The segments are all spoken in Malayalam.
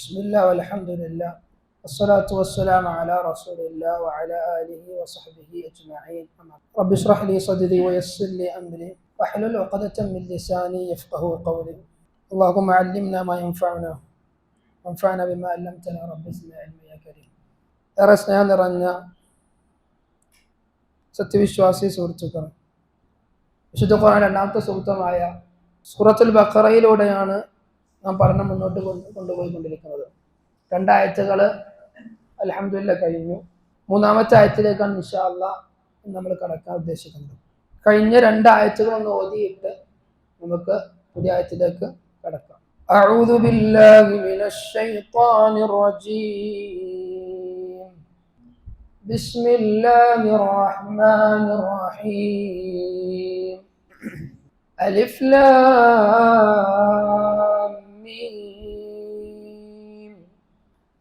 بسم الله والحمد لله والصلاة والسلام على رسول الله وعلى آله وصحبه أجمعين. رب اشرح لي صدري ويسر لي أمري واحلل عقدة من لساني يفقه قولي. اللهم علمنا ما ينفعنا وانفعنا بما علمتنا رب زدنا علما يا كريم. ഏറെ സ്നേഹം നിറഞ്ഞ സത്യവിശ്വാസി സുഹൃത്തുക്കൾ, വിശുദ്ധ ഖുർആൻ രണ്ടാമത്തെ സൂക്തമായ സൂറത്തുൽ ബഖറയിലൂടെയാണ് നാം പഠനം മുന്നോട്ട് കൊണ്ടുപോയിക്കൊണ്ടിരിക്കുന്നത്. രണ്ടായത്തുകൾ അൽഹംദുലില്ലാഹ് കഴിഞ്ഞു. മൂന്നാമത്തെ ആയത്തിലേക്കാണ് ഇൻഷാ അല്ലാഹ് നമ്മൾ കടക്കാൻ ഉദ്ദേശിക്കുന്നത്. കഴിഞ്ഞ രണ്ടായത്തുകൾ ഒന്ന് ഓതിയിട്ട് നമുക്ക് പുതിയ ആയത്തിലേക്ക് കടക്കാം. അഊദു ബില്ലാഹി മിനശ് ശൈത്വാനിർ റജീം. ബിസ്മില്ലാഹിർ റഹ്മാനിർ റഹീം. അലിഫ് ലാം മീം.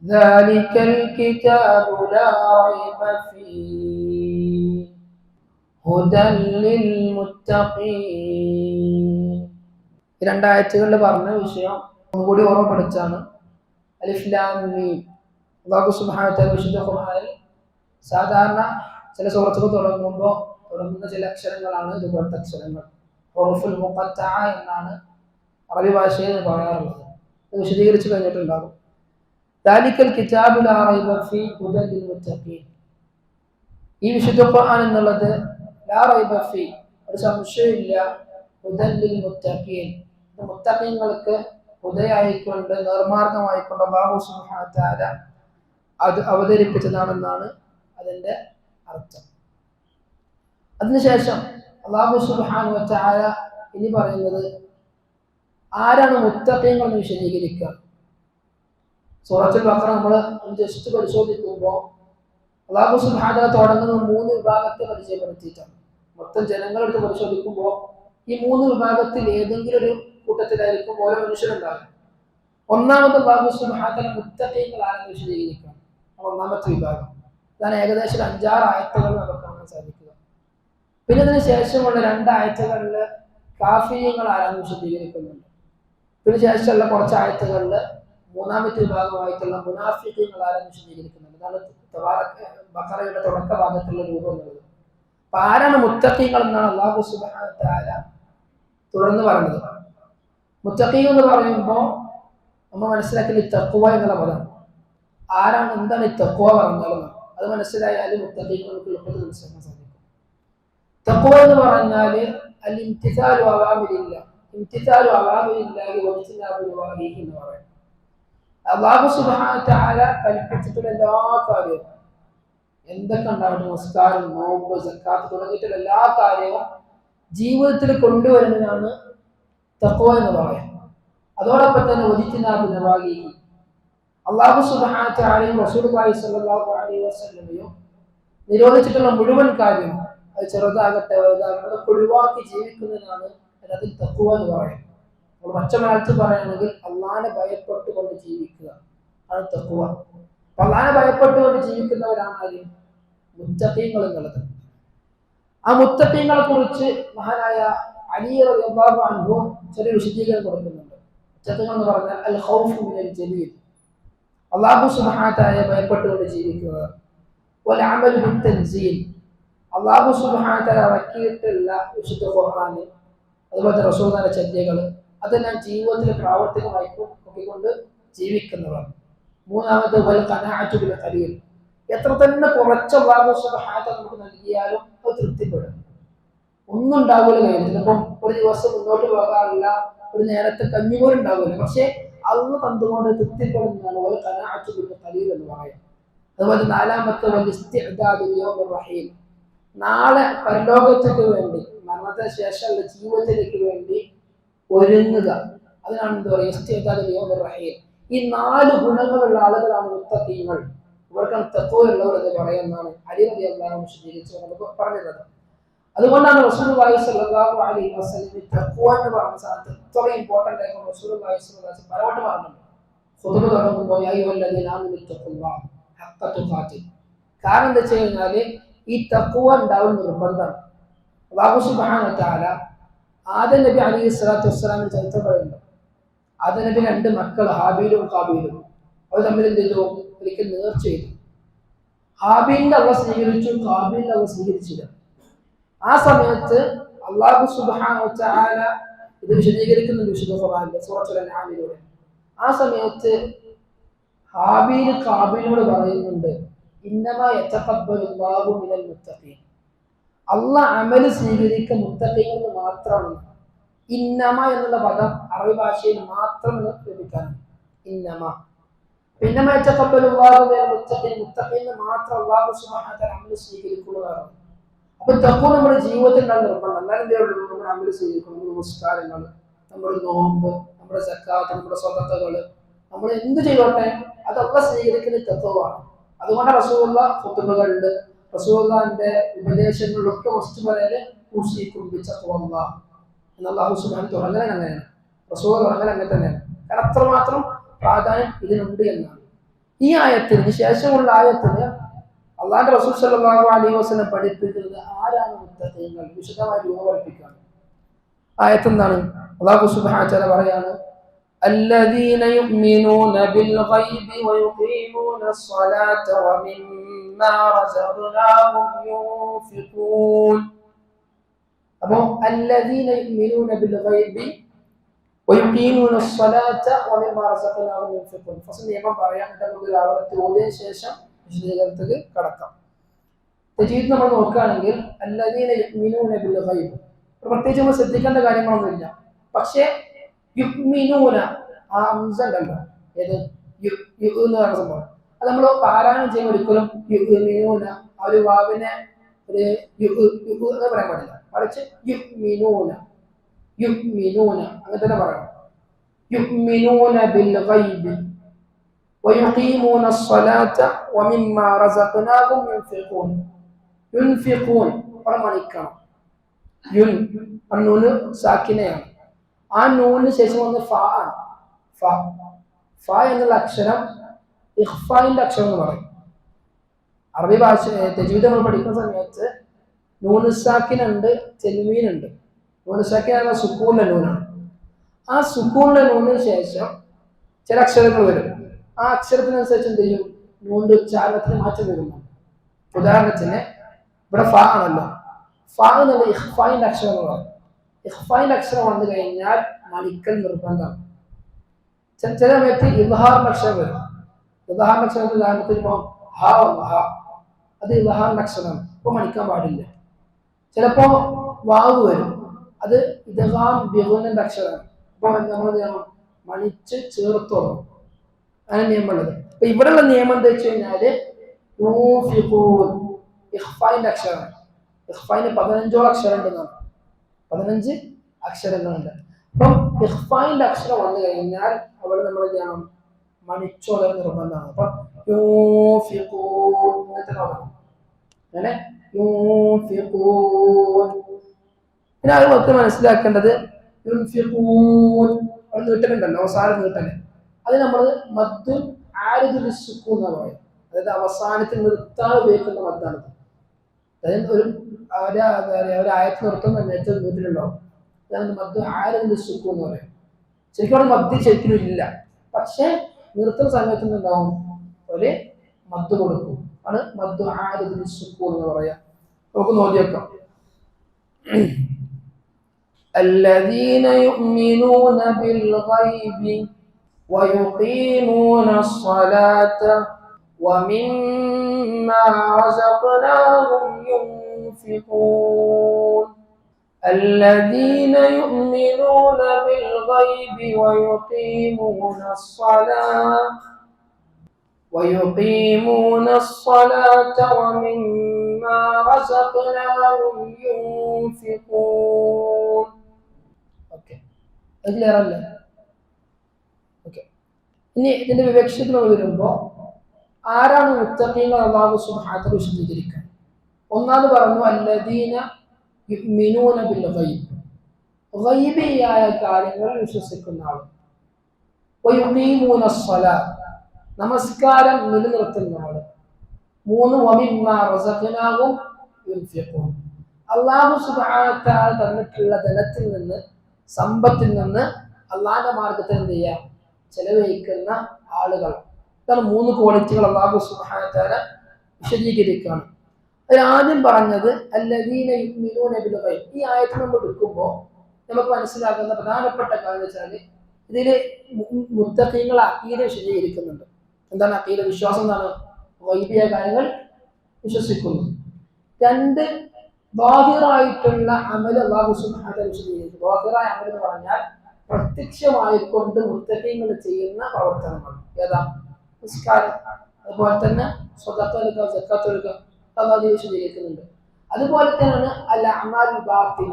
ذلك الكتاب لا ريب فيه هدى للمتقين. ഈ രണ്ടായത്തുകളിൽ പറഞ്ഞ വിഷയം ഒന്നുകൂടി ഓർമ്മപ്പെടുത്താണ്. അലിഫ് ലാം മീം. അല്ലാഹു സുബ്ഹാനഹു വ തആല വിശുദ്ധ ഖുർആനിൽ സാധാരണ ചില സൂറത്തുകൾ തുടങ്ങുന്ന ചില അക്ഷരങ്ങളാണ് ഇതുപോലത്തെ അക്ഷരങ്ങൾ. ഹുറൂഫുൽ മുഖത്തഅ എന്നാണ് അറബി ഭാഷയിൽ പറയാറുള്ളത്. ഇത് വിശദീകരിച്ചു കഴിഞ്ഞിട്ടുണ്ടാകും. ദാലിക്കൽ കിതാബു ലാ റൈബ ഫീ ഹുദൽ ലിൽ മുത്തഖീൻ. ഈ വിശുദ്ധ ഖുർആൻ എന്നുള്ളത് ലാ റൈബ ഫീ, ഒരു സംശയമില്ല, ഹുദൽ ലിൽ മുത്തഖീൻ, മുത്തഖീങ്ങൾക്ക് ഹുദയായിക്കൊണ്ട് നിർമാർഗമായിക്കൊണ്ട് അല്ലാഹു സുബ്ഹാനഹു വ തആല അത് അവതരിപ്പിച്ചതാണെന്നാണ് അതിന്റെ അർത്ഥം. അതിനുശേഷം അല്ലാഹു സുബ്ഹാനഹു വ തആല ഇനി പറയുന്നത് ആരാണ് മുത്തഖീങ്ങൾ എന്ന് വിശദീകരിക്കുക. സൂറത്തുൽ ബഖറ നമ്മൾ ജസ്റ്റ് പരിശോധിക്കുമ്പോൾ അല്ലാഹു സുബ്ഹാനഹു വ തആല തുടങ്ങുന്ന 3 വിഭാഗത്തെ പരിചയപ്പെടുത്തിയിട്ടാണ്. മൊത്തം ജനങ്ങളെടുത്ത് പരിശോധിക്കുമ്പോൾ ഈ 3 വിഭാഗത്തിൽ ഏതെങ്കിലും ഒരു കൂട്ടത്തിലായിരിക്കും ഓരോ മനുഷ്യരുണ്ടാകും. ഒന്നാമത് അല്ലാഹു സുബ്ഹാനഹു വ തആല മുത്തഖീങ്ങൾ ആരെന്ന് വിശദീകരിക്കുക. ഒന്നാമത്തെ വിഭാഗം അതാണ്. ഏകദേശം 5-6 ആയത്തുകൾ നമുക്ക് കാണാൻ സാധിക്കുക. പിന്നെ അതിന് ശേഷമുള്ള 2 ആയത്തുകളിൽ കാഫിര്യങ്ങൾ ആരാന്ന് വിശദീകരിക്കുന്നുണ്ട്. പിന്നെ ശേഷമുള്ള കുറച്ച് ആയത്തുകളിൽ മൂന്നാമത്തെ വിഭാഗമായിട്ടുള്ള മുനാഫിഖീങ്ങൾ ആരെന്ന് വിശദീകരിക്കുന്നുണ്ട്. അതാണ് ബഖറയുടെ തുടക്ക ഭാഗത്തുള്ള രൂപം എന്നുള്ളത്. അപ്പൊ ആരാണ് മുത്തഖീങ്ങൾ എന്നാണ് അല്ലാഹു സുബ്ഹാനഹു വ തആല തുടർന്ന് പറയുന്നത്. മുത്തഖീ എന്ന് പറയുമ്പോൾ നമ്മൾ മനസ്സിലാക്കുന്ന തഖ്വ എന്നുള്ള പദം. ആരാണ്, എന്താണ് ഈ തഖ്വ പറഞ്ഞാലും അത് മനസ്സിലായാലും മുത്തഖീങ്ങൾക്ക് എളുപ്പത്തിൽ മനസ്സിലാക്കാൻ സാധിക്കും. തഖ്വ എന്ന് പറഞ്ഞാൽ അൽ ഇംതിസാലു അവാമിരില്ലാഹ്, ഇംതിസാലു അവാമിരില്ലാഹി വജ്തിനാബു നവാഹിഹി എന്ന് പറയും. അല്ലാഹു സുബ്ഹാനഹു വ തആല കൽപ്പിച്ചിട്ടുള്ള എല്ലാ കാര്യവും, എന്തൊക്കെ ഉണ്ടാവട്ടെ, നമസ്കാരം, നോമ്പ്, സക്കാത്ത് തുടങ്ങിയിട്ടുള്ള എല്ലാ കാര്യവും ജീവിതത്തിൽ കൊണ്ടുവരുന്നതാണ് തഖ്വ എന്ന് പറയാം. അതോടൊപ്പം തന്നെ വജ്തിനാബു നവാഹിഹി, അല്ലാഹു സുബ്ഹാനഹു വ തആലയും റസൂലുള്ളാഹി സ്വല്ലല്ലാഹു അലൈഹി വസല്ലമയും നിരോധിച്ചിട്ടുള്ള മുഴുവൻ കാര്യവും, അത് ചെറുതാകട്ടെ വലുതാകട്ടെ, അതൊക്കെ ഒഴിവാക്കി ജീവിക്കുന്നതിനാണ് അതിൽ തഖ്വ എന്ന് പറയുന്നത്. നമ്മൾ മറ്റൊരാൾക്ക് പറയുകയാണെങ്കിൽ അള്ളാഹനെ ഭയപ്പെട്ടുകൊണ്ട് ജീവിക്കുക ആണ് തഖ്വ. അപ്പൊ അള്ളാഹനെ ഭയപ്പെട്ടുകൊണ്ട് ജീവിക്കുന്നവരാണ് ആര്? മുത്തഖീങ്ങൾ എന്നുള്ളത്. ആ മുത്തഖീങ്ങളെ കുറിച്ച് മഹാനായ അലി റളിയല്ലാഹു അൻഹു ചെറിയ വിശദീകരണം കൊടുക്കുന്നുണ്ട്. മുത്തഖീങ്ങൾ എന്ന് പറഞ്ഞാൽ അൽ ഖൗഫു മിനൽ ജലീൽ, അല്ലാഹു സുബ്ഹാനഹു വ തആലയെ ഭയപ്പെട്ടുകൊണ്ട് ജീവിക്കുക. വൽ അമലു ബിത്തൻസീൽ, അല്ലാഹു സുബ്ഹാനഹു വ തആല ഇറക്കിയിട്ടുള്ള വിശുദ്ധ ഖുർആൻ, അതുപോലെ റസൂലുള്ളാഹിയുടെ ചര്യകൾ, അതെല്ലാം ജീവിതത്തിൽ പ്രാവർത്തികമായിക്കൊണ്ട് ജീവിക്കുന്നവർ. മൂന്നാമത് വൽ ഖനാഅതു ബിൽ ഖലീൽ, എത്ര തന്നെ കുറച്ച് അല്ലാഹു സുബ്ഹാനഹു വ തആല നമുക്ക് നൽകിയാലും അത് തൃപ്തിപ്പെടും. ഒന്നും ഉണ്ടാവില്ല കയ്യിൽ. ചിലപ്പം ഒരു ദിവസം മുന്നോട്ട് പോകാറില്ല, ഒരു നേരത്തെ കഞ്ഞി പോലും ഉണ്ടാവില്ല. പക്ഷെ അള്ളാഹു തന്നുകൊണ്ട് തൃപ്തിപ്പെടുന്നതാണ് വൽ ഖനാഅതു ബിൽ ഖലീൽ എന്ന് പറയാം. അതുപോലെ നാലാമത്തെ വൽ ഇസ്തിഅദാദു ലിയൗമിർ റഹീം, നാളെ പരലോകത്തേക്ക് വേണ്ടി, മരണത്തിന് ശേഷമുള്ള ജീവിതത്തിലേക്ക് വേണ്ടി ഒരുങ്ങുക. അതിനാണ് എന്താ പറയുക, ഇസ്തിഅദാദു ലിയൗമിർ റഹീം. ഈ 4 ഗുണങ്ങളുള്ള ആളുകളാണ് മുത്തഖീങ്ങൾ. ഇവർക്കാണ് തഖ്വ ഉള്ളവർ എന്ന് പറയുന്നതാണ് അലി റളിയല്ലാഹു അൻഹു വിശദീകരിച്ച് നമുക്ക് പറഞ്ഞത്. അതുകൊണ്ടാണ് റസൂലുള്ളാഹി സ്വല്ലല്ലാഹു അലൈഹി വസല്ലം തഖ്വ എന്ന് പറഞ്ഞ സാധനം ഇത്ര ഇമ്പോർട്ടന്റ് ആയിട്ട് റസൂലുള്ളാഹി സ്വല്ലല്ലാഹു അലൈഹി വസല്ലം പലവട്ടം പറഞ്ഞിട്ടുണ്ട്. ഖുതുബ തുടങ്ങുമ്പോൾ യാ അയ്യുഹല്ലദീന ആമനൂ തഖുല്ലാഹ ഹഖ്ക തുഖാതിഹ്. കാരണം എന്താ വെച്ച് കഴിഞ്ഞാല് ഈ തഖ്വ ഉണ്ടാവുന്ന നിർബന്ധമാണ്. അല്ലാഹു സുബ്ഹാനഹു വ തആല ആദം നബി അലൈഹി സ്വലാത്തു വസ്സലാമിന്റെ ചരിത്രം പറയുന്നുണ്ട്. ആദം നബി 2 മക്കൾ ഹാബീലും ഖാബീലും. അവർ തമ്മിൽ എന്ത് ചെയ്തു? ഒരിക്കൽ നേർച്ച ചെയ്തു. ഹാബീലിന്റെ അള്ളാഹ് സ്വീകരിച്ചു, ഹാബീലിന്റെ അള്ളാഹ് സ്വീകരിച്ചില്ല. ആ സമയത്ത് അല്ലാഹു സുബ്ഹാനഹു വ തആല ഇത് വിശദീകരിക്കുന്നുണ്ട് വിശുദ്ധ ഖുർആനിൽ സൂറത്തുൽ അൻആമിലൂടെ. ആ സമയത്ത് ഹാബീൽ ഖാബീലിനോട് പറയുന്നുണ്ട്, ഇന്നമാ യതഖബ്ബലുല്ലാഹു മിനൽ മുത്തഖീൻ, അള്ളാഹ് അമൽ സ്വീകരിക്കുക മുത്തഖീങ്ങളിൽ മാത്രമാണ്. ഇന്നമ എന്നുള്ള പദം അറബി ഭാഷയിൽ മാത്രം ലഭിക്കാനാണ്. ഇന്നമ ഇന്നമാ യതഖബ്ബലുല്ലാഹു മിനൽ മുത്തഖീൻ, മുത്തഖീന് മാത്രം അല്ലാഹു സുബ്ഹാനഹു വ തആല അമൽ സ്വീകരിക്കുന്നതാണ്. അപ്പൊ തഖ്വ നമ്മുടെ ജീവിതത്തിൽ നിർബന്ധം. എന്നാലും എന്തേ ഉള്ളൂ? നമ്മുടെ അമൽ സ്വീകരിക്കണം. നമ്മുടെ നിസ്കാരങ്ങൾ, നമ്മുടെ നോമ്പ്, നമ്മുടെ സക്കാത്ത്, നമ്മുടെ സ്വതക്കകൾ, നമ്മൾ എന്ത് ചെയ്തോട്ടെ അത് അള്ളാഹ് സ്വീകരിക്കുന്ന തത്വമാണ്. അതുകൊണ്ട് റസൂലുള്ളാഹി ഖുതുബകളിൽ റസൂലുള്ളാഹിന്റെ ഉപദേശങ്ങളിലൊക്കെ ഫസ്റ്റ് പറയല് ഉസീകും ബിത്തഖ്വല്ലാഹ് എന്ന് അല്ലാഹു സുബ്ഹാനഹു വ തആല തുടങ്ങാൻ അങ്ങനെയാണ്. റസൂൽ തുടങ്ങാൻ അങ്ങനെ തന്നെയാണ്. കാരണം അത്രമാത്രം പ്രാധാന്യം ഇതിനുണ്ട് എന്നാണ്. ഈ ആയത്തിന് ശേഷമുള്ള ആയത്തിന് അള്ളാഹുവിന്റെ റസൂൽ സ്വല്ലല്ലാഹു അലൈഹി വസല്ലം പഠിപ്പിക്കുന്നത് ആരാണ് മുത്തഖീങ്ങൾ വിശദമായി രൂപപ്പെടുത്തിക്കാണ്. ആയത്ത് എന്താണ്? അല്ലാഹു സുബ്ഹാനഹു വ തആല പറയാണ്, الذين يؤمنون بالغيب ويقيمون الصلاة ومما رزقناهم ينفقون. അപ്പോൾ الذين يؤمنون بالغيب ويقيمون الصلاة ومما رزقناهم ينفقون. ഫസ്റ്റ് നിയമം പറയാൻ നമുക്ക് ആവർത്തി ഓതിയതിനു ശേഷം വിശദീകരണത്തിലേക്ക് കടക്കാം. തജ്വീദ് നമ്മൾ നോക്കുകയാണെങ്കിൽ الذين يؤمنون بالغيب പ്രത്യേകിച്ച് നമ്മൾ ശ്രദ്ധിക്കേണ്ട കാര്യങ്ങളൊന്നുമില്ല. പക്ഷേ യുഅ്മിനൂന ആ ഹംസ ഉണ്ടല്ലോ, ഏത് യു എന്ന് പറയുന്ന സംഭവം, അത് നമ്മൾ പാരായണം ചെയ്യുമ്പോൾ ഒരിക്കലും യുഅ്മിനൂന ആ ഒരു വാവിനെ ഒരു എന്ന് പറയാൻ പാടില്ല. മറിച്ച് യുഅ്മിനൂന യുഅ്മിനൂന അങ്ങനെ തന്നെ പറയണം. യുഅ്മിനൂന ബിൽ ഗൈബി വയുഖീമൂന الصلاة ومما رزقناهم ينفقون. യുൻഫിഖൂൻ മണിക്കണം. യുൻ നൂന് സാക്കിനയാണ്. ആ നൂനിന് ശേഷം വന്ന് ഫ ആണ്. ഫ എന്നുള്ള അക്ഷരം ഇഖ്ഫായിന്റെ അക്ഷരം എന്ന് പറയും. അറബി ഭാഷ തജ്വീദ് നമ്മൾ പഠിക്കുന്ന സമയത്ത് നൂന് സാക്കിനുണ്ട്, തെൻവീൻ ഉണ്ട്. നൂന് സാക്കിൻ എന്ന സുക്കൂണിന്റെ നൂനാണ്. ആ സുക്കൂണിന്റെ നൂനിന് ശേഷം ചില അക്ഷരങ്ങൾ വരും. ആ അക്ഷരത്തിനനുസരിച്ച് എന്ത് ചെയ്യും? നൂന്റെ ഉച്ചാരണത്തിന് മാറ്റം വരുന്നു. ഉദാഹരണത്തിന് ഇവിടെ ഫ ആണല്ലോ, ഫ എന്നുള്ള ഇഖ്ഫായിന്റെ അക്ഷരം എന്ന് പറയും. ഇഖ്ഫായിന്റെ അക്ഷരം വന്നു കഴിഞ്ഞാൽ മണിക്കൽ നിർബന്ധമാണ്. ചില സമയത്ത് ഇദ്ഹാറിന്റെ അക്ഷരം വരും. ഇദ്ഹാറിന്റെ അക്ഷരത്തിൽ ഉദാഹരണത്തിന് ഹ വന്നു, ഹ അത് ഇദ്ഹാറിന്റെ അക്ഷരമാണ്, ഇപ്പൊ മണിക്കാൻ പാടില്ല. ചിലപ്പോ വാവ് വരും, അത് ഇദ്ഗാം ബിഗുനിന്റെ അക്ഷരമാണ്, അപ്പൊ നമ്മൾ മണിച്ച് ചേർത്തോളും. അങ്ങനെ നിയമമുള്ളത്. അപ്പൊ ഇവിടെയുള്ള നിയമം എന്താ വെച്ച് കഴിഞ്ഞാല് ഇഖ്ഫായിന്റെ അക്ഷരമാണ്. ഇഖ്ഫായിന് 15 അക്ഷരം ഉണ്ടെന്നാണ്. 15 അക്ഷരങ്ങളുണ്ട്. അപ്പം ഇഖ്ഫായിന്റെ അക്ഷരം വന്നു കഴിഞ്ഞാൽ അവിടെ നമ്മൾ ചെയ്യണം, മണിച്ചോളൽ നിർബന്ധമാണ്. അപ്പൊ അങ്ങനെ പിന്നെ അത് മൊത്തം മനസ്സിലാക്കേണ്ടത് നീട്ടലുണ്ടല്ലോ, അവസാനം നീട്ടല്, അത് നമ്മൾ മദ്ദ് ആരിദുൽ സുക്കൂൻ എന്ന് പറയും. അതായത് അവസാനത്തിൽ നിർത്താൻ ഉപയോഗിക്കുന്ന മദ്ദാണ്. അതായത് ഒരു ആയത്ത് നിർത്തുന്ന സമയത്ത് വീട്ടിലുണ്ടാവും. അതാണ് മദ്ദ് ആരിദുൽ സുക്കൂൻ എന്ന് പറയും. ശരിക്കും അവിടെ മദ്ദ് ശരിക്കും ഇല്ല, പക്ഷെ നിർത്തുന്ന സമയത്ത് ഉണ്ടാവും ഒരു മദ്ദ് കൊടുക്കും. ആണ് മദ്ദ് ആരിദുൽ സുക്കൂൻ എന്ന് പറയാം. നമുക്ക് നോക്കിയേക്കാം. الذين يؤمنون بالغيب ويقيمون الصلاة ومما رزقناهم ينفقون. الذين يؤمنون بالغيب ويقيمون الصلاة ومما رزقناهم ينفقون. ക്ലിയർ അല്ലേ? ഓക്കെ. ഇനി ഇതിന്റെ വിവക്ഷത്തിൽ വരുമ്പോൾ ആരാണ് മുത്തഖീങ്ങൾ അല്ലാഹു സുബ്ഹാനഹു വ തആല വിശദീകരിക്കാൻ. ഒന്നാമത് പറഞ്ഞു അല്ലദീന യുഅ്മിനൂന ബിൽ ഗൈബ്, ഗൈബിയായ കാര്യങ്ങൾ വിശ്വസിക്കുന്ന ആൾ. വയുഖീമൂന സ്വലാത്ത്, നമസ്കാരം നിലനിർത്തുന്ന ആൾ. 3 വമിമ്മാ റസഖ്നാഹും യുൻഫിഖൂൻ, അല്ലാഹു സുബ്ഹാനഹു വ തആല തന്നിട്ടുള്ള ധനത്തിൽ നിന്ന്, സമ്പത്തിൽ നിന്ന് അള്ളാന്റെ മാർഗത്തിൽ എന്ത് ചെയ്യാം, ചെലവഴിക്കുന്ന ആളുകൾ. ഇതാണ് 3 ക്വാളിറ്റികൾ അല്ലാഹു സുബ്ഹാനഹു വ തആല വിശദീകരിക്കുകയാണ്. അതിൽ ആദ്യം പറഞ്ഞത് അല്ലദീന യുഅ്മിനൂന ബിൽ ഗൈബ്. ഈ ആയത്ത് നമ്മൾ എടുക്കുമ്പോൾ നമുക്ക് മനസ്സിലാക്കുന്ന പ്രധാനപ്പെട്ട കാര്യം വെച്ചാൽ ഇതില് മുത്തഖീങ്ങളെ അഖീദ വിശദീകരിക്കുന്നുണ്ട്. എന്താണ് അഖീദ? വിശ്വാസം എന്താണ്? ഗൈബിയ കാര്യങ്ങൾ വിശ്വസിക്കുന്നു. 2 ബാഹിറായിട്ടുള്ള അമൽ അല്ലാഹു സുബ്ഹാനഹു വ തആല വിശദീകരിക്കുന്നു. ബാഹിറായ അമൽ എന്ന് പറഞ്ഞാൽ പ്രത്യക്ഷമായിക്കൊണ്ട് മുത്തഖീങ്ങൾ ചെയ്യുന്ന പ്രവർത്തനങ്ങൾ. ഏതാ? നിസ്കാരം, അതുപോലെ തന്നെ സ്വതക്ക എടുക്കുക, സക്കാത്ത് എടുക്കുക, അല്ലാഹു വിശദീകരിക്കുന്നുണ്ട്. അതുപോലെ തന്നെയാണ് അൽ അഅമാലുൽ ബാത്തിന,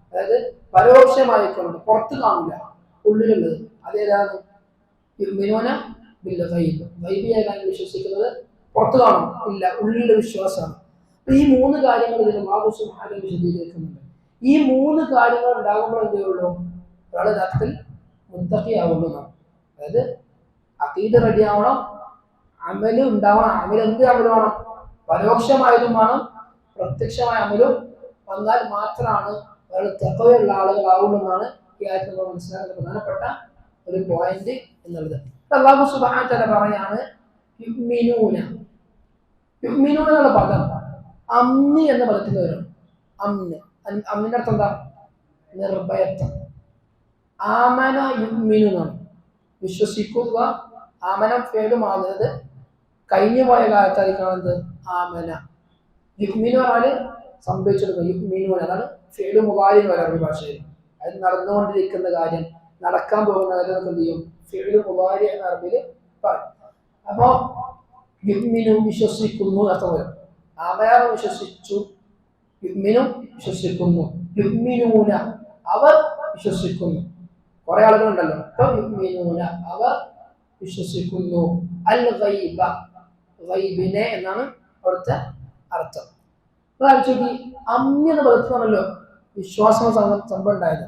അതായത് പരോക്ഷമായിക്കൊണ്ട് പുറത്ത് കാണില്ല, ഉള്ളിലുള്ളത്. അതേതാണ്? യുഅ്മിനൂന ബിൽ ഗൈബ്. ഗൈബിയ കാര്യങ്ങൾ വിശ്വസിക്കുന്നത് പുറത്ത് കാണും ഇല്ല, ഉള്ളിലുള്ള വിശ്വാസമാണ്. ഈ 3 കാര്യങ്ങൾ ഇതിൽ അല്ലാഹു സുബ്ഹാനഹു വ തആല വിശദീകരിക്കുന്നുണ്ട്. ഈ 3 കാര്യങ്ങൾ ഉണ്ടാകുമ്പോൾ എന്തേ ഉള്ളൂ? ഒരാൾ യഥാർത്ഥത്തിൽ മുത്തഖിയാവുന്നതാണ്. അതായത് അഖീദ റെഡി ആവണം, അമല് ഉണ്ടാവണം. അമൽ എന്ത് അമല് വേണം? പരോക്ഷമായതും വേണം, പ്രത്യക്ഷമായ അമലും വന്നാൽ മാത്രമാണ് ഒരാൾ തഖ്വയുള്ള ആളുകളാവുമെന്നാണ് ഈ ആയത്തിൽ നമ്മൾ മനസ്സിലാക്കുന്ന പ്രധാനപ്പെട്ട ഒരു പോയിന്റ് എന്നുള്ളത്. അല്ലാഹു സുബ്ഹാനഹു വ തആല പറയാണ് യുഅ്മിനൂന. യുഅ്മിനൂന എന്നുള്ള പദം അമ്നി എന്ന പദത്തിൽ വരും. അമ്നിന്റെ അർത്ഥം എന്താ? നിർഭയത്വം. ആമന യുഅ്മിനു എന്നാണ്, വിശ്വസിക്കുക. ആമന ഫേലുമാകുന്നത് കഴിഞ്ഞു പോയ കാലത്തായിരിക്കുന്നത് ആമന. യുഅ്മിനു പറഞ്ഞാൽ സംഭവിച്ചെടുക്കുക. യുഅ്മിനു അതാണ് ഫേലു മുബാരി എന്ന് പറയുന്ന ഭാഷയിൽ. അത് നടന്നുകൊണ്ടിരിക്കുന്ന കാര്യം, നടക്കാൻ പോകുന്ന കാര്യം എന്ത് ചെയ്യും? ഫേലു മുബാരി എന്ന അറബിയിൽ പറയും. അപ്പോ യുഅ്മിനു വിശ്വസിക്കുന്നു അർത്ഥം വരും. ആമന വിശ്വസിച്ചു, യുഅ്മിനു വിശ്വസിക്കുന്നു, യുഅ്മിനൂന അവർ വിശ്വസിക്കുന്നു. കുറെ ആളുകളുണ്ടല്ലോ. അപ്പൊ യുഅ്മിനൂന അവർ വിശ്വസിക്കുന്നു. അൽ ഗൈബ, ഗൈബിനെ എന്നാണ് അവിടുത്തെ അർത്ഥം. അമ്നി എന്ന പദത്തിലാണല്ലോ വിശ്വാസം സംഭവം ഉണ്ടായത്.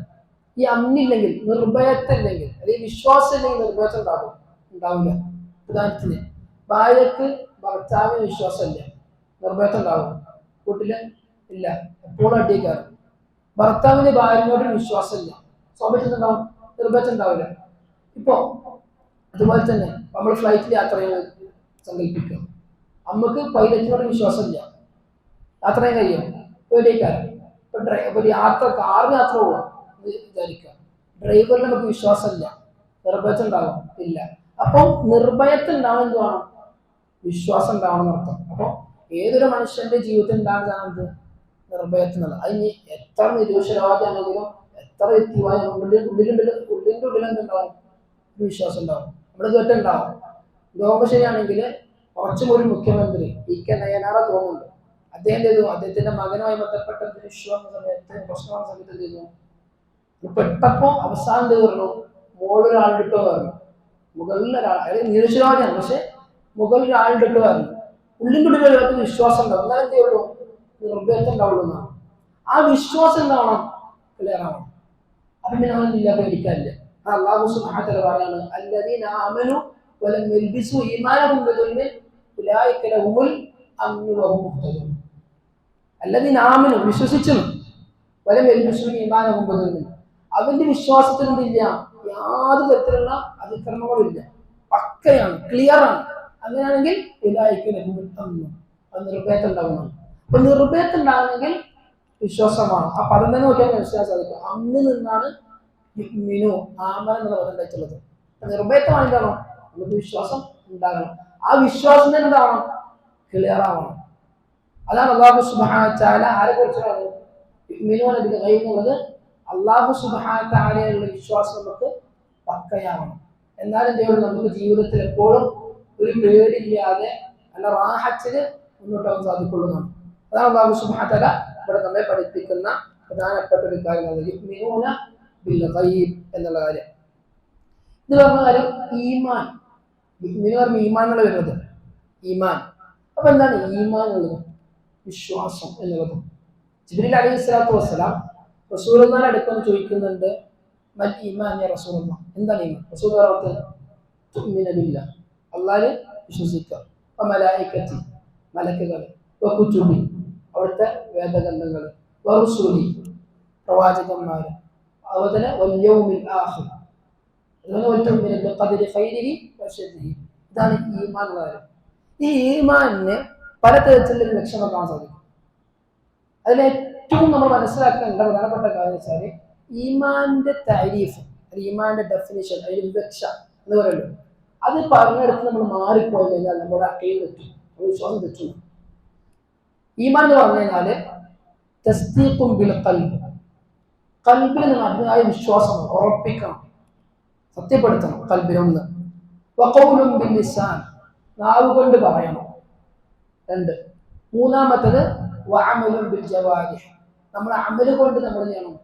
ഈ അമ്നില്ലെങ്കിൽ, നിർഭയത്തില്ലെങ്കിൽ, അല്ലെങ്കിൽ വിശ്വാസം ഇല്ലെങ്കിൽ നിർഭയത്വം ഉണ്ടാവില്ല. ഉദാഹരണത്തിന് ഭാര്യക്ക് ഭർത്താവിന് വിശ്വാസമില്ല, നിർഭയത്വം ഉണ്ടാവും. വീട്ടില് ഇല്ല, എപ്പോഴും അടിയേക്കാറ്. ഭർത്താവിന് ഭാര്യനോട് വിശ്വാസമില്ല, സ്വാഭാവികം ഉണ്ടാവും, നിർഭയത്വം ഉണ്ടാവില്ല. ഇപ്പോ അതുപോലെ തന്നെ നമ്മൾ ഫ്ലൈറ്റിൽ യാത്ര ചെയ്യാൻ സങ്കല്പിക്കുക. നമുക്ക് പൈലറ്റിനോട് വിശ്വാസമില്ല, യാത്ര ചെയ്യാൻ കഴിയും, പേടിയേക്കാറ്. ഇപ്പൊ യാത്ര കാറിന് യാത്ര പോവാം വിചാരിക്കുക, ഡ്രൈവറിന് നമുക്ക് വിശ്വാസമില്ല, നിർഭയത്വം ഉണ്ടാവും ഇല്ല. അപ്പം നിർഭയത്വം ഉണ്ടാവണം എന്ത് വേണം? വിശ്വാസം ഉണ്ടാവണം എന്നർത്ഥം. അപ്പൊ ഏതൊരു മനുഷ്യന്റെ ജീവിതത്തിൽ ഉണ്ടാകുന്നതാണ് നിർഭയത്വം എന്നുള്ളത്. അതിന് എത്ര നിരീശ്വരവാദിയാണെങ്കിലും എത്ര വ്യക്തിവായും ഉള്ളിന്റെ ഉള്ളിൽ എന്തുണ്ടാവും? വിശ്വാസം ഉണ്ടാവും. നമ്മൾ കേട്ടുണ്ടാവും. ലോകം ശരിയാണെങ്കിൽ കുറച്ചും ഒരു മുഖ്യമന്ത്രി ഇ കെ നയനാറ തോന്നുന്നുണ്ട്. അദ്ദേഹം ചെയ്തു, അദ്ദേഹത്തിന്റെ മകനുമായി ബന്ധപ്പെട്ട വിശ്വാസ സമയത്ത് പ്രശ്നമായ സമയത്ത് എന്ത് ചെയ്തു? പെട്ടപ്പോ അവസാനം തീർന്നു, മുകളിലൊരാളിട്ടോ പറഞ്ഞു. മുകളിലൊരാൾ, അതായത് നിരീശ്വരവാദിയാണ്, പക്ഷെ മുകളിൽ ഒരാളിട്ടോ പറഞ്ഞു. ഉള്ളിൻ്റെ ഉള്ളിൽ വിശ്വാസം ഉണ്ടാവും. എന്നാൽ എന്തേ ഉള്ളൂ? നിർഭയത്വം ഉണ്ടാവുള്ളൂ എന്നാണ്. ആ വിശ്വാസം എന്താവണം? ക്ലിയർ ആവണം. അപ്പൊ പിന്നെ അവനില്ല, പേടിക്കാനില്ല. അല്ലാഹു സുബ്ഹാനഹു വ തആല പറയാണ് അല്ലദീന ആമനു വലം യൽബിസു ഈമാനഹും ബിദുൽമിൻ ഉലൈക ലഹുൽ അംനു വഹും മുഹ്തദൂൻ. അല്ലദീന ആമനു വിശ്വസിച്ചു, വലം യൽബിസു ഈമാനഹും ബിദുൽമിൻ അവന്റെ വിശ്വാസത്തിൽ എന്തില്ല? യാതൊരു തരത്തിലുള്ള അതിക്രമങ്ങളും ഇല്ല, പക്കയാണ്, ക്ലിയർ ആണ്. അങ്ങനെയാണെങ്കിൽ ഉലൈക ലഹുൽ അംനു, അത് നിർഭയത്വം ഉണ്ടാവുന്നതാണ്. അപ്പൊ നിർഭയത്വം ഉണ്ടാകണമെങ്കിൽ വിശ്വാസമാണ്. ആ പദം തന്നെ നോക്കിയാൽ മനസ്സിലാക്കാൻ സാധിക്കും. അന്ന് നിന്നാണ് യുഅ്മിനു, ആമന എന്നുള്ള പദം ഉണ്ടായിട്ടുള്ളത്. നിർഭയത്വമാണ് എന്താണോ? നമുക്ക് വിശ്വാസം ഉണ്ടാകണം. ആ വിശ്വാസം തന്നെ എന്താവണം? ക്ലിയർ ആവണം. അതാണ് അല്ലാഹു സുബ്ഹാനഹു വ തആല ആരെ കുറിച്ച് പറയുന്നത്? യുഅ്മിനൂന ബിൽ ഗൈബ് എന്നുള്ളത് അല്ലാഹു സുബ്ഹാനഹു വ തആലയുള്ള വിശ്വാസം നമുക്ക് പക്കയാവണം. എന്നാലും ദൈവം നമുക്ക് ജീവിതത്തിൽ എപ്പോഴും ഒരു പേടിയില്ലാതെ നല്ല റാഹത്തിന് മുന്നോട്ട് പോകാൻ സാധിക്കുള്ളതാണ്. അതാണ് അല്ലാഹു സുബ്ഹാനഹു വ തആല ഇവിടെ നമ്മെ പഠിപ്പിക്കുന്ന പ്രധാനപ്പെട്ട ഒരു കാര്യം, യുഅ്മിനൂന ബിൽ ഗൈബ് എന്നുള്ള കാര്യം. ഇത് പറഞ്ഞ കാര്യം ഈമാൻ. യുഅ്മിനു പറഞ്ഞ ഈമാൻ എന്നുള്ള വരുന്നത് ഈമാൻ. അപ്പൊ എന്താണ് ഈമാൻ എന്നുള്ളത്? വിശ്വാസം എന്നുള്ളത്. ജിബ്രീൽ അലൈഹിസ്സലാത്തു വസ്സലാം റസൂലുള്ളാഹിന്റെ അടുത്ത് ചോദിക്കുന്നുണ്ട്, മൽ ഈമാൻ യാ റസൂലല്ലാഹ്, എന്താണ് ഈമാൻ? റസൂൽ പറഞ്ഞത് തുഅ്മിന ബില്ലാഹ്, അല്ലാഹുവിൽ വിശ്വസിക്കുക, വമലായികതി മലക്കുകൾ, വകുതുബി അവിടുത്തെ വേദഗ്രന്ഥങ്ങൾ, വറുസുലി പ്രവാചകന്മാർ, അതുപോലെ വൽ യൗമിൽ ആഖിർ, അതുപോലെ ഖദരി ഖൈരിഹി വശർരിഹി ഇതാണ് ഈമാൻ എന്ന കാര്യം. ഈ ഈമാനിന് പലതരത്തിലുള്ള ലക്ഷണം കാണാൻ സാധിക്കും. അതിൽ ഏറ്റവും നമ്മൾ മനസ്സിലാക്കേണ്ട പ്രധാനപ്പെട്ട കാര്യം വെച്ചാൽ ഈമാന്റെ താരീഫ്, ഈമാന്റെ ഡെഫിനിഷൻ, അതിന്റെ വിവക്ഷ എന്ന് പറയുന്നത്, അത് പറഞ്ഞെടുത്ത് നമ്മൾ മാറിപ്പോയി കഴിഞ്ഞാൽ നമ്മുടെ അക്കയിൽ തെറ്റും, വിശ്വാസം തെറ്റും. ഈമാൻ എന്ന് പറഞ്ഞു കഴിഞ്ഞാല് തസ്ദീഖും ബിൽ ഖൽബ്, ഖൽബിൽ നിന്ന് അതിനായ വിശ്വാസം ഉറപ്പിക്കണം, സത്യപ്പെടുത്തണം ഖൽബിലൊന്ന്. വഖൗലുൻ ബിൽ ലിസാൻ, നാവ് കൊണ്ട് പറയണം. 2. മൂന്നാമത്തത് വഅമലുൻ ബിൽ ജവാരിഹ്, നമ്മുടെ അമല് കൊണ്ട് നമ്മൾ ചെയ്യണം,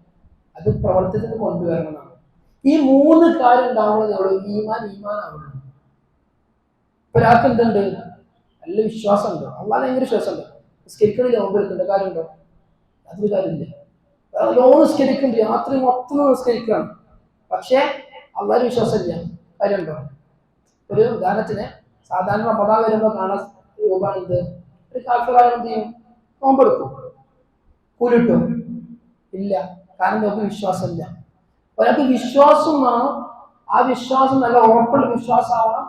അത് പ്രവർത്തനത്തിൽ കൊണ്ടുവരണം. ഈ 3 കാര്യം ഉണ്ടാവുന്നതേ ഈമാൻ ആവുള്ളൂ. ഒരാൾക്ക് എന്തുണ്ട്? നല്ല വിശ്വാസമുണ്ട്, അള്ളാഹ് ഭയങ്കര വിശ്വാസമുണ്ട്, നിസ്കരിക്കണില്ല, നോമ്പ് എടുക്കേണ്ട കാര്യമുണ്ടോ? അതൊരു കാര്യമില്ല. ലോൺ നിസ്കരിക്കുന്നുണ്ട്, രാത്രി മൊത്തം നിസ്കരിക്കുകയാണ്, പക്ഷേ അള്ളാഹ് വിശ്വാസമില്ല, കാര്യമുണ്ടോ? ഒരു ഉദാഹരണത്തിന് സാധാരണ റമദാൻ വരുമ്പോൾ കാണാൻ രൂപമാണ് എന്ത്, ഒരു കാഫിറായ എന്ത് ചെയ്യും? നോമ്പെടുക്കും, കൂലിട്ടും ഇല്ല, കാരണം നമുക്ക് വിശ്വാസമില്ല. ഒരാൾക്ക് വിശ്വാസം വേണം, ആ വിശ്വാസം നല്ല ഉറപ്പുള്ള വിശ്വാസമാവണം,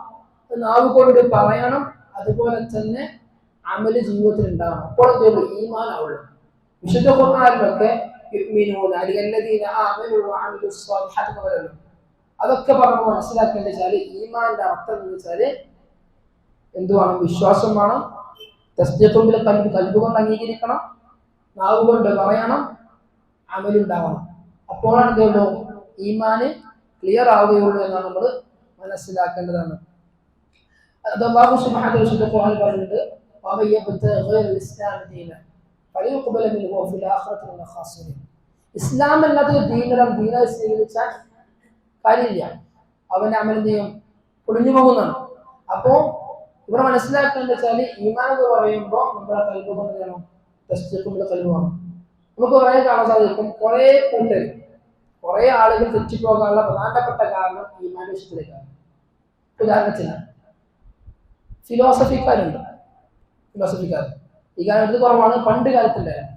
നാവ് കൊണ്ട് പറയണം, അതുപോലെ തന്നെ അമല് ജീവിതത്തിൽ ഉണ്ടാവണം. അപ്പോൾ എന്തുള്ളൂ? ഈമാൻ ആവുള്ളൂ. വിശുദ്ധ ഖുർആനിലൊക്കെ അതൊക്കെ പറഞ്ഞ് മനസ്സിലാക്കേണ്ടത് വെച്ചാല് ഈമാന്റെ അർത്ഥം എന്ന് വെച്ചാല് എന്തുവേണം? വിശ്വാസം വേണം, തസ്ദീഖുൽ ഖൽബ്, ഖൽബ് കൊണ്ട് അംഗീകരിക്കണം, നാവ് കൊണ്ട് പറയണം, അമലുണ്ടാവണം. അപ്പോഴാണ് എന്തുള്ളൂ? ഈമാന് ക്ലിയർ ആവുകയുള്ളൂ എന്നാണ് നമ്മൾ മനസ്സിലാക്കേണ്ടതാണ്. അത് അല്ലാഹു സുബ്ഹാനഹു വ തആല ഖുർആനിൽ പറയുന്നുണ്ട്, വമൻ യബ്തഗി ഗൈറൽ ഇസ്ലാമി ദീനൻ ഫലയുഖ്ബല മിൻഹു വഫിൽ ആഖിറതി മിനൽ ഖാസിരീൻ. ഇസ്ലാം അല്ലാത്ത ദീനായി സ്വീകരിച്ചാൽ കാര്യമില്ല, അവന്റെ അമൽ എന്ത് ചെയ്യും? പൊളിഞ്ഞു പോകുന്നതാണ്. അപ്പോ ഇവിടെ മനസ്സിലാക്കേണ്ടത് വെച്ചാൽ ഈമാൻ എന്ന് പറയുമ്പോൾ നമ്മുടെ ഖൽബ് കൊണ്ട് വേണം, തസ്ദീഖുൽ ഖൽബ് വേണം. നമുക്ക് കുറെ കാണാൻ സാധിക്കും, കുറെ ആളുകൾ തെറ്റിപ്പോകാനുള്ള പ്രധാനപ്പെട്ട കാരണം ഈമാന്റെ വിഷയത്തിലേക്കാണ്. ഉദാഹരണത്തിന് ഫിലോസഫിക്കാരുണ്ട്, ഈ കാലത്ത് കുറവാണ്, പണ്ട് കാലത്തുണ്ടായിരുന്നു.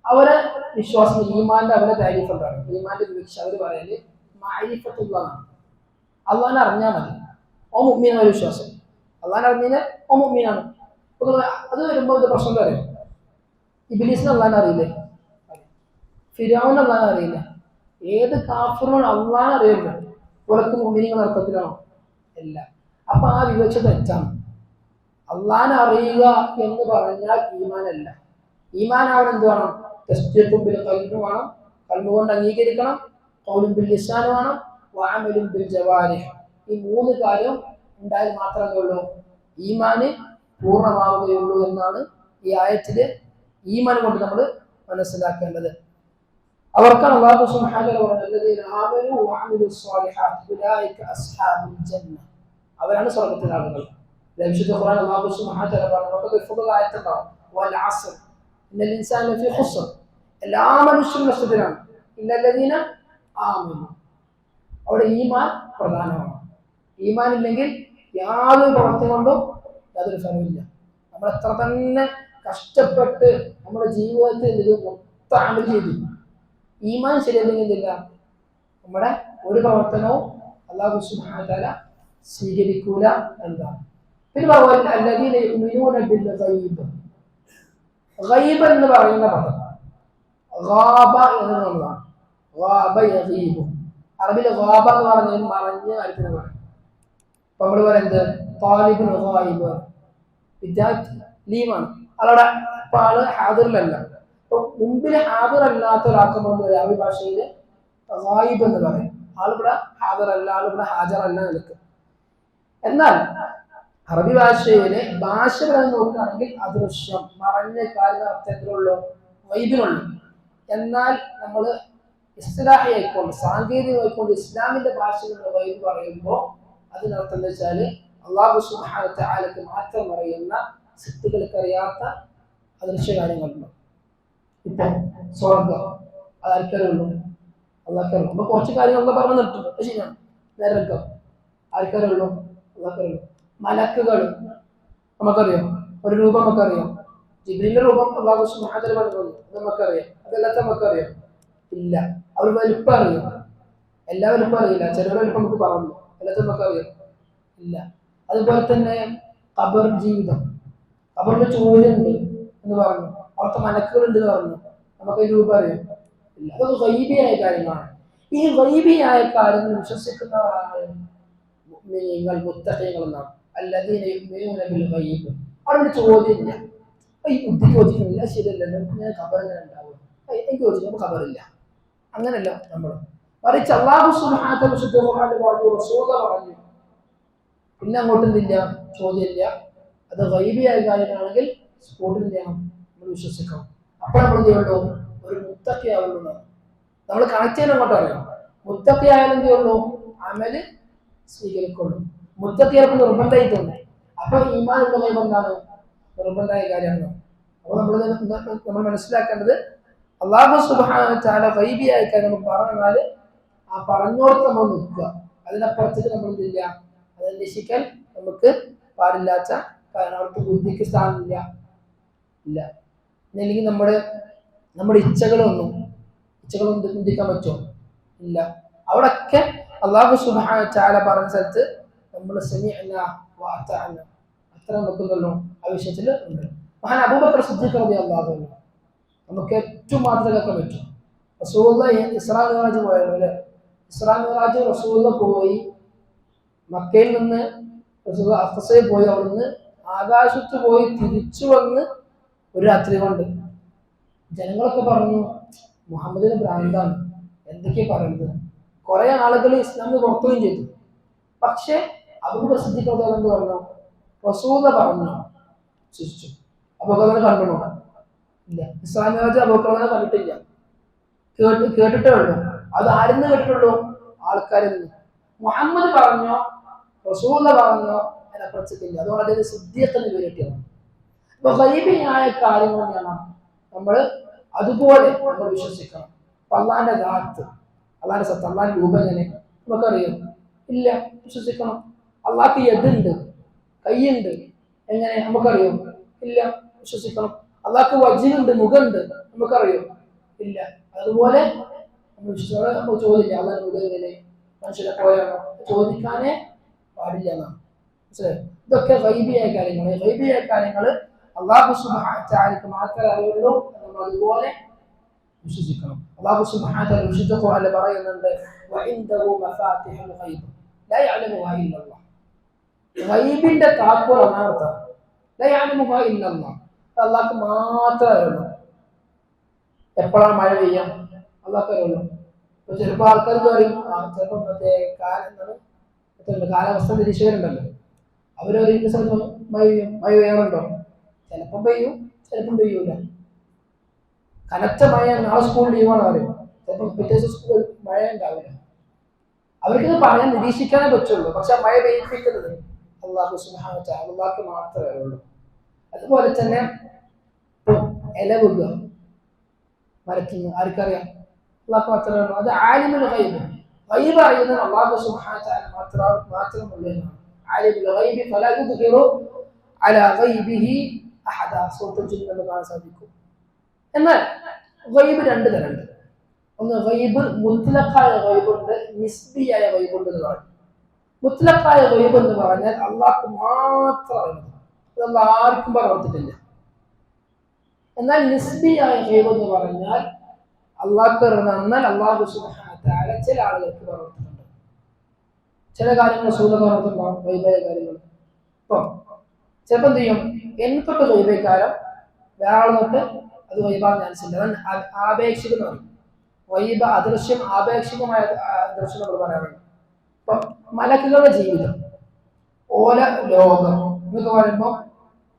അവരെ വിശ്വാസം ഈമാന്റെ അവരെ താരീഫ് എന്താണ്? ഈമാന്റെ വിവക്ഷ അവർ പറയല് മഅരിഫത്തുള്ളാഹ്, അള്ളാഹിനെ അറിഞ്ഞാൽ മതി, ഓ മുഅ്മിനാണ് വിശ്വാസം, അള്ളാഹിനെ അറിഞ്ഞാൽ ഓ മുഅ്മിനാണ്. അത് വരുമ്പോൾ ഇത് പ്രശ്നം എന്താ അറിയാം? ഇബ്ലീസിനെ അള്ളാഹിനെ അറിയില്ലേ? ഫിർഔനെ അള്ളാഹിനെ അറിയില്ല. ഏത് കാഫിറും അള്ളാഹിനെ അറിയില്ല, ഇവർക്ക് മുഅ്മിനീങ്ങൾ അർത്ഥത്തിലാണോ? അല്ല. അപ്പൊ ആ വിവക്ഷ തെറ്റാണ്. അള്ളാഹിനെ അറിയുക എന്ന് പറഞ്ഞാൽ ഈമാനല്ല. ഈമാനാവൻ എന്ത് വേണം? തസ്ദീഖും ബിൽ ഖൽബ് വേണം, ഖൽബ് കൊണ്ട് അംഗീകരിക്കണം, ഖൗലുൻ ബിൽ ലിസാൻ വേണം, വഅമലുൻ ബിൽ ജവാരിഹ്. ഈ 3 കാര്യം ഉണ്ടായാൽ മാത്രമേ ഉള്ളൂ ഈമാന് പൂർണ്ണമാവുകയുള്ളൂ എന്നാണ് ഈ ആയത്തില് ഈമാൻ കൊണ്ട് നമ്മൾ മനസ്സിലാക്കേണ്ടത്. അവർക്കാണ് അല്ലാഹു സുബ്ഹാനഹു വ തആല അല്ലദീന ആമനൂ വഅമിലുസ് സ്വാലിഹാത്ത് ഉലൈക അസ്ഹാബുൽ ജന്ന, അവരാണ് സ്വർഗ്ഗത്തിലെ ആളുകൾ. വിശുദ്ധ ഖുർആൻ അല്ലാഹു സുബ്ഹാനഹു വ തആല പറഞ്ഞു, ആയത്തുണ്ടാവും, വൽ അസ്ർ ഇന്നൽ ഇൻസാന ലഫീ ഖുസ്ർ, എല്ലാ മനുഷ്യരും നഷ്ടത്തിലാണ്, ഇല്ലല്ലദീന ആമനൂ. അവിടെ ഈമാൻ പ്രധാനമാണ്. ഈമാൻ ഇല്ലെങ്കിൽ യാതൊരു പ്രവർത്തി കൊണ്ടും യാതൊരു ഫലമില്ല. നമ്മൾ എത്ര തന്നെ കഷ്ടപ്പെട്ട് നമ്മുടെ ജീവിതത്തിൽ ഇത് മൊത്തം അമൽ ചെയ്തു, ഈമാൻ ശരിയല്ലെങ്കിൽ എന്തില്ല, നമ്മുടെ ഒരു പ്രവർത്തനവും അല്ലാഹു സുബ്ഹാനഹു വ തആല സ്വീകരിക്കൂല എന്നതാണ്. പിന്നെ അല്ലദീന യുമിനൂന ബിൽ ഗൈബ്, ഗൈബ് എന്ന് പറയുന്ന പദം ഗാബ എന്നുള്ളതാണ്. ഗാബ യഗീബു, അറബിയിൽ ഗാബ എന്ന് പറഞ്ഞാൽ മറഞ്ഞ കാര്യത്തിന് പറയും. അപ്പൊ നമ്മൾ പറയുന്നത് താലിബുൻ ഗായിബ്, വിദ്യാർത്ഥി ലീവാണ്, അവിടെ ഇപ്പൊ ആള് ഹാദിറിലല്ല. അപ്പൊ മുമ്പിൽ ഹാദിറല്ലാത്ത ഒരാക്കുമ്പോൾ അറബി ഭാഷയില് ഗായിബ് എന്ന് പറയും. ആളിവിടെ ഹാദിറല്ല, ആളിവിടെ ഹാജറല്ല നിൽക്കും. എന്നാൽ അറബി ഭാഷയിലെ ഭാഷകളെ നോക്കുകയാണെങ്കിൽ അദൃശ്യം, മറഞ്ഞ കാര്യം അർത്ഥത്തിലുള്ളൂ, വൈബിനുള്ളൂ. എന്നാൽ നമ്മൾ ഇസ്ലാഹിയായിക്കൊണ്ട്, സാങ്കേതികമായിക്കൊണ്ട് ഇസ്ലാമിന്റെ ഭാഷകളുടെ വൈബ് പറയുമ്പോൾ അതിനർത്ഥം എന്താ വെച്ചാല് അല്ലാഹു സുബ്ഹാനഹു വ തആലക്ക് മാത്രം അറിയുന്ന, സൃഷ്ടികൾക്ക് അറിയാത്ത അദൃശ്യ കാര്യങ്ങളുണ്ട്. ഇപ്പൊ സ്വർഗം അതാർക്കറിയുള്ളൂ? അള്ളാഹ്ക്കറിയുള്ളൂ. അപ്പൊ കുറച്ച് കാര്യങ്ങൾ പറഞ്ഞു നിർത്തും, ശരിയാണ്. നരകം ആർക്കറിയുള്ളൂ? അള്ളാഹ്ക്കറിയുള്ളൂ. മലക്കുകൾ നമുക്കറിയാം, ഒരു രൂപം നമുക്കറിയാം, ജിബ്രീലിന്റെ രൂപം അല്ലാഹു സുബ്ഹാനഹു വ തആല പറഞ്ഞു, നമുക്കറിയാം. അതല്ലാത്ത നമുക്കറിയാം ഇല്ല. അവർ വലുപ്പം അറിയാം, എല്ലാ വലുപ്പം അറിയില്ല, ചില വലുപ്പം നമുക്ക് പറഞ്ഞു, അല്ലാത്ത നമുക്കറിയാം ഇല്ല. അതുപോലെ തന്നെ ഖബർ ജീവിതം, ഖബറിന്റെ ചോദ്യമുണ്ട് എന്ന് പറഞ്ഞു, അവിടുത്തെ മലക്കുകളുണ്ട് എന്ന് പറഞ്ഞു. നമുക്ക് രൂപ അറിയാം ഇല്ല, അതൊക്കെ ഗൈബിയായ കാര്യങ്ങളാണ്. ഈ ഗൈബിയായ കാര്യങ്ങൾ വിശ്വസിക്കുന്നവരാണ് മുഅ്മിനീങ്ങൾ, മുത്തഖീങ്ങൾ എന്നാണ്. അല്ലദീന യുഅ്മിനൂന ബിൽ ഗൈബ്. അവിടെ ചോദ്യമില്ല, ഈ ബുദ്ധിക്ക് യോജിക്കുന്നില്ല, ശരിയല്ലല്ലോ, ഞാൻ ഖബർ എങ്ങനെ ഉണ്ടാവും, എനിക്ക് യോജിക്കുമ്പോൾ ഖബറില്ല, അങ്ങനല്ല നമ്മൾ. മറിച്ച് അല്ലാഹു സുബ്ഹാനഹു വ തആല വിശുദ്ധ ഖുർആനിൽ പറഞ്ഞു, റസൂൽ പറഞ്ഞു, പിന്നെ അങ്ങോട്ടൊന്നില്ല, ചോദ്യമില്ല. അത് ഗൈബിയായ കാര്യങ്ങളാണെങ്കിൽ സ്പോട്ടിൽ ചെയ്യണം, നമ്മൾ വിശ്വസിക്കണം. അപ്പോൾ നമ്മൾ എന്ത് ചെയ്യുള്ളൂ, ഒരു മുത്തഖിയാവുള്ളൂ. നമ്മൾ കണക്ട് ചെയ്യാൻ അങ്ങോട്ട് അറിയാം. മുത്തഖിയായാലും എന്ത് ചെയ്യുള്ളൂ, അമല് സ്വീകരിക്കുള്ളൂ. മുത്തഖിയായപ്പോൾ നിർബന്ധമായി തോന്നി. അപ്പൊ ഈമാൻ ഉള്ള ഗൈബ് എന്താണ്, നിർബന്ധമായ കാര്യമാണ്. അപ്പോൾ നമ്മൾ മനസ്സിലാക്കേണ്ടത്, അല്ലാഹു സുബ്ഹാനഹു വ തആല ഗൈബിയായ കാര്യം നമ്മൾ പറഞ്ഞാൽ ആ പറഞ്ഞോടത്ത് നമ്മൾ നിൽക്കുക. അതിനപ്പുറത്തേക്ക് നമ്മൾ എന്തില്ല, അത് അന്വേഷിക്കാൻ നമുക്ക് പാടില്ലാത്ത കാരണം. അവർക്ക് ബുദ്ധിക്ക് സ്ഥാനമില്ല ഇല്ല. അല്ലെങ്കിൽ നമ്മുടെ ഇച്ഛകളൊന്നും ചിന്തിക്കാൻ പറ്റുമോ, ഇല്ല. അവിടൊക്കെ അല്ലാഹു സുബ്ഹാനഹു വ തആല പറഞ്ഞ സ്ഥലത്ത് നമ്മൾ സമിഅന വ അതഅന അത്ര നോക്കുന്നല്ലോ, ആ വിഷയത്തിൽ ഉണ്ട്. മഹാൻ അബൂബക്കർ സിദ്ദീഖ് റളിയല്ലാഹു അൻഹു നമുക്ക് ഏറ്റവും മാതൃകയാക്കാൻ പറ്റും. റസൂലുള്ളാഹി ഇസ്രാ മിഅ്റാജ് പോയല്ലോ അല്ലേ? ഇസ്രാ മിഅ്റാജ് റസൂലുള്ള പോയി, മക്കയിൽ നിന്ന് റസൂലുള്ള അഖ്സയിൽ പോയി, അവിടുന്ന് ആകാശത്ത് പോയി തിരിച്ചു വന്ന് ഒരു രാത്രി കൊണ്ട്. ജനങ്ങളൊക്കെ പറഞ്ഞു, മുഹമ്മദിന് ഭ്രാന്താണ്, എന്തൊക്കെയാ പറയുന്നത്. കുറെ ആളുകൾ ഇസ്ലാമിൽ പുറത്തുകയും ചെയ്തു. പക്ഷെ അബൂബക്കർ സിദ്ദീഖ് റളിയല്ലാഹു അൻഹു പറഞ്ഞു, റസൂല പറഞ്ഞു, വിശ്വസിച്ചു. അബൂബക്കർ കണ്ടോ, ഇല്ല. ഇസ്രാ മിഅ്റാജ് അബൂബക്കർ കണ്ടിട്ടില്ല, കേട്ടിട്ടേ ഉള്ളൂ. അത് ആരെന്ന് കേട്ടിട്ടുള്ളൂ, ആൾക്കാരിൽ നിന്ന്. മുഹമ്മദ് പറഞ്ഞോ, റസൂല പറഞ്ഞോ, അതിനപ്പുറത്തേക്കില്ല. അതുകൊണ്ട് അദ്ദേഹം സിദ്ദീഖ് എന്ന് പേര് കിട്ടിയതാണ്. അപ്പൊ ഗൈബിയായ കാര്യങ്ങൾ തന്നെയാണ് നമ്മൾ അതുപോലെ നമ്മൾ വിശ്വസിക്കണം. അപ്പൊ അള്ളാന്റെ ദാത്ത്, അള്ളാന്റെ സത്ത്, അള്ളാന്റെ രൂപം എങ്ങനെ നമുക്കറിയാം, ഇല്ല, വിശ്വസിക്കണം. അള്ളാഹ്ക്ക് യദുണ്ട്, കൈയുണ്ട്, എങ്ങനെ നമുക്കറിയോ, ഇല്ല, വിശ്വസിക്കണം. അള്ളാഹ്ക്ക് വജ്ഹുണ്ട്, മുഖമുണ്ട്, നമുക്കറിയോ, ഇല്ല. അതുപോലെ നമ്മൾ ചോദില്ല, അള്ളാഹ് മുഖം എങ്ങനെ, മനുഷ്യരെ പോയാണോ, ചോദിക്കാനേ പാടില്ല എന്നാണ്. മനസ്സിലായോ? ഇതൊക്കെ ഗൈബിയായ കാര്യങ്ങൾ. ഗൈബിയായ കാര്യങ്ങൾ അല്ലാഹു സുബ്ഹാനഹു വ തആലയ്ക്ക് മാത്രമേ അറിയുള്ളൂ. നമ്മൾ അതുപോലെ വിശ്വസിക്കണം. അല്ലാഹു സുബ്ഹാനഹു വ തആല വിശുദ്ധ ഖുർആനിൽ പറയുന്നുണ്ട്, വഇൻദഹു മഫാത്തിഹുൽ ഗൈബ് ലാ യഅലമുഹാ ഇല്ലല്ലാഹ്. ഗൈബിന്റെ താക്കോൽ അല്ലാഹുവാണ്. ലാ യഅലമുഹാ ഇല്ലല്ലാഹ്. അല്ലാഹുക്ക് മാത്രമേ അറിയുള്ളൂ. എപ്പോഴാണ് മഴ പെയ്യാം, അല്ലാഹുക്ക് അറിയുള്ളൂ. ഇപ്പൊ ചിലപ്പോൾ ആൾക്കാർ പറയും, ചിലപ്പോൾ മറ്റേ കാലാവസ്ഥ നിരീക്ഷകരുണ്ടല്ലോ, അവരൊരു സ്ഥലത്ത് മഴ പെയ്യാറുണ്ടോ, ചിലപ്പം പെയ്യും, ചിലപ്പം പെയ്യൂല. കനത്ത മഴ, നാളെ സ്കൂൾ ലീവാണ് പറയും, ചിലപ്പോൾ പിറ്റേ ദിവസം സ്കൂൾ മഴ ഉണ്ടാവില്ല. അവർക്കിത് പറയാൻ നിരീക്ഷിക്കാനേ പറ്റുള്ളൂ. പക്ഷെ മഴ പെയ്യിപ്പിക്കുന്നത് അല്ലാഹു സുബ്ഹാനഹു വ തആല, അല്ലാഹുക്ക് മാത്രമേ അറിയുള്ളൂ. അതുപോലെ തന്നെ ഇല വീഴുക മരത്തിന്, ആർക്കറിയാം, അല്ലാഹുക്ക് മാത്രമേ അറിയുള്ളൂ. അത് ആലിമുൽ ഗൈബ്, ഗൈബ് അറിയുന്നത് അല്ലാഹു സുബ്ഹാനഹു വ തആല മാത്രമുള്ളൂ എന്നാണ്. ആലിമുൽ ഗൈബി ഫലാ യുദ്ഹിറു അലാ ഗൈബിഹി അഹദ, സൂറത്തുൽ ജിൻ എന്ന് കാണാൻ സാധിക്കും. എന്നാൽ ഗൈബ് രണ്ട് തരമുണ്ട്. ഒന്ന് ഗൈബ് മുത്ലഖായ ഗൈബുണ്ട്, നിസ്ബിയായ ഗൈബുണ്ട് എന്ന് പറയും. മുത്ലഖായ ഗൈബ് എന്ന് പറഞ്ഞാൽ അള്ളാഹ്ക്ക് മാത്രം അറിയുന്നത്, അത് ആർക്കും പറഞ്ഞിട്ടില്ല. എന്നാൽ നിസ്ബിയായ ഗൈബ് എന്ന് പറഞ്ഞാൽ അള്ളാഹ്ക്ക് അറിയുന്ന, അല്ലാഹു സുബ്ഹാനഹു വ തആല ചില ആളുകൾക്ക് പറഞ്ഞിട്ടുണ്ട്. ചില കാര്യങ്ങൾ റസൂൽ പറഞ്ഞിട്ടുണ്ടാവും, ഗൈബായ കാര്യങ്ങൾ. ഇപ്പം ചിലപ്പോൾ എന്ത് ചെയ്യും, എനിക്കൊട്ട് ഗൈബായ കാലം വേറെ തൊട്ട് അത് ഗൈബാൻ ചാൻസ് ഉണ്ട്. അതാണ് ആപേക്ഷികം എന്ന് പറയും. ഗൈബ് അദൃശ്യം, ആപേക്ഷികമായ ദൃശ്യം നമ്മൾ പറയാറുണ്ട്. ഇപ്പം മലക്കുകളുടെ ജീവിതം, ഓല ലോകം എന്നൊക്കെ പറയുമ്പോൾ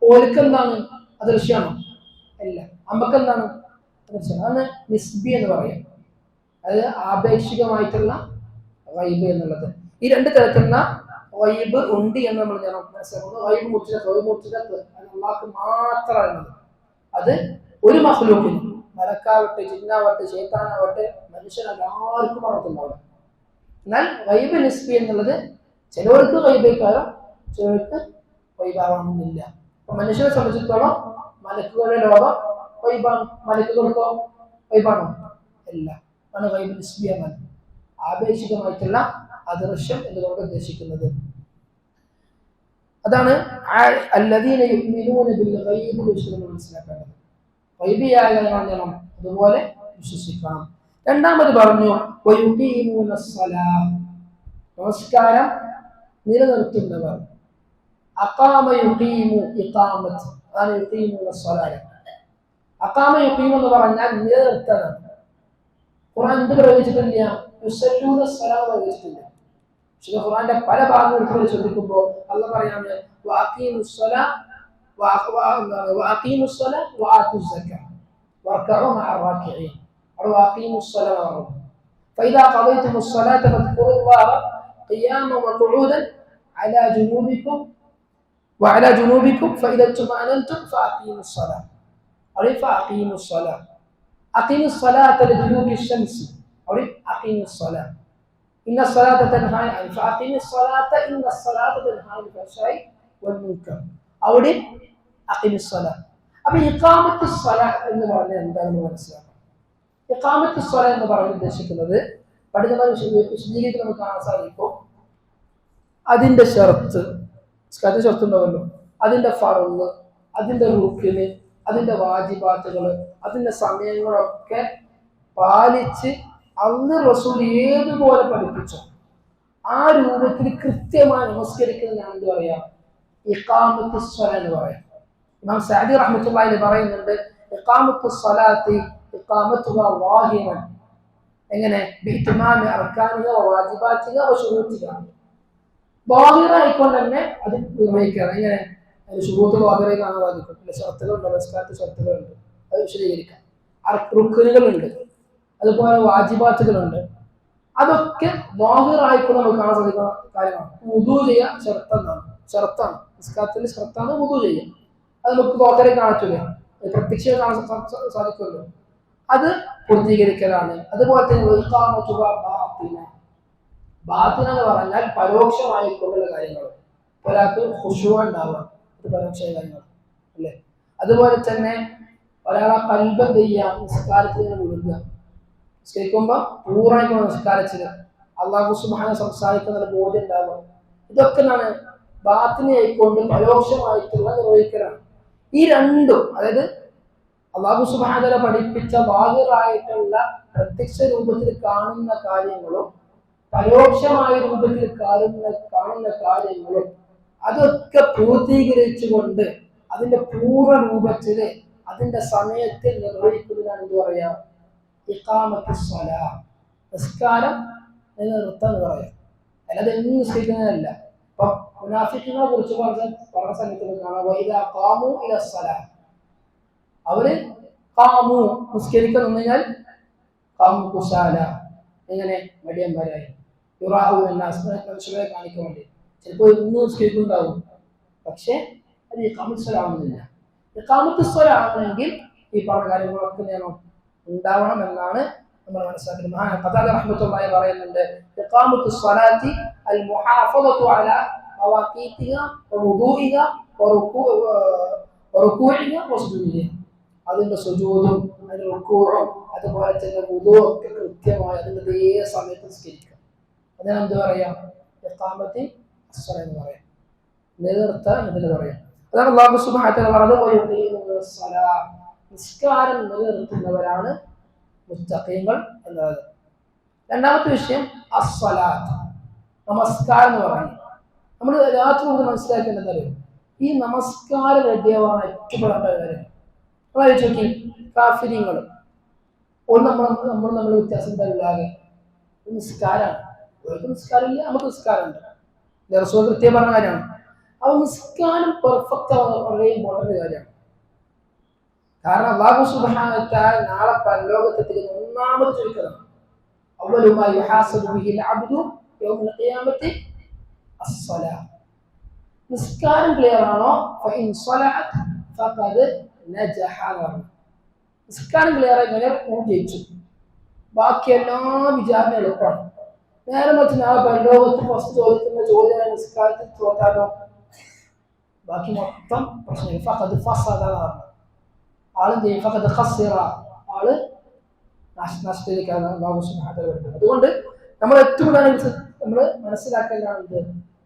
ഓലക്ക് എന്താണ്, അദൃശ്യമാണോ, അല്ല. നമുക്ക് എന്താണ് അദൃശ്യം, അതാണ് നിസ്ബി എന്ന് പറയാം. അത് ആപേക്ഷികമായിട്ടുള്ള ഗൈബ് എന്നുള്ളത്. ഈ രണ്ട് തരത്തിലുള്ള ഗൈബ് ഉണ്ട് എന്ന് നമ്മൾ മനസ്സിലാക്കുന്നത്. ഗൈബ് മുത്ലഖ് അല്ലാഹ്ക്ക് മാത്രമാണ്. അത് ഒരു മഖ്ലൂഖിനും, മലക്കാവട്ടെ, ജിന്നാവട്ടെ, ശൈത്താനാവട്ടെ, മനുഷ്യനെല്ലാവർക്കും അറിയത്തുണ്ടാവില്ല. എന്നാൽ ഗൈബ് നിസ്ബി എന്നുള്ളത് ചിലവർക്ക് ഗൈബേക്കാരം, ചിലവർക്ക് ഗൈബാവണമെന്നില്ല. അപ്പൊ മനുഷ്യനെ സംബന്ധിച്ചിടത്തോളം മലക്കുകളുടെ ലോകം ഗൈബാണ്, മലക്കുകൾക്കോ ഗൈബാണോ, അല്ല. ആണ് ഗൈബ് നിസ്ബി എന്നാണ് ആപേക്ഷികമായിട്ടുള്ള അദൃശ്യം എന്നുകൊണ്ട് ഉദ്ദേശിക്കുന്നത്. അതാണ് അല്ലദീന യുഅ്മിനൂന ബിൽ ഗൈബി വിശ്വസിക്കുന്നത് മനസ്സിലാക്കേണ്ടത്. ഗൈബിയായ കാര്യങ്ങൾ അതുപോലെ വിശ്വസിക്കണം. രണ്ടാമത് പറഞ്ഞു വയുഖീമൂന സ്വലാഹ്, നമസ്കാരം നിലനിർത്തുന്നവർ. അഖാമ യുഖീമു ഇഖാമത്ത്, അതാണ് യുഖീമൂന സ്വലാഹ്. അഖാമ യുഖീമു എന്ന് പറഞ്ഞാൽ നിലനിർത്തണം. ഖുർആൻ എന്ത് പ്രയോഗിച്ചിട്ടില്ല? യുസല്ലൂന സ്വലാഹ് പ്രയോഗിച്ചിട്ടില്ല. പക്ഷേ ഖുർആന്റെ പല ഭാഗങ്ങൾ എടുത്ത് ശ്രദ്ധിക്കുമ്പോൾ അല്ലാഹ് പറയാണ് വഅഖീമുസ് സ്വലാഹ് വആതുസ് സക്കാത്ത് വർക്കഉ മഅർ റാക്കിഈൻ. അവിടെ വഅഖീമുസ് സ്വലാഹ് പറഞ്ഞു. ഫഇദാ ഖദൈതുമുസ് സ്വലാത ഫദ്കുറുല്ലാഹ ഖിയാമൻ വഖുഊദൻ അലാ ജുനൂബിക്കും ഫഇദാ തുമഅനൻതും ഫഅഖീമുസ് സ്വലാഹ്. അവിടെ ഫഅഖീമുസ് സ്വലാഹ്, അഖീമുസ് സ്വലാത ലിദുലൂകി ശംസ്, അവിടെ അഖീമുസ് സ്വലാഹ്. إن الصلاة تنهى عن فأقم الصلاة إن الصلاة تنهى عن الفحشاء والمنكر. അവിടെ أقم الصلاة. അപ്പോൾ ഇഖാമത്തു സ്വലാത്ത് എന്ന് പറഞ്ഞാൽ എന്താണെന്ന് മനസ്സിലാക്കണം. ഇഖാമത്തു സ്വലാത്ത് എന്ന് പറഞ്ഞ് ഉദ്ദേശിക്കുന്നത് പഠിക്കുന്ന വിശദീകരിച്ച് നമുക്ക് കാണാൻ സാധിക്കും. അതിന്റെ ഷർത്ത്, ഷർത്ത് ഉണ്ടാവല്ലോ, അതിന്റെ ഫർള്, അതിന്റെ റുക്ന്, അതിന്റെ വാജിബാത്തുകൾ, അതിന്റെ സമയങ്ങളൊക്കെ പാലിച്ച് അന്ന് റസൂൽ ഏതുപോലെ പഠിപ്പിച്ചോ ആ രൂപത്തിൽ കൃത്യമായി നമസ്കരിക്കുന്നതാണ് എന്ത് പറയാ? ഇഖാമത്തു സ്വലാത്ത് എന്ന് പറയാം. ഇമാം സഅദി റഹ്മത്തുള്ളാഹി അലൈഹി പറയുന്നുണ്ട്, ഇഖാമത്തു സ്വലാത്തി ഇഖാമത്തുഹാ വാഹിമൻ. എങ്ങനെ? ബിഇത്മാമി അർക്കാനിഹ വവാജിബാതിഹ വശുറൂതിഹ. വാഹിറായിക്കൊണ്ട് തന്നെ അത് നിർവഹിക്കണം. എങ്ങനെ? ശുറൂത്ത് വാഹിറായി കാണാൻ സാധിക്കും. പിന്നെ ഷർത്തുകളുണ്ട്, നമസ്കാരത്തിൽ ഷർത്തുകളുണ്ട്, അത് വിശദീകരിക്കാം. റുക്നുകളുണ്ട്, അതുപോലെ വാജിബാത്തുകളുണ്ട്. അതൊക്കെ വാഹിറായിക്കൊണ്ട് നമുക്ക് കാണാൻ സാധിക്കുന്ന കാര്യമാണ്. വുദൂ ചെയ്യുക ഷർത്താണ്, നിസ്കാരത്തിന്റെ ഷർത്താണ് വുദൂ ചെയ്യുക. അത് നമുക്ക് വാഹിറെ കാണത്തില്ല, പ്രത്യക്ഷമായി കാണാൻ സാധിക്കുമല്ലോ. അത് പൂർത്തീകരിക്കലാണ്. അതുപോലെ തന്നെ ബാത്തിന എന്ന് പറഞ്ഞാൽ പരോക്ഷമായിക്കൊണ്ടുള്ള കാര്യങ്ങൾ. ഒരാൾക്ക് ഖുശൂഅ് ഉണ്ടാവുക, അത് പരോക്ഷമായ കാര്യങ്ങൾ അല്ലേ. അതുപോലെ തന്നെ ഒരാളെ ഖൽബ് എന്ത് ചെയ്യുക? നിസ്കാരത്തിൽ മുഴുകുക. നിസ്കരിക്കുമ്പോൾ പൂർണ്ണമായിട്ട് നിസ്കാരിച്ചത് അല്ലാഹു സുബ്ഹാനഹു സംസാരിക്കുന്ന ബോധ്യം ഉണ്ടാവുക. ഇതൊക്കെ എന്താണ്? ബാത്തിനയായിക്കൊണ്ട് പരോക്ഷമായിട്ടുള്ള നിർവഹിക്കലാണ്. ഈ രണ്ടും, അതായത് അല്ലാഹു സുബ്ഹാനഹു പഠിപ്പിച്ച ബാഹിറായിട്ടുള്ള പ്രത്യക്ഷ രൂപത്തിൽ കാണുന്ന കാര്യങ്ങളും പരോക്ഷമായ രൂപത്തിൽ കാണുന്ന കാര്യങ്ങളും അതൊക്കെ പൂർത്തീകരിച്ചുകൊണ്ട് അതിന്റെ പൂർണ്ണ രൂപത്തില് അതിന്റെ സമയത്തിൽ നിർവഹിക്കുന്നതിനാണ് എന്ത് പറയാ? ഇഖാമത്തു സ്വലാത്ത്, നിസ്കാരം നിലനിർത്താന്ന് പറയാം. അല്ലാതെ എന്നും നിസ്കരിക്കുന്നതല്ല. ഇപ്പം മുനാഫിഖുകളെ കുറിച്ച് പറഞ്ഞ സമയത്ത് കാണാം, വഇദാ ഖാമൂ ഇല സ്വലാത്ത്, അവര് ഖാമൂ നിസ്കരിക്കാൻ നിന്ന് കഴിഞ്ഞാൽ ഖാമൂ കുസാല, എങ്ങനെ? മടിയന്മാരായി. യുറാഊന നാസ്, മനുഷ്യരെ കാണിക്കാൻ വേണ്ടി. ചിലപ്പോൾ ഇന്നും നിസ്കരിക്കുന്നുണ്ടാവും, പക്ഷെ അത് ഇഖാമത്തു സ്വലാത്ത് ആവുന്നില്ല. ഇഖാമത്തു സ്വലാത്ത് ആവണമെങ്കിൽ ഈ പറഞ്ഞ കാര്യങ്ങളൊക്കെ ഉണ്ടാവണം എന്നാണ് നമ്മൾ മനസ്സിലാക്കുന്നത്. ഖതാദ റഹ്മത്തുള്ളാഹി പറയുന്നുണ്ട്, ഇഖാമത്തു സ്വലാത്തി അൽ മുഹാഫദതു അലാ മവാഖീതിഹ വവുദൂഇഹ വറുകൂഇഹ വസുജൂദിഹ. അതിന്റെ സുജൂദും അതിന്റെ റുകൂഉം അതുപോലെ തന്നെ വുദൂ ഒക്കെ കൃത്യമായി അതിന്റെ അതേ സമയത്ത് നിസ്കരിക്കുക. അതിന് എന്ത് പറയാം? ഇഖാമത്തി സ്വലാത്ത് എന്ന് പറയാം, നിലനിർത്തുക എന്ന് പറയാം. അതാണ് അല്ലാഹു സുബ്ഹാനഹു വ തആല പറഞ്ഞത്, നിസ്കാരം നിലനിർത്തുന്നവരാണ് മുത്തഖീങ്ങൾ എന്നത്. രണ്ടാമത്തെ വിഷയം അസ്സലാത്ത്, നമസ്കാരം എന്ന് പറയുന്നത്. നമ്മൾ രാത്രി നമുക്ക് മനസ്സിലാക്കേണ്ടത് ഈ നമസ്കാരം റെഡിയാവാണ് ഏറ്റവും പ്രധാനപ്പെട്ട കാര്യം. നമ്മളാലോചിച്ച് നോക്കി, കാഫിര്യങ്ങൾ നമ്മൾ വ്യത്യാസം തരില്ലാതെ നിസ്കാരമാണ്. അവർക്ക് നിസ്കാരമില്ല, നമുക്ക് നിസ്കാരമുണ്ട്. റസൂൽ കൃത്യം പറഞ്ഞ കാര്യമാണ്. ആ നിസ്കാരം പെർഫെക്റ്റ് വളരെ ഇമ്പോർട്ടൻ്റ് കാര്യമാണ്. കാരണം അല്ലാഹു സുബ്ഹാനഹു വ തആല നാളെ പരലോകത്തിൽ ഒന്നാമത് ചോദിക്കുന്നത്, അവ്വലു മാ യുഹാസബു ബിഹിൽ അബ്ദു യൗമൽ ഖിയാമത്തി അസ്സലാത്ത്. നിസ്കാരം ക്ലിയർ ആണോ? ഫഇൻ സ്വലഹത് ഫഖദ് നജഹ. നിസ്കാരം ക്ലിയർ ആയി കഴിഞ്ഞാൽ ജയിച്ചു. ബാക്കി എല്ലാ വിചാരണ എളുപ്പമാണ്. നേരെ മറിച്ച് നാളെ പരലോകത്ത് ഫസ്റ്റ് ചോദിക്കുന്ന ചോദ്യമാണ് നിസ്കാരത്തിൽ തോറ്റാലോ, ബാക്കി മൊത്തം പ്രശ്നം. ഫഖദ് ഫസദ, ആളെന്ത് ചെയ്യും? ഫഖദ് ഖസിറ, ആള് നഷ്ടത്തിലേക്കാണ് അല്ലാഹു സുബ്ഹാനഹു വ തആല വരുന്നത്. അതുകൊണ്ട് നമ്മൾ ഏറ്റവും നമ്മൾ മനസ്സിലാക്കേണ്ടത്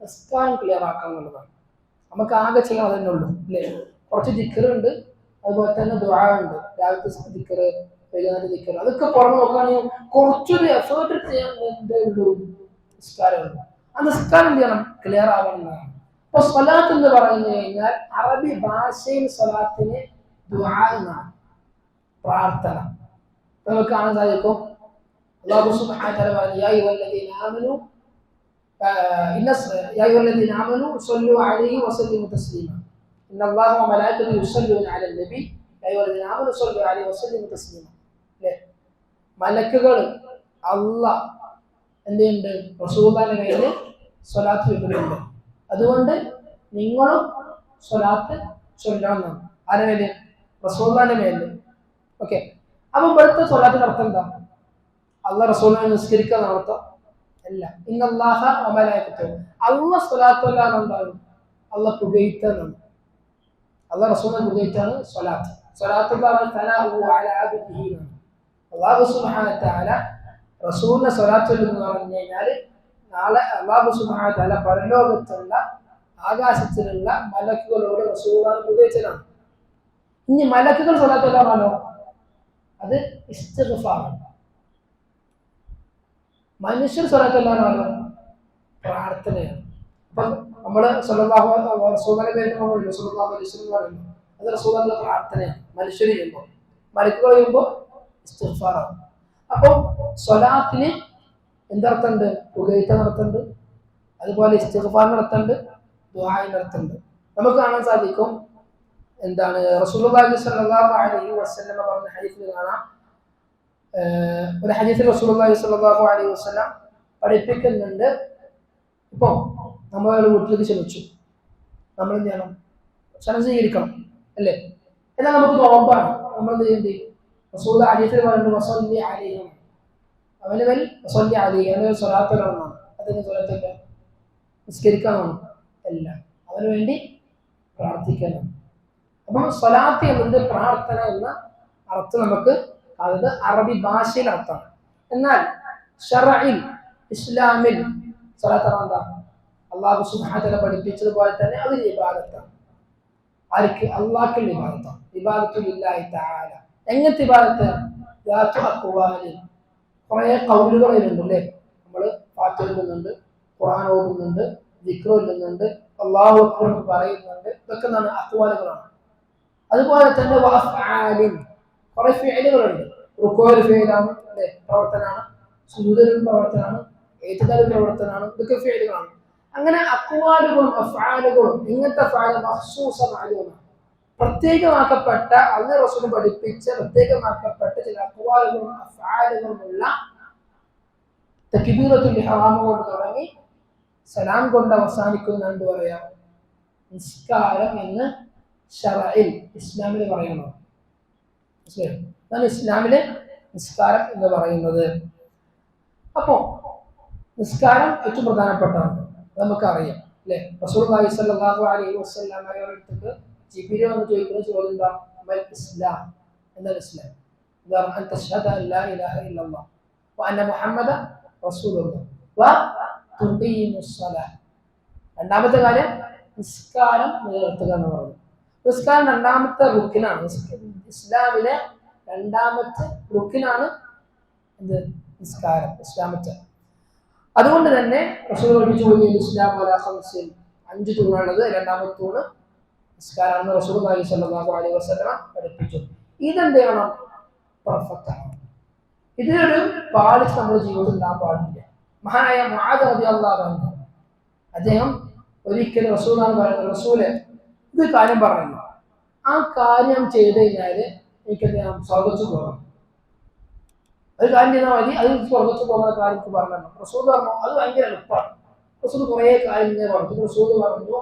നിസ്കാരം ക്ലിയർ ആക്കുക എന്നുള്ളതാണ്. നമുക്ക് ആകെ ചെയ്യാൻ അതന്നെ ഉള്ളൂ അല്ലേ? കുറച്ച് ദിക്റുണ്ട്, അതുപോലെ തന്നെ ദുആ ഉണ്ട്, രാവിലത്തെ ദിക്റ്, വൈകുന്നേരത്തെ ദിക്റ്, അതൊക്കെ പുറമെ നോക്കുകയാണെങ്കിൽ കുറച്ചൊരു എഫേർട്ട് ചെയ്യാൻ ഉള്ളൂ നിസ്കാരമുള്ളൂ. ആ നിസ്കാരം എന്ത് ചെയ്യണം? ക്ലിയർ ആവണമെന്നാണ്. അപ്പൊ സ്വലാത്ത് എന്ന് പറഞ്ഞു കഴിഞ്ഞാൽ അറബി ഭാഷയിൽ സ്വലാത്തിന് ദുആ എന്നാണ്, പ്രാർത്ഥന. നമുക്ക് കാണാൻ സാധിക്കും അല്ലാഹു സുബ്ഹാനഹു വ തആല പറഞ്ഞു യാ അയ്യുഹല്ലദീന ആമനൂ يا أيها الذين آمنوا صلوا عليه وسلموا تسليما إن الله وملائكته يصلون على النبي يا أيها الذين آمنوا صلوا عليه وسلموا تسليما. മലക്കുകൾ അല്ലാഹ് എന്തുണ്ട്? റസൂലുള്ളാഹിന്റെ മേൽ സ്വലാത്ത് ചൊല്ലുന്നുണ്ട്. അതുകൊണ്ട് നിങ്ങളും സ്വലാത്ത് ചൊല്ലണം. ആരുടെ മേല്? റസൂലുള്ളാഹിന്റെ മേൽ. ഓക്കെ. അപ്പൊ ഇവിടുത്തെ സ്വലാത്തിന്റെ അർത്ഥം എന്താ? അല്ലാഹ് റസൂലിനെ നിസ്കരിക്കുക എന്നർത്ഥം അല്ല. ഇന്നല്ലാഹ വമലായികത്തുഹു, അല്ലാഹ് സ്വലാത്തു അല്ലാഹ് എന്താണ്? അല്ലാഹ് പുകഴ്ത്തുന്നതാണ്. അല്ലാഹ് റസൂലിനെ പുകഴ്ത്താണ് സ്വലാത്ത്. സ്വലാത്തു തനാഉ അലാ അബ്ദിഹി. അല്ലാഹു സുബ്ഹാനഹു വ തആല റസൂലിനെ സ്വലാത്ത് എന്ന് പറഞ്ഞു കഴിഞ്ഞാൽ നാളെ അല്ലാഹു സുബ്ഹാനഹു വ തആല പരലോകത്തുള്ള ആകാശത്തിലുള്ള മലക്കുകളോട് റസൂലുള്ളാഹിനെ പുകഴ്ത്തലാണ്. ഇനി മലക്കുകൾ സ്വലാത്ത് അല്ലാഹ് അത് ഇസ്തിഗ്ഫാറാണ്. മനുഷ്യർ സ്വലാത്ത് അല്ലാഹ് പ്രാർത്ഥനയാണ്. അപ്പൊ നമ്മള് സ്വല്ലല്ലാഹു അലൈഹി റസൂലിന്റെ പേര് സ്വല്ലല്ലാഹു അലൈഹി വസല്ലം പറയുന്നു, അത് റസൂലുള്ളാഹിന്റെ പ്രാർത്ഥനയാണ്. മനുഷ്യർ ചെയ്യുമ്പോൾ, മലക്കുകൾ ചെയ്യുമ്പോൾ ഇസ്തിഗ്ഫാറാണ്. അപ്പോൾ സ്വലാത്തിന് എന്തർത്ഥമുണ്ട്? പുകഴ്ത്ത നടത്തുന്നുണ്ട്, അതുപോലെ ഇസ്തിഗ്ഫാർ നടത്തുന്നുണ്ട്, ദുആഇ നടത്തുന്നുണ്ട്. നമുക്ക് കാണാൻ സാധിക്കും എന്താണ് റസൂലുള്ളാഹി സ്വല്ലല്ലാഹു അലൈഹി വസല്ലം പറഞ്ഞ ഹദീസിൽ കാണാം. ഒരു ഹദീസിൽ റസൂലുള്ളാഹി സ്വല്ലല്ലാഹു അലൈഹി വസല്ലം പഠിപ്പിക്കുന്നുണ്ട്, ഇപ്പൊ നമ്മളൊരു വീട്ടിലേക്ക് ക്ഷണിച്ചു, നമ്മൾ എന്ത് ചെയ്യണം? ക്ഷണം സ്വീകരിക്കണം അല്ലേ? എന്നാൽ നമുക്ക് നോമ്പാണ്, നമ്മൾ എന്ത് ചെയ്യേണ്ടി? റസൂൽ ഹദീസിൽ പറയുന്നത് വസല്ലി അലൈഹി, അവന് മേൽ വസല്ലി അലൈഹി, അവന് സ്വലാത്ത് ഇടണമെന്നാണ്. അതിന് സ്വലാത്തില്ല, നിസ്കരിക്കാനാണ് അല്ല, അവന് വേണ്ടി പ്രാർത്ഥിക്കണം. അപ്പം സ്വലാത്ത് എന്നത് പ്രാർത്ഥന എന്ന അർത്ഥം നമുക്ക് അത് അറബി ഭാഷയിൽ അർത്ഥമാണ്. എന്നാൽ ശർഇൽ ഇസ്ലാമിൽ സ്വലാത്ത് എന്താ? അല്ലാഹു സുബ്ഹാനഹു വ തആല പഠിപ്പിച്ചതുപോലെ തന്നെ അത് ഇബാദത്താണ്. ആർക്ക്? അല്ലാഹുവിന്റെ ഇബാദത്താണ്. ഇബാദത്തു ലില്ലാഹി തആല. എങ്ങനത്തെ ഇബാദത്ത്? ദാതു അഖ്വാലി, കുറേ ഖൗലുകൾ വരുന്നുണ്ട്. നമ്മൾ ഫാത്തിഹ ചൊല്ലുന്നുണ്ട്, ഖുർആൻ ഓതുന്നുണ്ട്, ദിക്ർ ചൊല്ലുന്നുണ്ട്, അല്ലാഹു അക്ബർ പറയുന്നുണ്ട്, ഇതൊക്കെ എന്താണ്? അഖ്വാലുകളാണ്. അതുപോലെ തന്നെ വഅഫ്ആലിൻ, കുറെ ഫിഅലുകളുണ്ട്. റുകൂഉ ഫിഅലാണ് അല്ലേ? പ്രവർത്തനമാണ്. സുജൂദ് പ്രവർത്തനമാണ്. ഇഅ്തിദാൽ പ്രവർത്തനമാണ്. ഇതൊക്കെ ഫിഅലുകളാണ്. അങ്ങനെ അഖ്വാലുകളും അഫ്ആലുകളും ഇങ്ങനത്തെ ഫഅൽ മഖ്സൂസ മഅലൂമ, പ്രത്യേകമാക്കപ്പെട്ട അല്ലാഹു റസൂൽ പഠിപ്പിച്ച പ്രത്യേകമാക്കപ്പെട്ട ചില അഖ്വാലുകളും അഫ്ആലുകളും ഉള്ള തക്ബീറത്തുൽ ഇഹ്റാം കൊണ്ട് തുടങ്ങി സലാം കൊണ്ട് അവസാനിക്കുന്ന എന്ത് പറയാം? നിസ്കാരം എന്ന് ശർഇൽ ഇസ്ലാമിൽ പറയണം. അതാണ് ഇസ്ലാമിലെ നിസ്കാരം എന്ന് പറയുന്നത്. അപ്പോ നിസ്കാരം ഏറ്റവും പ്രധാനപ്പെട്ടതാണ്, നമുക്കറിയാം അല്ലെ? റസൂലുള്ളാഹി സ്വല്ലല്ലാഹു അലൈഹി വസല്ലമയുടെ അടുത്ത് ജിബ്രീൽ വന്ന് ചോദിക്കുന്ന ചോദ്യം എന്താ? മൽ ഇസ്ലാം, എന്താണ് ഇസ്ലാം? എന്താണ്? അൻ തശ്ഹദ അൻ ലാ ഇലാഹ ഇല്ലല്ലാഹ് വ അന്ന മുഹമ്മദൻ റസൂലുള്ളാഹ് വ തുഖീമുസ് സ്വലാഹ്. രണ്ടാമത്തെ കാര്യം നിസ്കാരം നിലനിർത്തുക എന്ന് പറയുന്നത്. നിസ്കാരം രണ്ടാമത്തെ റുക്കിനാണ്. ഇസ്ലാമിലെ രണ്ടാമത്തെ റുക്കിനാണ് എന്ത്? നിസ്കാരം, ഇസ്ലാമത്തെ. അതുകൊണ്ട് തന്നെ റസൂൽ പഠിപ്പിച്ചു ഇസ്ലാം അലാ ഖംസിൻ, 5 തൂണുള്ളത്. രണ്ടാമത്തെ തൂണ് നിസ്കാരമാണെന്ന് റസൂലുള്ളാഹി സ്വല്ലല്ലാഹു അലൈഹി വസല്ലം പഠിപ്പിച്ചു. ഇതെന്ത് ചെയ്യണം? പെർഫെക്റ്റ് ആണ്. ഇതിനൊരു പാളിച്ച് നമ്മുടെ ജീവിതത്തിൽ ഉണ്ടാകാൻ പാടില്ല. മഹാനായ മുആദ് റളിയല്ലാഹു അൻഹു, അദ്ദേഹം ഒരിക്കലും റസൂലെ ഇത് കാര്യം പറഞ്ഞു, ആ കാര്യം ചെയ്ത് കഴിഞ്ഞാൽ എനിക്കെന്ത് ചെയ്യണം? സ്വർഗ്ഗത്തിൽ പോകണം. ഒരു കാര്യം ചെയ്താൽ മതി, അത് സ്വർഗ്ഗത്തിൽ പോകുന്ന കാര്യം പറഞ്ഞു. റസൂൽ പറഞ്ഞു അത് ഭയങ്കര എളുപ്പമാണ്. റസൂൽ കുറേ കാര്യം പറഞ്ഞു. റസൂൽ പറഞ്ഞു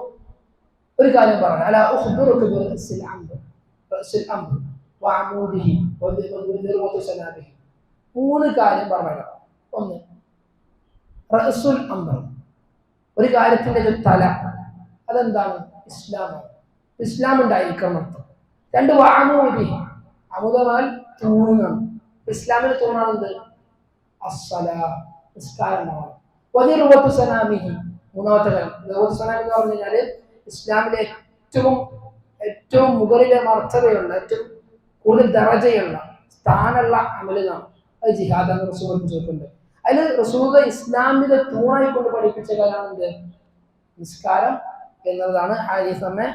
ഒരു കാര്യം പറഞ്ഞു, അലാ ഉഖ്ബിറുക ബിറഅസിൽ അംർ വഅമൂദിഹി വദിർവതി സനാബിഹി. 3 കാര്യം പറഞ്ഞു. ഒന്ന് റഅസുൽ അംർ, ഒരു കാര്യത്തിന്റെ തല, അതെന്താണ്? ഇസ്ലാമാണ്. ഇസ്ലാം ഉണ്ടായിരിക്കണം. 2 വഅമൂദിഹി, അമുദാൽ തൂണാണ്. ഇസ്ലാമിന്റെ തൂണാണ് എന്ത്? അസ്സലാ, നിസ്കാരമാണ്. വദിർവതി സനാബിഹി, മൂന്നാമത്തെ കാര്യം. ദിർവതി സനാബി എന്ന് പറഞ്ഞു കഴിഞ്ഞാൽ ഇസ്ലാമിലെ ഏറ്റവും മുകളിലെ മർത്തബയുള്ള ഏറ്റവും കൂടുതൽ ദറജയുള്ള സ്ഥാനമുള്ള അമലാണ് അത് ജിഹാദാന്ന് റസൂൽ പഠിപ്പിച്ചിട്ടുണ്ട്. അതിൽ റസൂൽ ഇസ്ലാമിലെ തൂണായി കൊണ്ട് പഠിപ്പിച്ച കാര്യമാണ് എന്ത്? നിസ്കാരം എന്നതാണ് ഹദീസ് നമ്മെ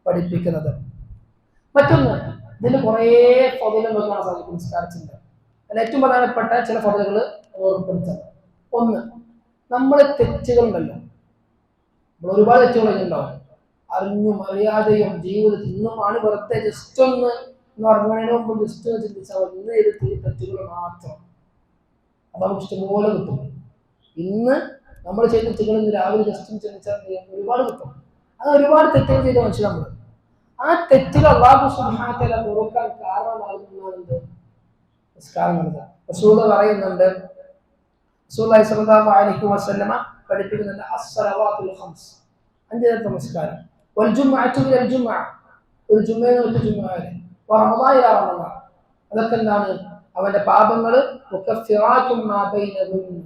പഠിപ്പിക്കുന്നത്. മറ്റൊന്ന്, ഇതിൽ കുറേ ഫضലുകൾ കാണാൻ സാധിക്കും നിസ്കാരത്തിന്റെ. അതിൽ ഏറ്റവും പ്രധാനപ്പെട്ട ചില ഫضലുകൾ ഓർമ്മപ്പെടുത്തുന്നത്. ഒന്ന്, നമ്മളെ തെറ്റുകളുണ്ടല്ലോ, നമ്മൾ ഒരുപാട് തെറ്റുകൾ ഉണ്ടാവും, അറിഞ്ഞും അറിയാതെയും ജീവിതത്തിൽ ഇന്നുമാണ് വെറുതെ ജസ്റ്റ് ഒന്ന് ഉറങ്ങുന്നതിന് മുമ്പ് ജസ്റ്റ് ഒന്ന് ചിന്തിച്ചാൽ ഇന്ന് ചെയ്ത തെറ്റുകൾ മാത്രം അപ്പൊ നമുക്ക് ഇഷ്ടംപോലെ കിട്ടും. ഇന്ന് നമ്മൾ ചെയ്ത തെറ്റുകൾ ഇന്ന് രാവിലെ ജസ്റ്റ് ചിന്തിച്ചാൽ ഒരുപാട് കിട്ടും. അത് ഒരുപാട് തെറ്റുകൾ ചെയ്ത മനുഷ്യർ നമ്മൾ ആ തെറ്റുകൾ അല്ലാഹു സുബ്ഹാനഹു വ തആല പൊറുക്കാൻ കാരണമാകുന്നതാണ് നിസ്കാരം എന്നത്. റസൂൽ പറയുന്നുണ്ട്, റസൂലുള്ളാഹി സ്വല്ലല്ലാഹു അലൈഹി വസല്ലമ പഠിപ്പിക്കുന്നുണ്ട്, അസ്സലവാത്തുൽ ഖംസ്, 5 നേരത്തെ നമസ്കാരം, വൽ ജുമുഅതു ഇലൽ ജുമുഅ, ഒരു ജുമുഅ തൊട്ട് ജുമുഅ വരെ, റമദാൻ ഇലാ റമദാൻ, അതൊക്കെ എന്താണ്? അവന്റെ പാപങ്ങൾ മുകഫിറാത്തും മാ ബൈനഹും,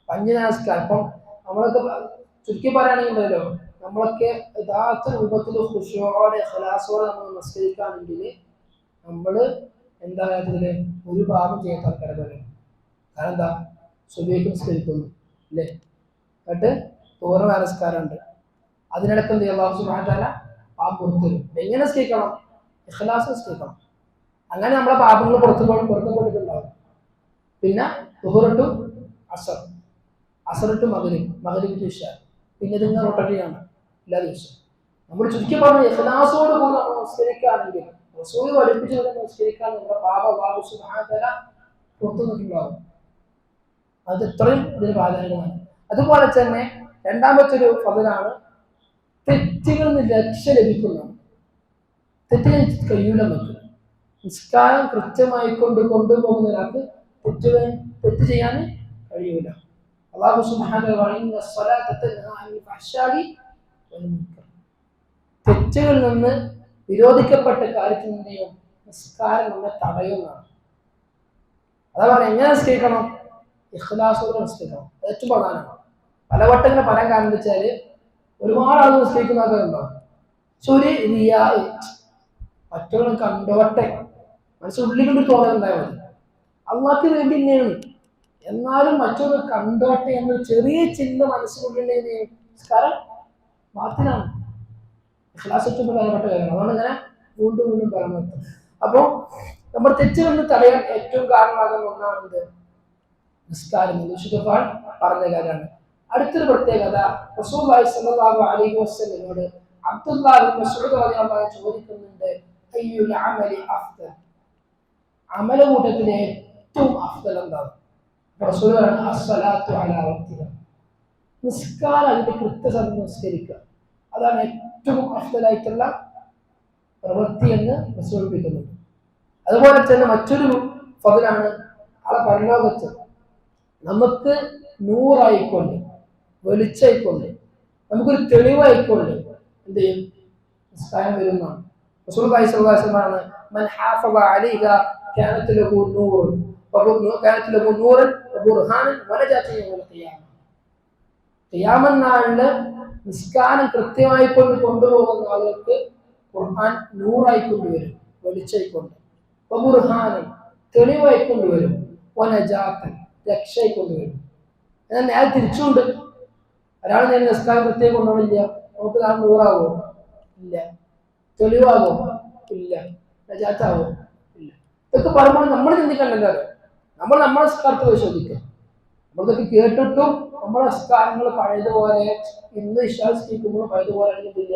5 നമസ്കാരം. അപ്പം നമ്മളൊക്കെ ചുരുക്കി പറയുകയാണെങ്കിലോ, നമ്മളൊക്കെ യഥാർത്ഥ രൂപത്തിൽ ഖുശൂഅോടെ ഇഖ്ലാസോടെ നമ്മൾ നമസ്കരിക്കുകയാണെങ്കിൽ നമ്മൾ എന്താ ഇതില് ഒരു പാപം ചെയ്യാത്ത ആൾക്കാരെ പറയും. കാരണം എന്താ? സുബഹിക്ക് നിസ്കരിക്കുന്നു അല്ലേ, എന്നിട്ട് തോറ നമസ്കാരമുണ്ട്, അതിനിടയ്ക്ക് എന്ത് ചെയ്യും? അല്ലാഹു സുബ്ഹാനഹു വ തആല പാപം പുറത്തു തരും. എങ്ങനെ നിസ്കരിക്കണം? ഇഖ്ലാസ് നിസ്കരിക്കണം. അങ്ങനെ നമ്മളെ പാപങ്ങൾ പുറത്തുകൊണ്ടിട്ടുണ്ടാവും. പിന്നെ ദുഹർ ടു അസർ, അസർ ടു മഗ്രിബ്, മഗ്രിബ് ടു ഇശാ, പിന്നെ ഇതിങ്ങനെ റൊട്ടേറ്റ് ചെയ്യണം എല്ലാ ദിവസവും. നമ്മൾ ചുരുക്കി പറഞ്ഞ ഇഖ്ലാസോട് കൂടി നമ്മൾ നമസ്കരിക്കുകയാണെങ്കിൽ, റസൂൽ പഠിപ്പിച്ചു നമസ്കരിക്കാൻ നമ്മുടെ പാപം അല്ലാഹു സുബ്ഹാനഹു വ തആല പുറത്തു നിന്നിട്ടുണ്ടാവും. അത് ഇത്രയും ഇതിന് പ്രാധാന്യമാണ്. അതുപോലെ തന്നെ രണ്ടാമത്തെ ഒരു ഫضലാണ് തെറ്റുകളിൽ നിന്ന് രക്ഷ ലഭിക്കുന്നതാണ്. തെറ്റുകൾ കഴിയൂല നമുക്ക്. നിസ്കാരം കൃത്യമായി കൊണ്ടുപോകുന്ന ഒരാൾക്ക് തെറ്റ് ചെയ്യാൻ കഴിയൂല. അല്ലാഹു സുബ്ഹാനഹു വ തആല തെറ്റുകളിൽ നിന്ന് വിരോധിക്കപ്പെട്ട കാര്യത്തിൽ നിന്നെയും നിസ്കാരം നമ്മെ തടയുന്നതാണ്. അതാ പറഞ്ഞ എങ്ങനെ നിസ്കരിക്കണം? ഇഖ്ലാസോടെ നിസ്കരിക്കണം. ഏറ്റവും പ്രധാനമാണ്. പലവട്ടം ഇങ്ങനെ പറയാൻ കാരണം എന്താ വെച്ചാൽ ഒരുപാട് ആൾ നിസ്കരിക്കുന്ന ആൾക്കാരുണ്ടാവും. പക്ഷെ ഒരു മറ്റുള്ള കണ്ടോട്ടെ മനസ്സുള്ളിൽ കൊണ്ട് തോന്നലുണ്ടായാൽ മതി. അള്ളാഹ്ക്ക് വേണ്ടി തന്നെയാണ്, എന്നാലും മറ്റൊരു കണ്ടോട്ടെ എന്നൊരു ചെറിയ ചിന്ത മനസ്സിനുള്ളിൽ നിസ്കാരം ബാത്തിലാണ്. ഇഖ്ലാസ് ഏറ്റവും പ്രധാനപ്പെട്ട കാര്യമാണ്. അതുകൊണ്ട് ഇങ്ങനെ വീണ്ടും വീണ്ടും പറയുന്നത്. അപ്പോൾ നമ്മൾ തെറ്റുകളിൽ തടയാൻ ഏറ്റവും കാരണമാകുന്ന ഒന്നാണ് നിസ്കാരം. വിശുദ്ധ ഖുർആൻ പറഞ്ഞ കാര്യമാണ്. അടുത്തൊരു പ്രത്യേകത, റസൂലുള്ളാഹി സ്വല്ലല്ലാഹു അലൈഹി വസല്ലമയോട് അബ്ദുല്ലാഹ് ഇബ്നു മസ്ഊദ് റളിയല്ലാഹു അൻഹു ചോദിക്കുന്നുണ്ട്, അയ്യുൽ അമലി അഫ്ദൽ, അമല കൂട്ടത്തിലെ ഏറ്റവും അഫ്ദൽ എന്താണ്? റസൂൽ പറഞ്ഞു, അസ്സലാത്തു അലാ വഖ്തിഹ, നിസ്കാരം അതിന്റെ കൃത്യസമയം നിസ്കരിക്കുക, അതാണ് ഏറ്റവും അഫ്ദലായിട്ടുള്ള പ്രവൃത്തി എന്ന് റസൂലിപ്പിക്കുന്നുണ്ട്. അതുപോലെ തന്നെ മറ്റൊരു ഫضലാണ് ആളെ പരലോകത്ത് നമുക്ക് നൂറായിക്കൊണ്ട്, വെളിച്ചായിക്കൊണ്ട്, നമുക്കൊരു തെളിവായിക്കൊണ്ട് എന്ത് ചെയ്യും? നിസ്കാരം വരുന്നതാണ്. റസൂലുള്ളാഹി സ്വല്ലല്ലാഹു അലൈഹി വസല്ലം മൻ ഹാഫള അലൈഹ കാനത് ലഹു നൂറുൻ കാനത് ലഹു നൂറൻ വബുർഹാനൻ വനജാത യൗമൽ ഖിയാമ, ഖിയാമത്ത് നാളില് നിസ്കാരം കൃത്യമായി കൊണ്ടുപോകുന്ന ആളുകൾക്ക് ഖുർആൻ നൂറായിക്കൊണ്ടുവരും, വെളിച്ചായിക്കൊണ്ട്, വബുർഹാനൻ തെളിവായിക്കൊണ്ടുവരും, വനജാതൻ രക്ഷയായിക്കൊണ്ടുവരും. എന്നാൽ നേരെ തിരിച്ചുകൊണ്ട് ഒരാൾ നേരെ നിസ്കാരം പ്രത്യേകം കൊണ്ടുപോകില്ല, നമുക്ക് നാം നൂറാവോ? ഇല്ല. തെളിവാകോ? ഇല്ല. നജാത്താവോ? ഇല്ല. ഇതൊക്കെ പറയുമ്പോൾ നമ്മൾ ചിന്തിക്കേണ്ടത് നമ്മൾ നമ്മളെ നിസ്കാരത്തെ പരിശോധിക്കുക. നമ്മളിതൊക്കെ കേട്ടിട്ടും നമ്മളെ നിസ്കാരങ്ങൾ പഴയതുപോലെ ഇന്ന് വിശ്വാസിക്കുമ്പോൾ പഴയതുപോലെ ആണെന്നില്ല.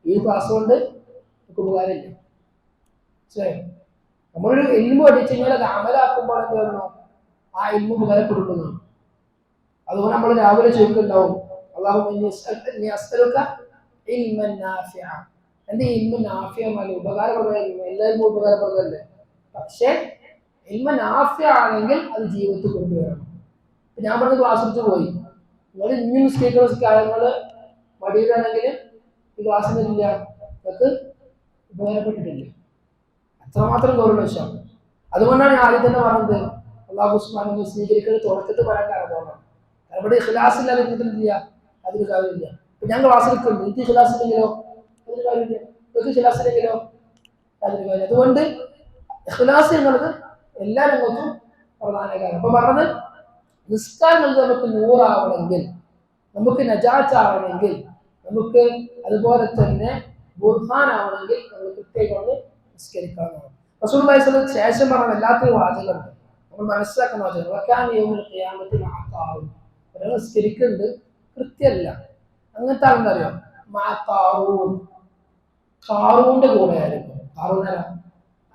ഈ ക്ലാസ് കൊണ്ട് നമുക്ക് ഉപകാരമില്ല. മനസ്സിലായോ? നമ്മളൊരു ഇൽമു പഠിച്ചു കഴിഞ്ഞാൽ അത് അമലാക്കുമ്പോൾ എന്ത് വരണോ? ആ ഇൽമു ഉപകാരപ്പെടുന്നതാണ്. അതുകൊണ്ട് നമ്മൾ രാവിലെ ചോദിക്കുന്നുണ്ടാവും, എന്റെ ഇൽമു നാഫിയമാണെങ്കിൽ ഉപകാരപ്രദമായിരുന്നു. എല്ലാവർക്കും ഉപകാരപ്രദമല്ലേ? പക്ഷെ ഇൽമു നാഫിയാണെങ്കിൽ അത് ജീവിതത്തിൽ കൊണ്ടുവരണം. ഞാൻ പറഞ്ഞ ക്ലാസ് എടുത്ത് പോയി, നിങ്ങൾ ഇനി നിസ്കരിക്കുന്ന കാര്യങ്ങൾ മടിയിലാണെങ്കിൽ ഈ ക്ലാസ് ഇല്ല, നിങ്ങൾക്ക് ഉപകാരപ്പെട്ടിട്ടില്ല. അത്രമാത്രം ഗൗരവശമാണ്. അതുകൊണ്ടാണ് ഞാൻ ആദ്യം തന്നെ പറഞ്ഞത് അല്ലാഹു സുബ്ഹാനഹു വ തആല സ്വീകരിക്കുന്നത് തുടക്കത്തിൽ പറയാൻ കാരണം. ഇവിടെ ഇഖ്ലാസ് ഇല്ലാതെ അതിന് കാര്യമില്ല. ഞാൻ ക്ലാസ് എടുക്കുന്നുണ്ട്, എനിക്ക് ഇഖ്ലാസില്ലെങ്കിലോ അതിന് കാര്യമില്ല, എനിക്ക് ഇഖ്ലാസില്ലെങ്കിലോ അതിന് കാര്യം. അതുകൊണ്ട് ഇഖ്ലാസ് എന്നുള്ളത് എല്ലാ രംഗത്തും പ്രധാന കാര്യം. അപ്പൊ പറഞ്ഞത് നിസ്കാരം നമുക്ക് 100 നമുക്ക് നജാത്താവണമെങ്കിൽ, നമുക്ക് അതുപോലെ തന്നെ ബുർഹാനാവണമെങ്കിൽ നമ്മൾ കൃത്യമായി നിസ്കരിക്കാവുന്നതാണ്. റസൂലുള്ളാഹി സ്വല്ലല്ലാഹു അലൈഹി വസല്ലം ശേഷം പറഞ്ഞ വല്ലാത്തൊരു വാചകമുണ്ട്, നമ്മൾ മനസ്സിലാക്കുന്ന വാചകം. ഒരാൾ നിസ്കരിക്കുന്നുണ്ട്, കൃത്യമല്ല, അങ്ങനത്തെ ആളെന്താ അറിയോ, കാറൂന്റെ കൂടെ ആയിരിക്കും. കാറൂനല്ല,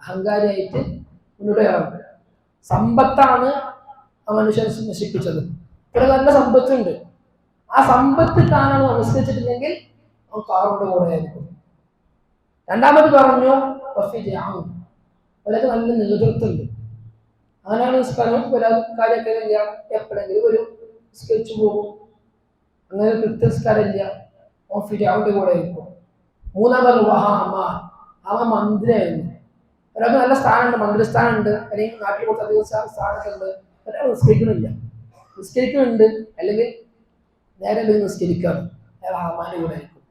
അഹങ്കാരിയായിട്ട് മുന്നോട്ട് സമ്പത്താണ് ആ മനുഷ്യൻ നശിപ്പിച്ചത്. ഇവിടെ നല്ല സമ്പത്തുണ്ട്, ആ സമ്പത്ത് കാണാൻ നമസ്കരിച്ചിട്ടില്ലെങ്കിൽ അവൻ കാറൂന്റെ കൂടെ ആയിരിക്കും. രണ്ടാമത് പറഞ്ഞു അവരൊക്കെ നല്ല നേതൃത്വമുണ്ട്, അങ്ങനെയാണ് നിസ്കാരം കാര്യമൊക്കെ ഇല്ല, എപ്പോഴെങ്കിലും ഒരു സ്കെച്ച് പോകും, അങ്ങനെ കൃത്യസ്കാരം ഇല്ല, അവൻ ഫിരാവിന്റെ കൂടെ ആയിരിക്കും. മൂന്നാമത് അവൻ മന്ത്രിയായിരുന്നു, ഒരാൾക്ക് നല്ല സ്ഥാനമുണ്ട്, മന്ത്രിസ്ഥാനമുണ്ട്, അല്ലെങ്കിൽ നാട്ടിൽ കുറച്ച് അധികം സ്ഥാനമൊക്കെ ഉണ്ട്, ഒരാൾ നിസ്കരിക്കുന്നുണ്ട് അല്ലെങ്കിൽ നേരെ നിസ്കരിക്കാണ്, അയാൾ ഹാമാന്റെ കൂടെ ആയിരിക്കും.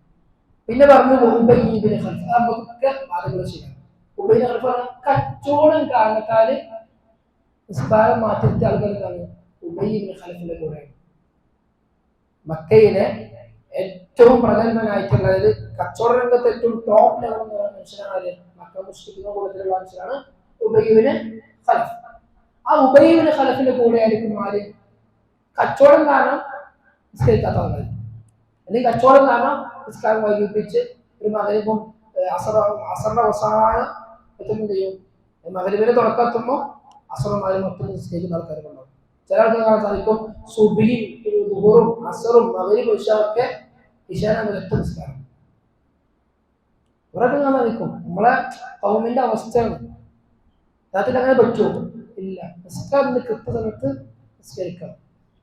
പിന്നെ പറഞ്ഞു ഉബയ്യിബ്നു ഖൽഫ്, നമുക്ക് മാതൃക ചെയ്യാം. ഉബയ്യിബ്നു ഖൽഫ് കച്ചവടം കാരണത്താല് നിസ്കാരം മാറ്റിയിട്ട് ആളുകൾക്കാണ് ഉബയ്യിബ്നു ഖൽഫിന്റെ കൂടെ. മക്കയിലെ ഏറ്റവും പ്രഗത്ഭനായിട്ടുള്ള, അതായത് കച്ചവട രംഗത്ത് ഏറ്റവും ടോപ്പ് ലെവൽ എന്ന് പറയുന്ന മനുഷ്യനാണ് മക്ക മുസ്ലിമിന്റെ കൂട്ടത്തിലുള്ള മനുഷ്യനാണ് ഉബയ്യിബ്നു ഖൽഫ്. ആ ഉബയ്യിബ്നു ഖൽഫിന്റെ കൂടെ ആയിരിക്കും ആര് കച്ചവടം കാരണം നിസ്കരിക്കാത്ത ആൾക്കാർ, അല്ലെങ്കിൽ കച്ചവടം കാരണം നിസ്കാരം വൈകിപ്പിച്ച് ഒരു മകരിബും അസറിന്റെ അവസാനം എത്തുമ്പോൾ ചെയ്യും, മകരിബിനെ തുടക്കത്തുമ്പോൾ അസറുമാരും മൊത്തം നിസ്കരിക്കുന്ന ആൾക്കാരൊക്കെ ഉണ്ടാവും. ചില ആൾക്കാർ കാണാൻ സാധിക്കും സുബഹിയും ദുഹറും അസറും മകരിബും ഇശായൊക്കെ ഇശാനാണ് ഒറ്റ നിസ്കാരം. ഇവരൊക്കെ കാണാൻ സാധിക്കും. നമ്മളെ കൗമിന്റെ അവസ്ഥയാണ്. രാത്രി അങ്ങനെ പറ്റുമോ? ഇല്ല. നിസ്കാരത്തിന്റെ കൃത്യസമയത്ത് നിസ്കരിക്കണം.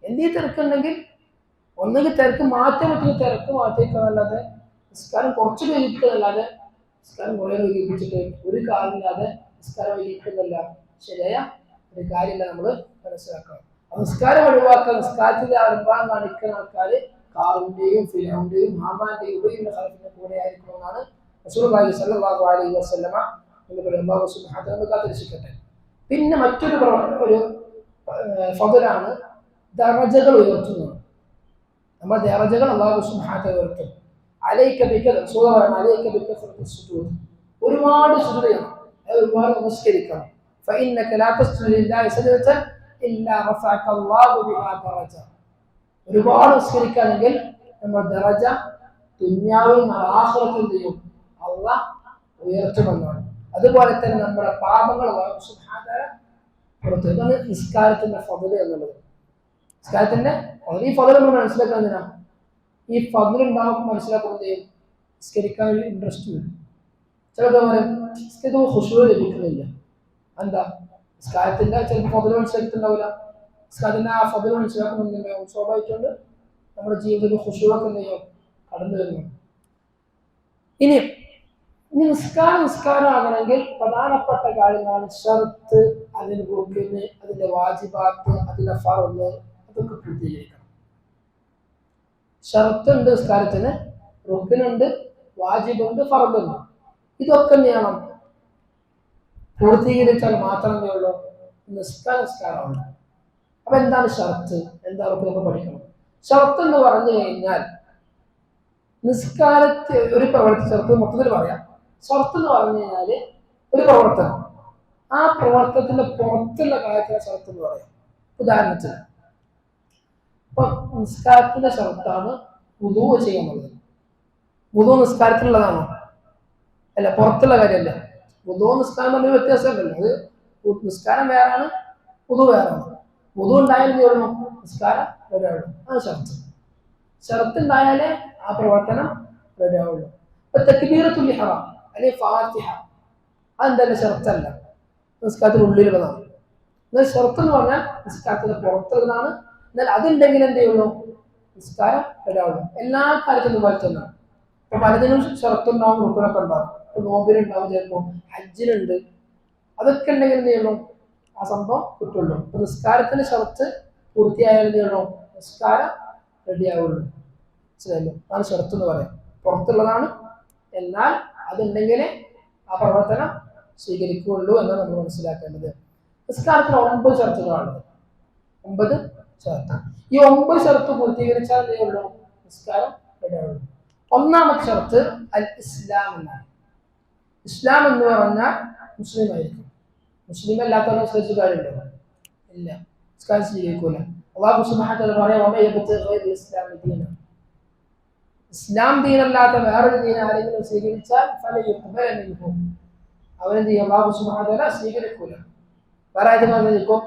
എന്തെങ്കിലും തിരക്കുണ്ടെങ്കിൽ ഒന്നെങ്കിൽ തിരക്ക് മാറ്റാൻ പറ്റുന്ന തിരക്ക് മാറ്റിയേക്കാന്നല്ലാതെ നിസ്കാരം കുറച്ച് വൈകിപ്പിക്കുന്നല്ലാതെ നിസ്കാരം കുറേ വൈകിപ്പിച്ചിട്ട് ഒരു കാര്യമില്ലാതെ നിസ്കാരം വൈകിപ്പിക്കുന്നില്ല, ശരിയായ ഒരു കാര്യമില്ല. നമ്മൾ മനസ്സിലാക്കണം. നിസ്കാരം ഒഴിവാക്കുക, നിസ്കാരത്തിന്റെ അനുഭവം കാണിക്കുന്ന ആൾക്കാര് കാറൂന്റെയും ഫിറഔന്റെയും ഹാമാന്റെയും ഉബയ്യിബ്നു ഖൽഫിന്റെ കൂടെ ആയിരിക്കുമെന്നാണ് റസൂലുള്ളാഹി സ്വല്ലല്ലാഹു അലൈഹി വസല്ലമ അല്ലാഹു സുബ്ഹാനഹു വ തആല കാത്തിരക്ഷിക്കട്ടെ. പിന്നെ മറ്റൊരു ഫദ്ലാണ് ദറജകൾ ഉയർത്തുന്നത്. നമ്മൾ ദറജകൾ അല്ലാഹു സുബ്ഹാനഹു വ തആല ഉയർത്തും. അലൈക ബികസറത്തി സുജൂദ്, ഒരുപാട് സുജൂദ് ചെയ്യണം, ഒരുപാട് നമസ്കരിക്കണം. ഫഇന്നക ലാ തസ്ജുദു ലില്ലാഹി സജദതൻ ഇല്ലാ റഫഅക അല്ലാഹു ബിഹാ ദറജ. ഒരുപാട് നമസ്കരിക്കുകയാണെങ്കിൽ നമ്മൾ ദറജ ദുനിയാവിൽ ആഖിറത്തിൽ ചെയ്യും, അല്ലാഹ് ഉയർത്തുമെന്നാണ്. അതുപോലെ തന്നെ നമ്മുടെ പാപങ്ങൾ അല്ലാഹു സുബ്ഹാനഹു വ തആല പുറത്തു. ഇതാണ് നിസ്കാരത്തിന്റെ ഫദ്ല് എന്നുള്ളത്. നിസ്കാരത്തിന്റെ ഈ ഫദ്ല് നമ്മൾ മനസ്സിലാക്കുന്നതിനാ, ഈ ഫദ്ല് ഉണ്ടാകുമ്പോൾ മനസ്സിലാക്കുന്നത് നിസ്കരിക്കാൻ ഒരു ഇൻട്രസ്റ്റ് വരും. ചിലപ്പോൾ നിസ്കരിക്കുമ്പോൾ ഖുശൂഅ് ലഭിക്കുന്നില്ല. എന്താ? നിസ്കാരത്തിന്റെ ചിലപ്പോൾ ഫദ്ല് മനസ്സിലാക്കിയിട്ടുണ്ടാവില്ല. നിസ്കാരത്തിന്റെ ആ ഫദ്ല് മനസ്സിലാക്കുന്നുണ്ടാവും. സ്വാഭാവികമായിട്ടുണ്ട് നമ്മുടെ ജീവിതത്തിൽ ഖുശൂഅൊക്കെ എന്തെയ്യും കടന്നു വരുന്നു. ഇനി നിസ്കാരം ആകണമെങ്കിൽ പ്രധാനപ്പെട്ട കാര്യങ്ങളാണ് ഷർത്ത്, അതിന് റുക്ന്, അതിന്റെ വാജിബാത്ത്, അതിന്റെ ഫർള്, അതൊക്കെ പൂർത്തീകരിക്കണം. ഷർത്തുണ്ട് നിസ്കാരത്തിന്, റുക്നുണ്ട്, വാജിബുണ്ട്, ഫർളുണ്ട്. ഇതൊക്കെ എന്ത് ചെയ്യണം? പൂർത്തീകരിച്ചാൽ മാത്രമേ ഉള്ളൂ നിസ്കാരമാണ്. അപ്പൊ എന്താണ് ഷർത്ത്, എന്താ റുക്നൊക്കെ പഠിക്കണം. ഷർത്ത് എന്ന് പറഞ്ഞു കഴിഞ്ഞാൽ നിസ്കാരത്തെ ഒരു പ്രവർത്തി, ഷർത്ത് മൊത്തത്തിൽ പറയാം. ഷർത്ത് എന്ന് പറഞ്ഞു കഴിഞ്ഞാല് ഒരു പ്രവർത്തനം, ആ പ്രവർത്തനത്തിന്റെ പുറത്തുള്ള കാര്യത്തിലെ ഷർത്ത് എന്ന് പറയാം. ഉദാഹരണത്തിന് ഇപ്പൊ നിസ്കാരത്തിന്റെ ഷർത്താണ് വുദൂ ചെയ്യുന്നത്. വുദൂ നിസ്കാരത്തിലുള്ളതാണോ? അല്ല, പുറത്തുള്ള കാര്യമല്ല. വുദൂ നിസ്കാരം തമ്മിൽ വ്യത്യാസമല്ലല്ലോ. അത് നിസ്കാരം വേറാണ്, വുദൂ വേറാണ്. വുദൂ ഉണ്ടായാലും തീർന്നു, നിസ്കാരം റെഡിയാവുള്ളൂ. ആണ് ഷർത്ത്. ഷർത്ത് ഉണ്ടായാലേ ആ പ്രവർത്തനം റെഡിയാവുള്ളൂ. ഇപ്പൊ തക്ബീറത്തുൽ ഇഹ്റാം അല്ലെങ്കിൽ ഫാത്തിഹ, അതെന്തായാലും ഷർത്തല്ല, നിസ്കാരത്തിന് ഉള്ളിലുള്ളതാണ്. എന്നാൽ ഷർത്ത് എന്ന് പറഞ്ഞാൽ നിസ്കാരത്തിന് പുറത്തുള്ളതാണ്. എന്നാൽ അതുണ്ടെങ്കിൽ എന്ത് ചെയ്യുള്ളൂ? നിസ്കാരം റെഡിയാവുള്ളൂ. എല്ലാ കാര്യത്തിലും പോലെ തന്നെ. ഇപ്പൊ പലതിനും ഷർത്തുണ്ടാവും, റുക്നൊക്കെ ഉണ്ടാവും. ഇപ്പൊ നോമ്പിനുണ്ടാവും, ചിലപ്പോൾ ഹജ്ജിനുണ്ട്. അതൊക്കെ ഉണ്ടെങ്കിൽ എന്ത് ചെയ്യുള്ളൂ? ആ സംഭവം കിട്ടുള്ളൂ. ഇപ്പൊ നിസ്കാരത്തിന് ഷർത്ത് പൂർത്തിയായാലും എന്ത് ചെയ്യണോ? നിസ്കാരം റെഡിയാവുള്ളൂ. മനസ്സിലായല്ലോ? അതാണ് ഷർത്ത് എന്ന് പറയാം. പുറത്തുള്ളതാണ്, എന്നാൽ അതുണ്ടെങ്കിൽ ആ പ്രവർത്തനം സ്വീകരിക്കുകയുള്ളൂ എന്നാണ് നമ്മൾ മനസ്സിലാക്കേണ്ടത്. നിസ്കാരത്തിന് 9 ഷർത്തുകളാണ്. 9 ഷർത്ത്. ഈ 9 ഷർത്ത് പൂർത്തീകരിച്ചാൽ എന്തേ ഉള്ളൂ? നിസ്കാരം റെഡിയാവുള്ളൂ. ഒന്നാമത്തെ ഷർത്ത് അൽ ഇസ്ലാം എന്നാണ്. ഇസ്ലാം എന്ന് പറഞ്ഞാൽ മുസ്ലിം ആയിരിക്കും. മുസ്ലിം അല്ലാത്തവരെ നിസ്കരിച്ച കാര്യമുണ്ടോ? ഇല്ല, നിസ്കാരം സ്വീകരിക്കൂല. അല്ലാഹു സുബ്ഹാനഹു വ തആല പറയാം, ഇസ്ലാം ദീനല്ലാത്ത വേറൊരു ദീൻ ആരെങ്കിലും സ്വീകരിച്ചാൽ അവനെന്ത് ചെയ്യും? അല്ലാഹു സുബ്ഹാനഹു വ തആല സ്വീകരിക്കൂല. വേറെ ആയതിൽ പറഞ്ഞിരിക്കും,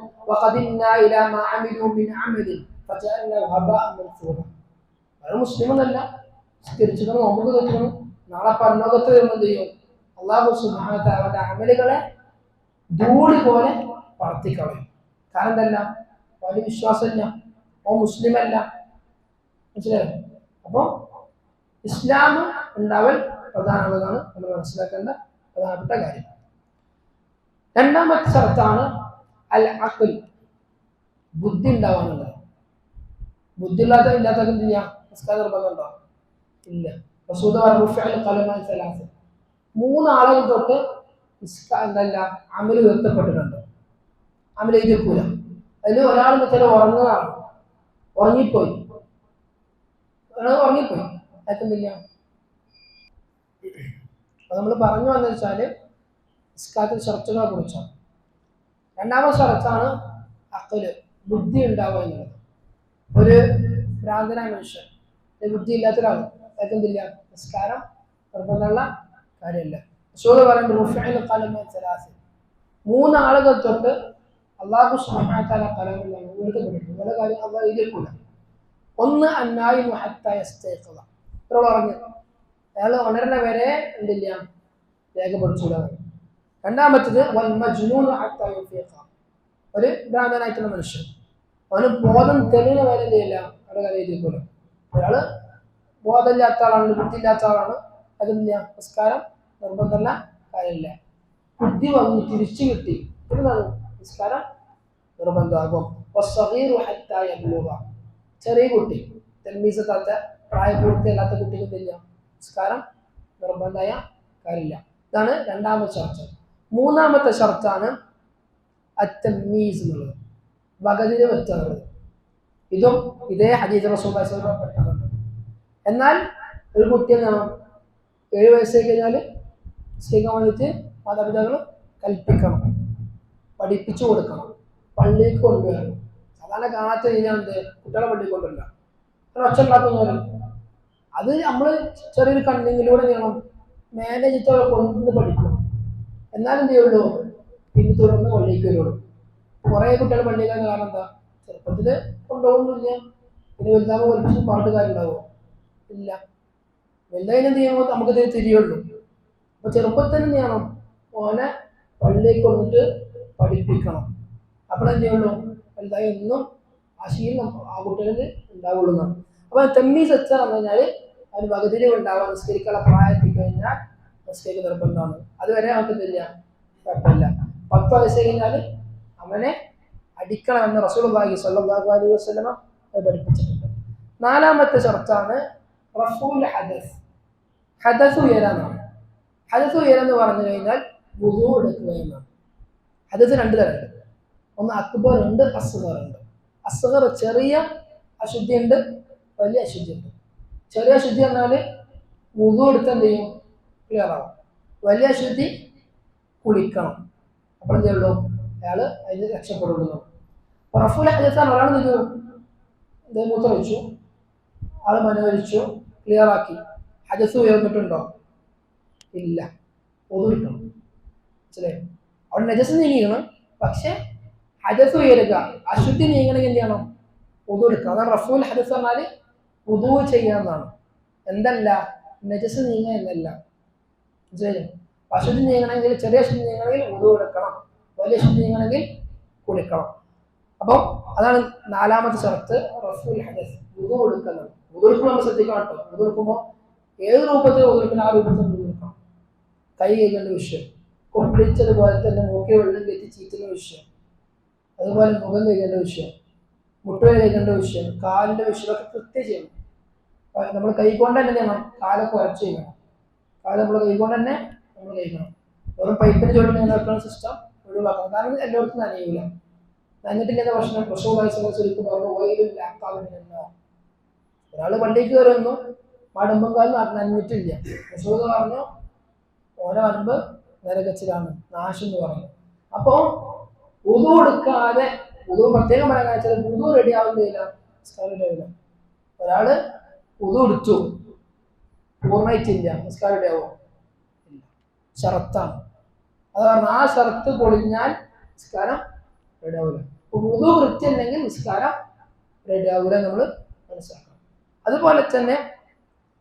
മുസ്ലിം എന്നല്ല, സ്വീകരിച്ചിരിക്കണം, നോമ്പ് നോക്കണം, നാളെ പരലോകത്ത് വരുമ്പോൾ എന്ത് ചെയ്യും? അല്ലാഹു സുബ്ഹാനഹു വ തആല അവന്റെ അമലുകളെ ധൂളി പോലെ പറത്തിക്കളയും. കാരണം എന്തല്ല? വലിയ വിശ്വാസമില്ല, ഓ മുസ്ലിം അല്ല. മനസ്സിലായോ? അപ്പൊ ഇസ്ലാം ഉണ്ടാവൽ പ്രധാനമുള്ളതാണ് നമ്മൾ മനസ്സിലാക്കേണ്ട പ്രധാനപ്പെട്ട കാര്യം. രണ്ടാമത്തെ ഷർത്താണ് അൽ അഖ്ൽ, ബുദ്ധി ഉണ്ടാവാനുള്ളത്. ബുദ്ധി ഇല്ലാത്ത എന്ത് ചെയ്യാം? നിസ്കാരം നിർബന്ധമുണ്ടോ? ഇല്ല. മൂന്നാളുകൾ തൊട്ട് എന്തല്ല അമല് ഉയർത്തപ്പെട്ടിട്ടുണ്ട്. അമല് എഴുതിക്കൂല. അതിൽ ഒരാൾ ചില ഉറങ്ങുന്നതാണ്, ഉറങ്ങിപ്പോയി എത്തുന്നില്ല. അപ്പൊ നമ്മൾ പറഞ്ഞു വന്നു വെച്ചാല് നിസ്കാരത്തിൽ ഷർത്തുകളെ കുറിച്ചാണ്. രണ്ടാമത്തെ ഷർത്താണ് അഖ്ല്, ബുദ്ധി ഉണ്ടാവുക എന്നുള്ളത്. ഒരു ഭ്രാന്തനായ മനുഷ്യൻ, ബുദ്ധി ഇല്ലാത്ത ഒരാൾ എത്തുന്നില്ല, നിസ്കാരം നിർബന്ധമുള്ള കാര്യമല്ല. റസൂൽ പറയുന്നത് മൂന്നാളുകൾ തൊട്ട് അല്ലാഹു സുബ്ഹാനഹു വ തആല ഖലമിലാണ് ഉയർത്തപ്പെട്ടിട്ടുണ്ട്. ഓരോ കാര്യം അല്ലാഹു എഴുതിയേക്കൂല. ഒന്ന് അന്നായിമു ഹത്താ യസ്തൈഖിള, ഒരാൾ ഉറങ്ങി, അയാൾ ഉണരുന്ന വരെ എന്തില്ല, രേഖപ്പെടുത്തൂല. രണ്ടാമത്തത് വൽ മജ്നൂൻ ഹത്താ യുഫീഖ, ഒരു ഭ്രാന്തനായിട്ടുള്ള മനുഷ്യൻ, അവന് ബോധം തെളിയുന്ന വരെ എന്തില്ല, അവരുടെ കാര്യം എഴുതിയേക്കൂല. ഒരാള് ബോധമില്ലാത്ത ആളാണ്, ബുദ്ധിയില്ലാത്ത ആളാണ്, അതില്ല, നിസ്കാരം നിർബന്ധമുള്ള കാര്യമില്ല. ബുദ്ധി വന്ന് തിരിച്ചു കിട്ടി, എന്താണ്? നിസ്കാരം നിർബന്ധമാകും. ചെറിയ കുട്ടി, തെൽമീസത്താത്ത പ്രായപൂർത്തിയല്ലാത്ത കുട്ടിക്ക് എന്തില്ല, നിസ്കാരം നിർബന്ധമായ കാര്യമില്ല. ഇതാണ് രണ്ടാമത്തെ ഷർത്ത്. മൂന്നാമത്തെ ഷർത്താണ് അത്തമീസ് എന്നുള്ളത്, വകതിരിവ് വെച്ചുള്ളത്. ഇതും ഇതേ ഹദീസ് റസൂലുള്ളാഹി സ്വല്ലല്ലാഹു അലൈഹി വസല്ലം പഠിക്കുന്നുണ്ട്. എന്നാൽ ഒരു കുട്ടി എന്താണ് 7 വയസ്സായി കഴിഞ്ഞാൽ നിസ്കരിക്കാൻ വേണ്ടിയിട്ട് മാതാപിതാക്കൾ കൽപ്പിക്കണം, പഠിപ്പിച്ചു കൊടുക്കണം, പള്ളിക്ക് കൊണ്ടുവരണം. സാധാരണ കാണാത്ത രീതിയാണ് എന്ത്, കുട്ടികളെ പള്ളിയിൽ കൊണ്ടുവരില്ല, ഒച്ച ഉണ്ടാക്കുന്നവരും. അത് നമ്മൾ ചെറിയൊരു കണ്ണിങ്ങിലൂടെ ചെയ്യണം, മാനേജ് ചെയ്തവരെ കൊണ്ടുവന്ന് പഠിക്കണം. എന്നാലും എന്ത് ചെയ്യുള്ളൂ, പിന്നെ തുടർന്ന് പള്ളിക്ക് വരുള്ളൂ. കുറേ കുട്ടികൾ പള്ളിയിൽ കാരണം എന്താ, ചെറുപ്പത്തിൽ കൊണ്ടുപോകുന്നില്ല, പിന്നെ വലുതാകുമ്പോൾ പഠിപ്പിച്ച് പാട്ടുകാരുണ്ടാവുമോ? ഇല്ല. വലുതായി എന്ത് ചെയ്യുമ്പോൾ നമുക്കിത് തിരിയുള്ളൂ. അപ്പൊ ചെറുപ്പത്തിൽ എന്ത് ചെയ്യണം, ഓനെ പള്ളിയിൽ കൊണ്ടിട്ട് പഠിപ്പിക്കണം. അപ്പോഴെന്ത് ചെയ്യുള്ളൂ, വലുതായി ഒന്നും ആ ശീലം ആ കുട്ടികൾക്ക് ഉണ്ടാവുള്ളൂ എന്നാണ്. അപ്പൊ തെമ്മീസ് വെച്ചാൽ പറഞ്ഞാൽ അതിന് വകതിരിവ് ഉണ്ടാവാൻ, നിസ്കരിക്കാനുള്ള പ്രായത്തിൽ കഴിഞ്ഞാൽ നിസ്കരിക്ക് നിർബന്ധമാണ്. അതുവരെ നമുക്കെന്തില്ല, കുഴപ്പമില്ല. 10 വയസ്സ് കഴിഞ്ഞാൽ അവനെ അടിക്കണമെന്ന് റസൂലുള്ളാഹി സ്വല്ലല്ലാഹു അലൈഹി വസല്ലം പഠിപ്പിച്ചിട്ടുണ്ട്. നാലാമത്തെ ഷർത്താണ് റഫൂൽ ഹദസ്, ഹദസ് ഉയരാനാണ്. ഹദസ് ഉയരെന്ന് പറഞ്ഞു കഴിഞ്ഞാൽ വുളൂ എടുക്കുക എന്നാണ്. ഹദസ് 2 തരമുണ്ട്, ഒന്ന് അക്ബർ ഉണ്ട്, അസ്ഗർ ഉണ്ട്. അസ്ഗർ ചെറിയ അശുദ്ധി ഉണ്ട്, വലിയ അശുദ്ധി ഉണ്ട്. ചെറിയ അശുദ്ധി പറഞ്ഞാൽ വുളൂ എടുത്ത് എന്ത് ചെയ്യും, ക്ലിയർ ആവും. വലിയ അശുദ്ധി കുളിക്കണം, അപ്പോൾ എന്ത് ചെയ്യുള്ളൂ, അയാൾ അതിന് രക്ഷപ്പെടുള്ളൂ. റഫൂൽ ഹദസാണ്, ഒരാൾ എന്ത് ചെയ്യും, മൂത്രം വെച്ചു, ആൾ മനോഹരിച്ചു, ക്ലിയർ ആക്കി, ഹദസ് ഉയർന്നിട്ടുണ്ടോ? ഇല്ല, ഒതുക്കണം. മനസ്സിലായോ? അവിടെ നജസ് നീങ്ങണം, പക്ഷെ ഹദസ് ഉയരുക, അശുദ്ധി നീങ്ങണമെങ്കിൽ എന്ത് ചെയ്യണം, ഒതുക്കണം. അതാണ് റഫൂൽ ഹദസ് പറഞ്ഞാൽ വുദൂ ചെയ്യാന്നാണ്. എന്തല്ല, നജസ് നീങ്ങുക എന്നല്ല. മനസ്സിലായോ? അശുദ്ധി നീങ്ങണമെങ്കിൽ, ചെറിയ അശുദ്ധി നീങ്ങണമെങ്കിൽ വുദൂ എടുക്കണം, വലിയ അശുദ്ധി നീങ്ങണമെങ്കിൽ കുളിക്കണം. അപ്പം അതാണ് നാലാമത്തെ ഷർത്ത്, റഫൂൽ ഹദസ്, വുദൂ എടുക്കുന്നത്. വുദൂ എടുക്കുമ്പോൾ നമ്മൾ ശ്രദ്ധിക്കണം കേട്ടോ. വുദൂ എടുക്കുമ്പോൾ ഏത് രൂപത്തിൽ വുദൂ എടുക്കണം, ആ രൂപത്തിൽ വുദൂ എടുക്കണം. കൈ കഴുകേണ്ട വിഷയം, കൊപ്പിളിച്ചതുപോലെ തന്നെ മൂക്കി വെള്ളം കയറ്റി ചീറ്റുന്ന വിഷയം, അതുപോലെ മുഖം കഴുകേണ്ട വിഷയം, മുട്ടുകൾ കഴുകേണ്ട വിഷയം, കാലിൻ്റെ വിഷയമൊക്കെ കൃത്യം ചെയ്യണം. നമ്മൾ കൈകൊണ്ട് തന്നെ ചെയ്യണം, കാലൊക്കെ ഉറച്ച് ചെയ്യണം. കാലം നമ്മൾ കൈകൊണ്ട് തന്നെ നമ്മൾ കഴിക്കണം. വെറും പൈപ്പിന് ചോട്ട് ഇങ്ങനെ വെക്കുന്ന സിസ്റ്റം ഒഴിവാക്കണം. കാരണം എല്ലായിടത്തും നനയില്ല. നനഞ്ഞിട്ടില്ലാത്ത പ്രശ്നം പ്രശ്നം ഒരാൾ പള്ളിക്ക് കയറുന്നു, മടുമ്പുംകാലം നനഞ്ഞിട്ടില്ല. റസൂൽ പറഞ്ഞു ഓരോ അൻപ് നരകച്ചിലാണ്, നാശം എന്ന് പറഞ്ഞു. അപ്പോ ഉദു എടുക്കാതെ, ഉദു പ്രത്യേകം പറയാൻ വെച്ചാൽ ഉദു റെഡി ആവുന്നില്ല, നിസ്കാരം. ഒരാള് ഉദു എടുത്തു, പൂർണ്ണമായിട്ടില്ല, നിസ്കാരം റെഡി ആവോ? ഇല്ല, ഷറത്താണ്. അത് കാരണം ആ ഷറത്ത് പൊളിഞ്ഞാൽ നിസ്കാരം റെഡി ആവില്ല. ഉദു വൃത്തിയല്ലെങ്കിൽ നിസ്കാരം റെഡി ആവില്ല, നമ്മൾ മനസ്സിലാക്കണം. അതുപോലെ തന്നെ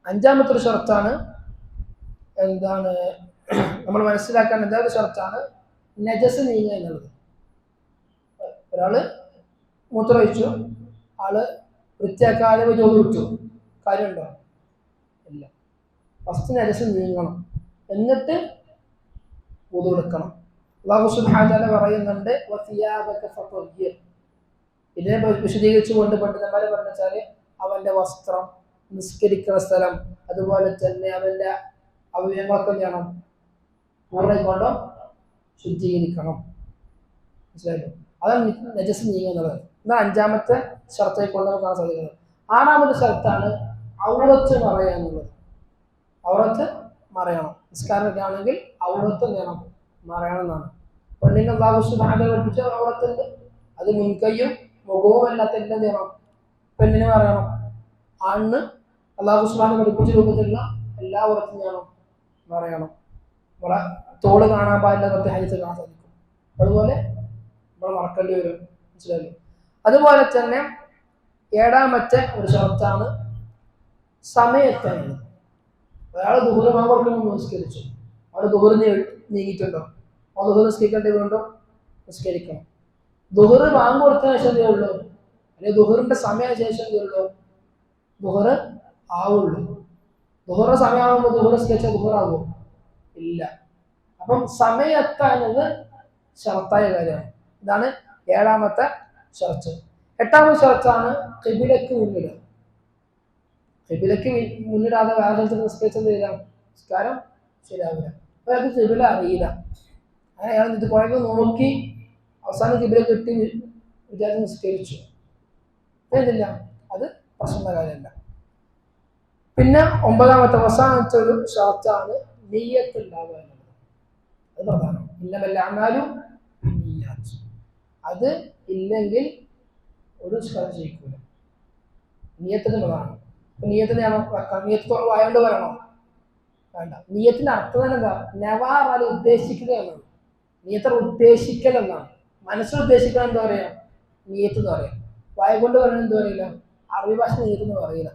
അഞ്ചാമത്തെ ഒരു ഷറത്താണ്, എന്താണ് നമ്മൾ മനസ്സിലാക്കാൻ എന്തായാലും ഷറത്താണ് നജസ് നീങ്ങുക എന്നുള്ളത്. ഒരാള് മൂത്രമൊഴിച്ചു, ആള് വൃത്തിയാക്കാതെ ജോലി വിട്ടു, കാര്യമുണ്ടോ? ഇല്ല. ഫസ്റ്റ് നജസ് നീങ്ങണം, എന്നിട്ട് വുദു എടുക്കണം. അല്ലാഹു സുബ്ഹാനഹു വ തആല പറയുന്നുണ്ട് വസിയാബക ഫതഹിർ. ഇതിനെ വിശദീകരിച്ചു കൊണ്ട് പണ്ഡിതന്മാരെ പറഞ്ഞാൽ അവന്റെ വസ്ത്രം, നിസ്കരിക്കുന്ന സ്ഥലം, അതുപോലെ തന്നെ അവന്റെ അവയവങ്ങളൊക്കെ ചെയ്യണം, പൂർണ്ണ കൊണ്ടോ ശുദ്ധീകരിക്കണം. മനസ്സിലായല്ലോ? അതാണ് നജസ് നീങ്ങുക എന്നുള്ളത്. എന്നാൽ അഞ്ചാമത്തെ ഷർത്തെ കൊണ്ട് നമുക്ക് കാണാൻ സാധിക്കുന്നത്. ആറാമത്തെ ഷർത്താണ് ഔറത്ത് മറയുക എന്നുള്ളത്. ഔറത്ത് മറയണം. നിസ്കാരം ആണെങ്കിൽ ഔറത്ത് വേണം, മറയണം എന്നാണ്. പെണ്ണിനെ അല്ലാഹു സുബ്ഹാനഹു വ തആല പഠിപ്പിച്ച ഔറത്തുണ്ട്, അത് മുൻകൈയും മുഖവും അല്ലാത്ത എല്ലാം ചെയ്യണം, പെണ്ണിനെ മറയണം. ആണിന് അല്ലാഹു സുബ്ഹാനഹു പഠിപ്പിച്ച രൂപത്തിലുള്ള എല്ലാ ഔറത്തും ചെയ്യണം, മറയണം. നമ്മളെ തോള് കാണാൻ പാടില്ല എന്നൊക്കെ ഹദീസിൽ കാണാൻ സാധിക്കും. അതുപോലെ നമ്മൾ മറക്കേണ്ടി വരും. മനസ്സിലായല്ലോ? അതുപോലെ തന്നെ ഏഴാമത്തെ ഒരു ഷർത്താണ് സമയത്താണ്. ഒരാൾ ദുഹൂർ വാങ്ങുമ്പോൾ നിസ്കരിച്ചു, അവിടെ ദുഹൂർ നീങ്ങിയിട്ടുണ്ടോ? ആ ദുഹൂർ നിസ്കരിക്കേണ്ടത് കൊണ്ടോ നിസ്കരിക്കണം. ദുഹൂർ വാങ്ങു കൊടുത്തതിന് ശേഷം എന്തേ ഉള്ളൂ, അല്ലെങ്കിൽ ദുഹൂറിന്റെ സമയ ശേഷം എന്തേ ഉള്ളൂ, ദുഹൂർ ആവുള്ളൂ. ദുഹൂറിന്റെ സമയമാകുമ്പോൾ ദുഹൂർ നിസ്കരിച്ചാൽ ദുഹൂർ ആകുമോ? ഇല്ല. അപ്പം സമയത്താണത് ഷർത്തായ കാര്യമാണ്. ഇതാണ് ഏഴാമത്തെ ഷർത്ത്. എട്ടാമത്തെ ഷർത്താണ് ഖിബിലക്ക് മുന്നിടുക. ഖിബിലക്ക് മുന്നിടാതെ വേറെ സ്ഥലത്ത് നിസ്കരിച്ചത് നിസ്കാരം ശരിയാവില്ല. അയാൾക്ക് ഖിബില അറിയില്ല, അങ്ങനെ അയാൾ ഇത് കുഴപ്പം നോക്കി അവസാനം ഖിബില കിട്ടി വിചാരിച്ച് നിസ്കരിച്ചു, ഇതില്ല, അത് പ്രശ്നമുള്ള കാര്യമല്ല. പിന്നെ ഒമ്പതാമത്തെ അവസാനത്തെ ഒരു ഷർത്താണ് നിയ്യത്ത് ഉണ്ടാവുക എന്നുള്ളത്. അത് പ്രധാനം. ഇന്നമെല്ലാമാലും അത് ഇല്ലെങ്കിൽ ഒരു നിസ്കാരം ചെയ്യിക്കൂല. നിയ്യത്തിന് പ്രധാനം. നിയ്യത്തിന് നിയ്യത്ത് വായോണ്ട് വരണോ? വേണ്ട. നിയ്യത്തിന്റെ അർത്ഥം തന്നെ എന്താ? നവാർ അത് ഉദ്ദേശിക്കുക എന്നാണ്. നിയ്യത്ത് ഉദ്ദേശിക്കൽ എന്നാണ്. മനസ്സിൽ ഉദ്ദേശിക്കാൻ എന്താ പറയാ? നിയ്യത്ത് എന്ന് പറയാം. വായ കൊണ്ട് പറയുന്നത് എന്താ പറയില്ല, അറബി ഭാഷ നിയ്യത്ത് എന്ന് പറയില്ല.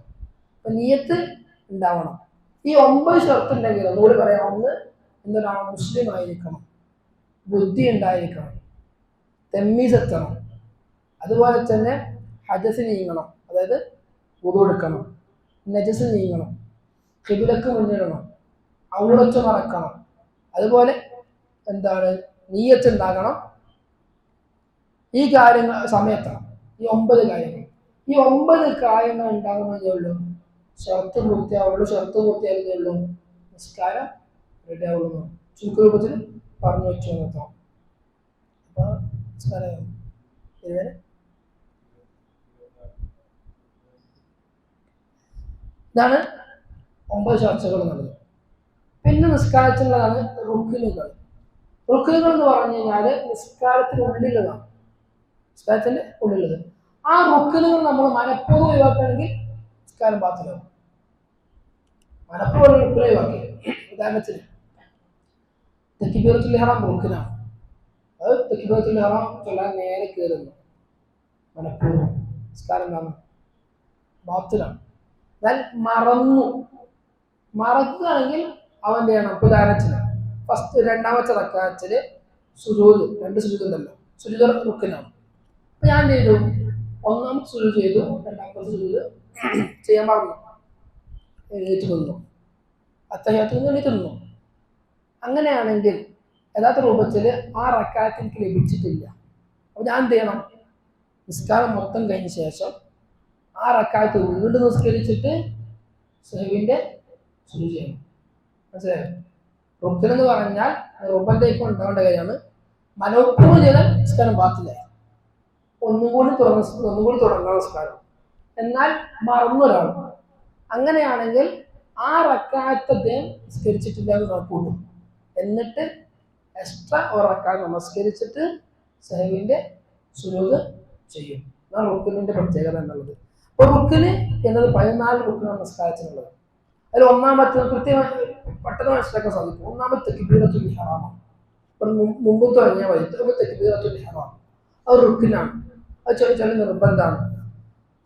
അപ്പൊ നിയ്യത്ത് ഉണ്ടാവണം. ഈ 9 ഷർത്ത് ഉണ്ടെങ്കിൽ ഒന്നുകൂടി പറയാം. ഒന്ന്, എന്താണ്? മുസ്ലിം ആയിരിക്കണം, ബുദ്ധി ഉണ്ടായിരിക്കണം, തമ്മീസ് എത്തണം, അതുപോലെ തന്നെ ഹദസ് നീങ്ങണം, അതായത് വുദു എടുക്കണം, നജസ് നീങ്ങണം, ഖിബിലക്ക് മുന്നിടണം, ഔറത്ത് മറക്കണം, അതുപോലെ എന്താണ് നിയ്യത്ത് ഉണ്ടാകണം. ഈ കാര്യങ്ങൾ സമയത്താണ്. ഈ 9 കാര്യങ്ങൾ. ഈ 9 കാര്യങ്ങൾ ഉണ്ടാകുന്നതേ ഉള്ളൂ ഷർത്ത് പൂർത്തിയാവുള്ളൂ. ഷർത്ത് പൂർത്തിയാകുന്നതേ ഉള്ളൂ നിസ്കാരം റെഡി ആവുള്ളൂ. ചുരുക്കരൂപത്തിൽ പറഞ്ഞു വെച്ചു നിർത്താം. അപ്പൊ നിസ്കാരം ഇതുവരെ ഇതാണ് 9 ചർച്ചകൾ എന്നുള്ളത്. പിന്നെ നിസ്കാരത്തിലുള്ളതാണ് റുക്നുകൾ. റുക്നുകൾ എന്ന് പറഞ്ഞു കഴിഞ്ഞാല് നിസ്കാരത്തിനുള്ളിലുള്ളതാണ്, നിസ്കാരത്തിന്റെ ഉള്ളിലുള്ളത്. ആ റുക്നുകൾ നമ്മൾ മനഃപൂർവ്വം ഒഴിവാക്കുകയാണെങ്കിൽ നിസ്കാരം ബാത്തിലാവും. മനഃപൂർവ്വം റുക്ന ഒഴിവാക്കി. ഉദാഹരണത്തിന് തക്ബീറത്തുൽ ഇഹ്റാം റുക്നാണ്. അത് തക്ബീറത്തുൽ ഇഹ്റാം ചൊല്ലാൻ നേരെ കയറുന്നു മനഃപൂർവ്വം, നിസ്കാരം എന്താണ്? ബാത്തിലാണ്. എന്നാൽ മറക്കുകയാണെങ്കിൽ അവൻ്റെ ചെയ്യണം. ഉദാഹരണത്തിന് രണ്ടാമത്തെ റക്അത്തിൽ സുജൂദ്, 2 സുജൂദ് ഉണ്ടല്ലോ, സുജൂദ് റുക്നാണ്. അപ്പൊ ഞാൻ എന്ത് ചെയ്തു? ഒന്നാമത്തെ സുജൂദ് ചെയ്തു, രണ്ടാമത്തെ സുജൂദ് ചെയ്യാൻ പാടില്ല, എഴുന്നേറ്റ് നിന്നു, അത്തഹിയ്യാത്തിൽ നിന്ന് എഴുന്നേറ്റ് നിന്നു. അങ്ങനെയാണെങ്കിൽ യഥാർത്ഥ രൂപത്തിൽ ആ റക്അത്ത് എനിക്ക് ലഭിച്ചിട്ടില്ല. അപ്പൊ ഞാൻ എന്ത് ചെയ്യണം? നിസ്കാരം മൊത്തം കഴിഞ്ഞ ശേഷം ആ റക്അത്ത് വീണ്ടും നിസ്കരിച്ചിട്ട് സഹവിന്റെ സുജൂദ് ചെയ്യണം. മനസ്സിലായോ? റുക്കൻ എന്ന് പറഞ്ഞാൽ റുബന്റേക്ക് ഉണ്ടാവേണ്ട കാര്യമാണ്. മനോപൂർവ്വം ചെയ്താൽ നിസ്കാരം ബാത്തിലായി. ഒന്നുകൂടി തുടങ്ങണം നിസ്കാരം. എന്നാൽ മറന്നൊരാൾ അങ്ങനെയാണെങ്കിൽ ആ റക്അത്ത് അദ്ദേഹം നിസ്കരിച്ചിട്ടില്ല എന്ന് നോക്കൂട്ടും. എന്നിട്ട് എക്സ്ട്രാ ഒരു റക്അത്ത് നമസ്കരിച്ചിട്ട് സഹവിന്റെ സുജൂദ് ചെയ്യും. അതാണ് റുക്കിനിന്റെ പ്രത്യേകത എന്നുള്ളത്. അപ്പൊ റുക്കിന് എന്നത് 14 റുക്കിനാണ് നമസ്കാരത്തിനുള്ളത്. അതിൽ ഒന്നാമത്തെ കൃത്യമായി പെട്ടെന്ന് മനസ്സിലാക്കാൻ സാധിക്കും. ഒന്നാമത്തെ തക്ബീറത്തുൽ ഇഹ്റാമാണ്. മുമ്പ് തുടങ്ങിയ വഴി തക്ബീറത്തുൽ ഇഹ്റാം അത് റുക്കിനാണ്. അത് ചോദിച്ചാൽ നിർബന്ധമാണ്.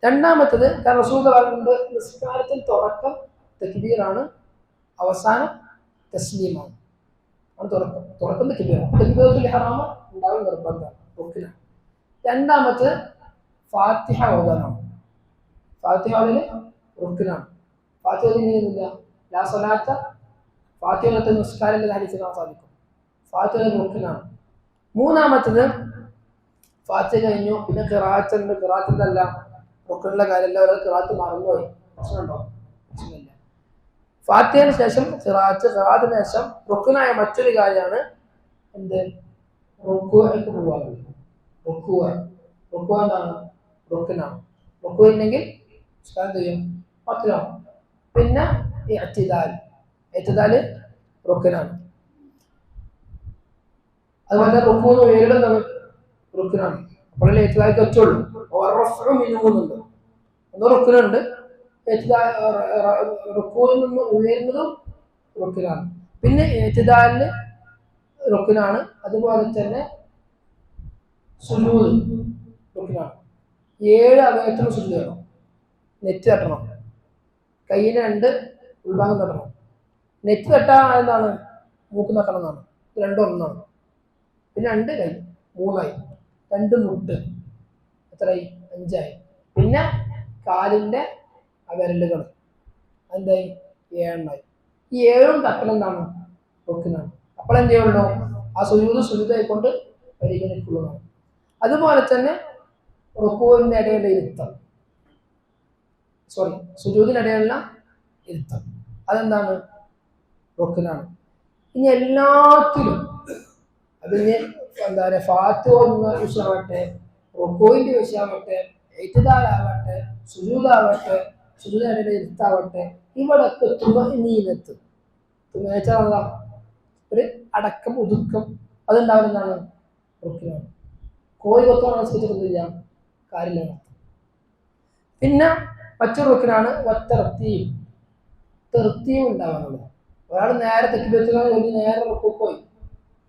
രണ്ടാമത്തത് കാരണം റസൂൽ പറയുന്നുണ്ട് നിസ്കാരത്തിൽ തുടക്കം തക്ബീറാണ്, അവസാനം തസ്ലീമാണ്. ആണ് തുടക്കം തക്ബീറാണ്. തക്ബീറത്തുൽ ഇഹ്റാം ഉണ്ടാവും നിർബന്ധമാണ്, റുക്കിനാണ്. രണ്ടാമത്തെ ഫാത്തിഹ ഓതാനാണ്. ഫാത്തിഹ ഓതല് റുക്കിനാണ്. ഫാത്തിഹ ഓതുന്നില്ല ലാ സ്വലാത്ത ഫാത്തിഹ ഓതത്തെ നിസ്കാരത്തിന്റെ ഹദീസിൽ കാണാൻ സാധിക്കും. ഫാത്തിഹ റുക്കിനാണ്. മൂന്നാമത്തത് ഫാത്തിഹ കഴിഞ്ഞു പിന്നെ ഖിറാഅത്തുണ്ട്. ഖിറാഅത്തിന്റെ അല്ല റുക്കിനുള്ള കാര്യമല്ല. ഒരാൾ ഖിറാഅത്ത് മറന്നുപോയി, പ്രശ്നമുണ്ടോ? പ്രശ്നമില്ല. ഫാത്തിഹയ്ക്ക് ശേഷം ഖിറാഅത്തിന് ശേഷം റുക്കിനായ മറ്റൊരു കാര്യമാണ് എന്ത്? റുക്കൂഅക്ക് പോവാറുള്ളത്. റുക്കൂഅ എന്താണ്? റുക്കിനാണ്. റുക്കൂഅ ഇല്ലെങ്കിൽ എന്ത് ചെയ്യും? പത്തിലാവും. പിന്നെ ഇഅ്തിദാൽ റുക്കിനാണ്. അതുപോലെ റുക്കൂഅ് ഉയരുന്നത് റുക്കിനാണ്. അപ്പോഴല്ലേ ഇഅ്തിദാലിക്ക് വെച്ചുള്ളൂ. മിനുന്നുണ്ട് ഒന്ന് റുക്കിനുണ്ട്. റുക്കൂഇൽ നിന്ന് ഉയരുന്നതും റുക്കിനാണ്. പിന്നെ ഇഅ്തിദാലിന് റുക്കിനാണ്. അതുപോലെ തന്നെ സുജൂദ് റുക്കിനാണ്. 7 അവയവത്തിന് സുജൂദ് വേണം. നെറ്റ് തട്ടണം, കയ്യിന് 2 ഉൾഭാഗം തട്ടണം. നെറ്റ് തട്ടാൻ എന്താണ്? മൂക്ക് തട്ടണം എന്നാണ്. 2 ഒന്നാണ്. പിന്നെ 2 കൈ 3ആയി. 2 മുട്ട് എത്രയായി? 5ആയി. പിന്നെ കാലിന്റെ വിരലുകൾ എന്തായി? 7 ഈ 7 തട്ടൽ എന്താണ്? റുക്കിനാണ്. അപ്പോൾ എന്ത് ചെയ്യുള്ളൂ? ആ സുജൂദായിക്കൊണ്ട് പരിഗണിക്കുള്ളതാണ്. അതുപോലെ തന്നെ റുക്കൂഇന്റെ ഇടയിലുള്ള ഇരുത്തം, സുജൂദിനിടയിലുള്ള ഇരുത്തം അതെന്താണ്? റുക്കിനാണ്. ഇനി എല്ലാത്തിലും അതിന് എന്താ പറയുക, ഫാത്തിഹ വിഷയമാവട്ടെ, റുക്കൂഇന്റെ വിഷയമാവട്ടെ, ഇഅ്തിദാലാവട്ടെ, സുജൂദാവട്ടെ, സുജൂദിനിടയിലെ ഇരുത്താവട്ടെ, ഇവിടൊക്കെ തുമഅ്നീനത്ത് ഒരു അടക്കം ഒതുക്കം അതുണ്ടാവുന്നതാണ് റുക്കിനാണ്. കോഴി കൊത്താൻ നമസ്കരിച്ചിട്ടില്ല കാര്യമില്ല. പിന്നെ മറ്റൊരു റുക്കിനാണ് തെർത്തീബ് ഉണ്ടാവാനുള്ളത്. ഒരാൾ നേരെ തെക്കുബീറത്ത് നേരെ റുക്കൂക്ക് പോയി,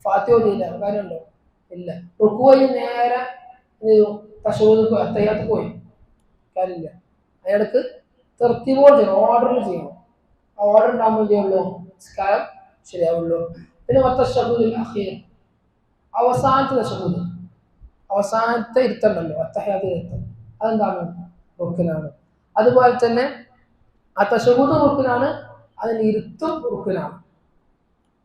ഫാത്തിഹ ഓതിയില്ല, കാര്യമുണ്ടോ? ഇല്ല. റുക്കൂ പോയി നേരെ തശഹൂദ് അത്തഹിയ്യാത്ത് പോയി, കാര്യമില്ല. അയാൾക്ക് തെർത്തീബോട് ചെയ്യണം, ഓർഡറിൽ ചെയ്യണം. ആ ഓർഡർ ഉണ്ടാകുമ്പോൾ എന്ത് ചെയ്യുള്ളൂ? നിസ്കാരം ശരിയാവുള്ളൂ. പിന്നെ തശഹ്ഹുദുൽ അഖീർ അവസാനത്തെ തശഹ്ഹുദ്, അവസാനത്തെ ഇരുത്തുണ്ടല്ലോ, അത്തഹിയ്യാത്ത് ഇരുത്തം, അതെന്താണ്? റുക്കിനാണ്. അതുപോലെ തന്നെ ആ തശഹ്ഹുദ് റുക്കിനാണ്, അതിന് ഇരുത്തും റുക്കിനാണ്.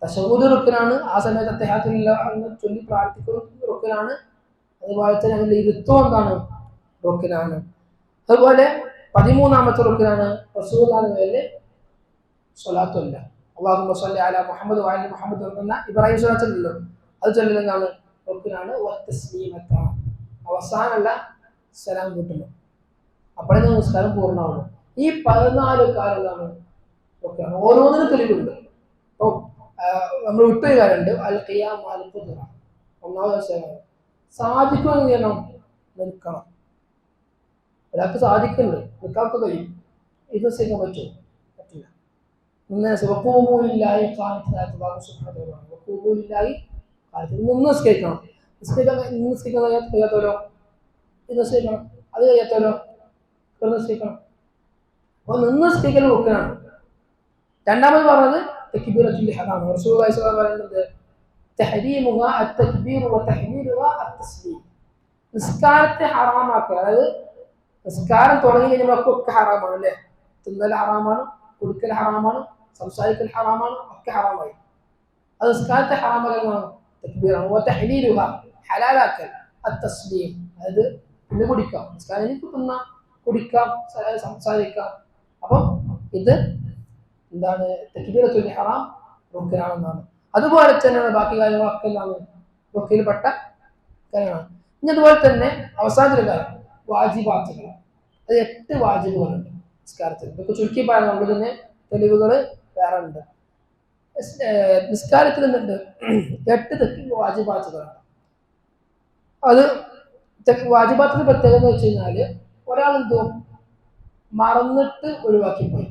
തശഹ്ഹുദ് റുക്കിനാണ്, ആ സമയത്ത് അത്തഹിയ്യാത്തുൽ എന്ന് ചൊല്ലി പ്രാർത്ഥിക്കുന്നത് റുക്കിനാണ്. അതുപോലെ തന്നെ അതിന്റെ ഇരുത്തും എന്താണ്? റുക്കിനാണ്. അതുപോലെ 13ാമത്തെ റുക്കിനാണ് റസൂലുള്ളാഹിന്റെ മേലിൽ സ്വലാത്തുല്ല. അല്ലാഹുമ്മ സ്വല്ലി അലാ മുഹമ്മദ് വഅലി മുഹമ്മദ് എന്ന ഇബ്രാഹിം സ്വലാത്ത് ഉണ്ടല്ലോ, അത് ചൊല്ലുന്നതാണ് റുക്കിനാണ്. അവസാനമല്ല സലാം കൂട്ടുന്നു, അപ്പോഴേ നമസ്കാരം പൂർണ്ണമാവുള്ളൂ. ഈ 14 കാര്യങ്ങളാണ് റുക്കിനാണ്. ഓരോന്നിനും തെളിവുണ്ട്. ഇപ്പോൾ നമ്മൾ വിട്ടൊരു കാര്യമുണ്ട്, അൽ ഖിയാം അൽ ഖുദ്റ. ഒന്നാമത് വിഷയമാണ് സാധിക്കുമെന്ന് ചെയ്യണം, നിൽക്കണം. ഒരാൾക്ക് സാധിക്കുന്നുണ്ട്, നിൽക്കാത്ത കഴിയും. ഇത് ചെയ്യാൻ പറ്റുമോ? പറ്റില്ല. നിന്ന് നിസ്കരിക്കണം. നിസ്കരിക്കാൻ കഴിയാത്തവരോ ഇത് നിസ്കരിക്കണം, അത് കഴിയാത്തവരോ നിസ്കരിക്കണം. അപ്പോൾ നിന്ന് നിസ്കരിക്കൽ റുക്കിനാണ്. രണ്ടാമത് പറഞ്ഞത് തക്ബീറത്തുൽ ഇഹ്റാം. റസൂലുള്ളാഹി സ്വല്ലല്ലാഹു അലൈഹി വസല്ലം പറയുന്നത് തഹരീമുഹാ അത്തക്ബീർ വതഹ്ലീലുഹാ അത്തസ്ലീം. നിസ്കാരത്തെ ഹറാമാക്കുക, അതായത് നിസ്കാരം തുടങ്ങി കഴിഞ്ഞാൽ ഹറാമാണ് അല്ലേ? തിന്നൽ ഹറാമാണ്, കുടിക്കൽ ഹറാമാണ്, സംസാരിക്കൽ ഹറാമാണ്, ഒക്കെ ഹറാമായി. അത് നിസ്കാരത്തെ ഹറാമാക്കലാണ് തക്ബീറാണ്. വതഹ്ലീലുഹാ ഹലാലാക്കൽ അത്തസ്ലീം, അതായത് പിന്നെ കുടിക്കാം. നിസ്കാരം തിന്നാം, കുടിക്കാം, സംസാരിക്കാം. അപ്പം ഇത് എന്താണ് തക്ബീറത്തുൽ ഇഹ്റാം റുക്നാണെന്നാണ്. അതുപോലെ തന്നെയാണ് ബാക്കി കാര്യങ്ങളൊക്കെ എന്താണ് റുക്കിൽപ്പെട്ട കാര്യങ്ങളാണ്. ഇനി അതുപോലെ തന്നെ അവസാനത്തെ കാര്യം വാജിബാത്തുകൾ. അത് 8 വാജിബുകളുണ്ട് നിസ്കാരത്തിൽ. ഇതൊക്കെ ചുരുക്കി പറയുന്നത് തന്നെ തെളിവുകൾ വേറെ ഉണ്ട്. നിസ്കാരത്തിൽ നിന്നുണ്ട് 8 വാജിബാത്തുകളാണ്. അത് വാജിബാത്തിന്റെ പ്രത്യേകത എന്ന് വെച്ച് കഴിഞ്ഞാല് ഒരാൾ എന്തോ മറന്നിട്ട് ഒഴിവാക്കിപ്പോയി,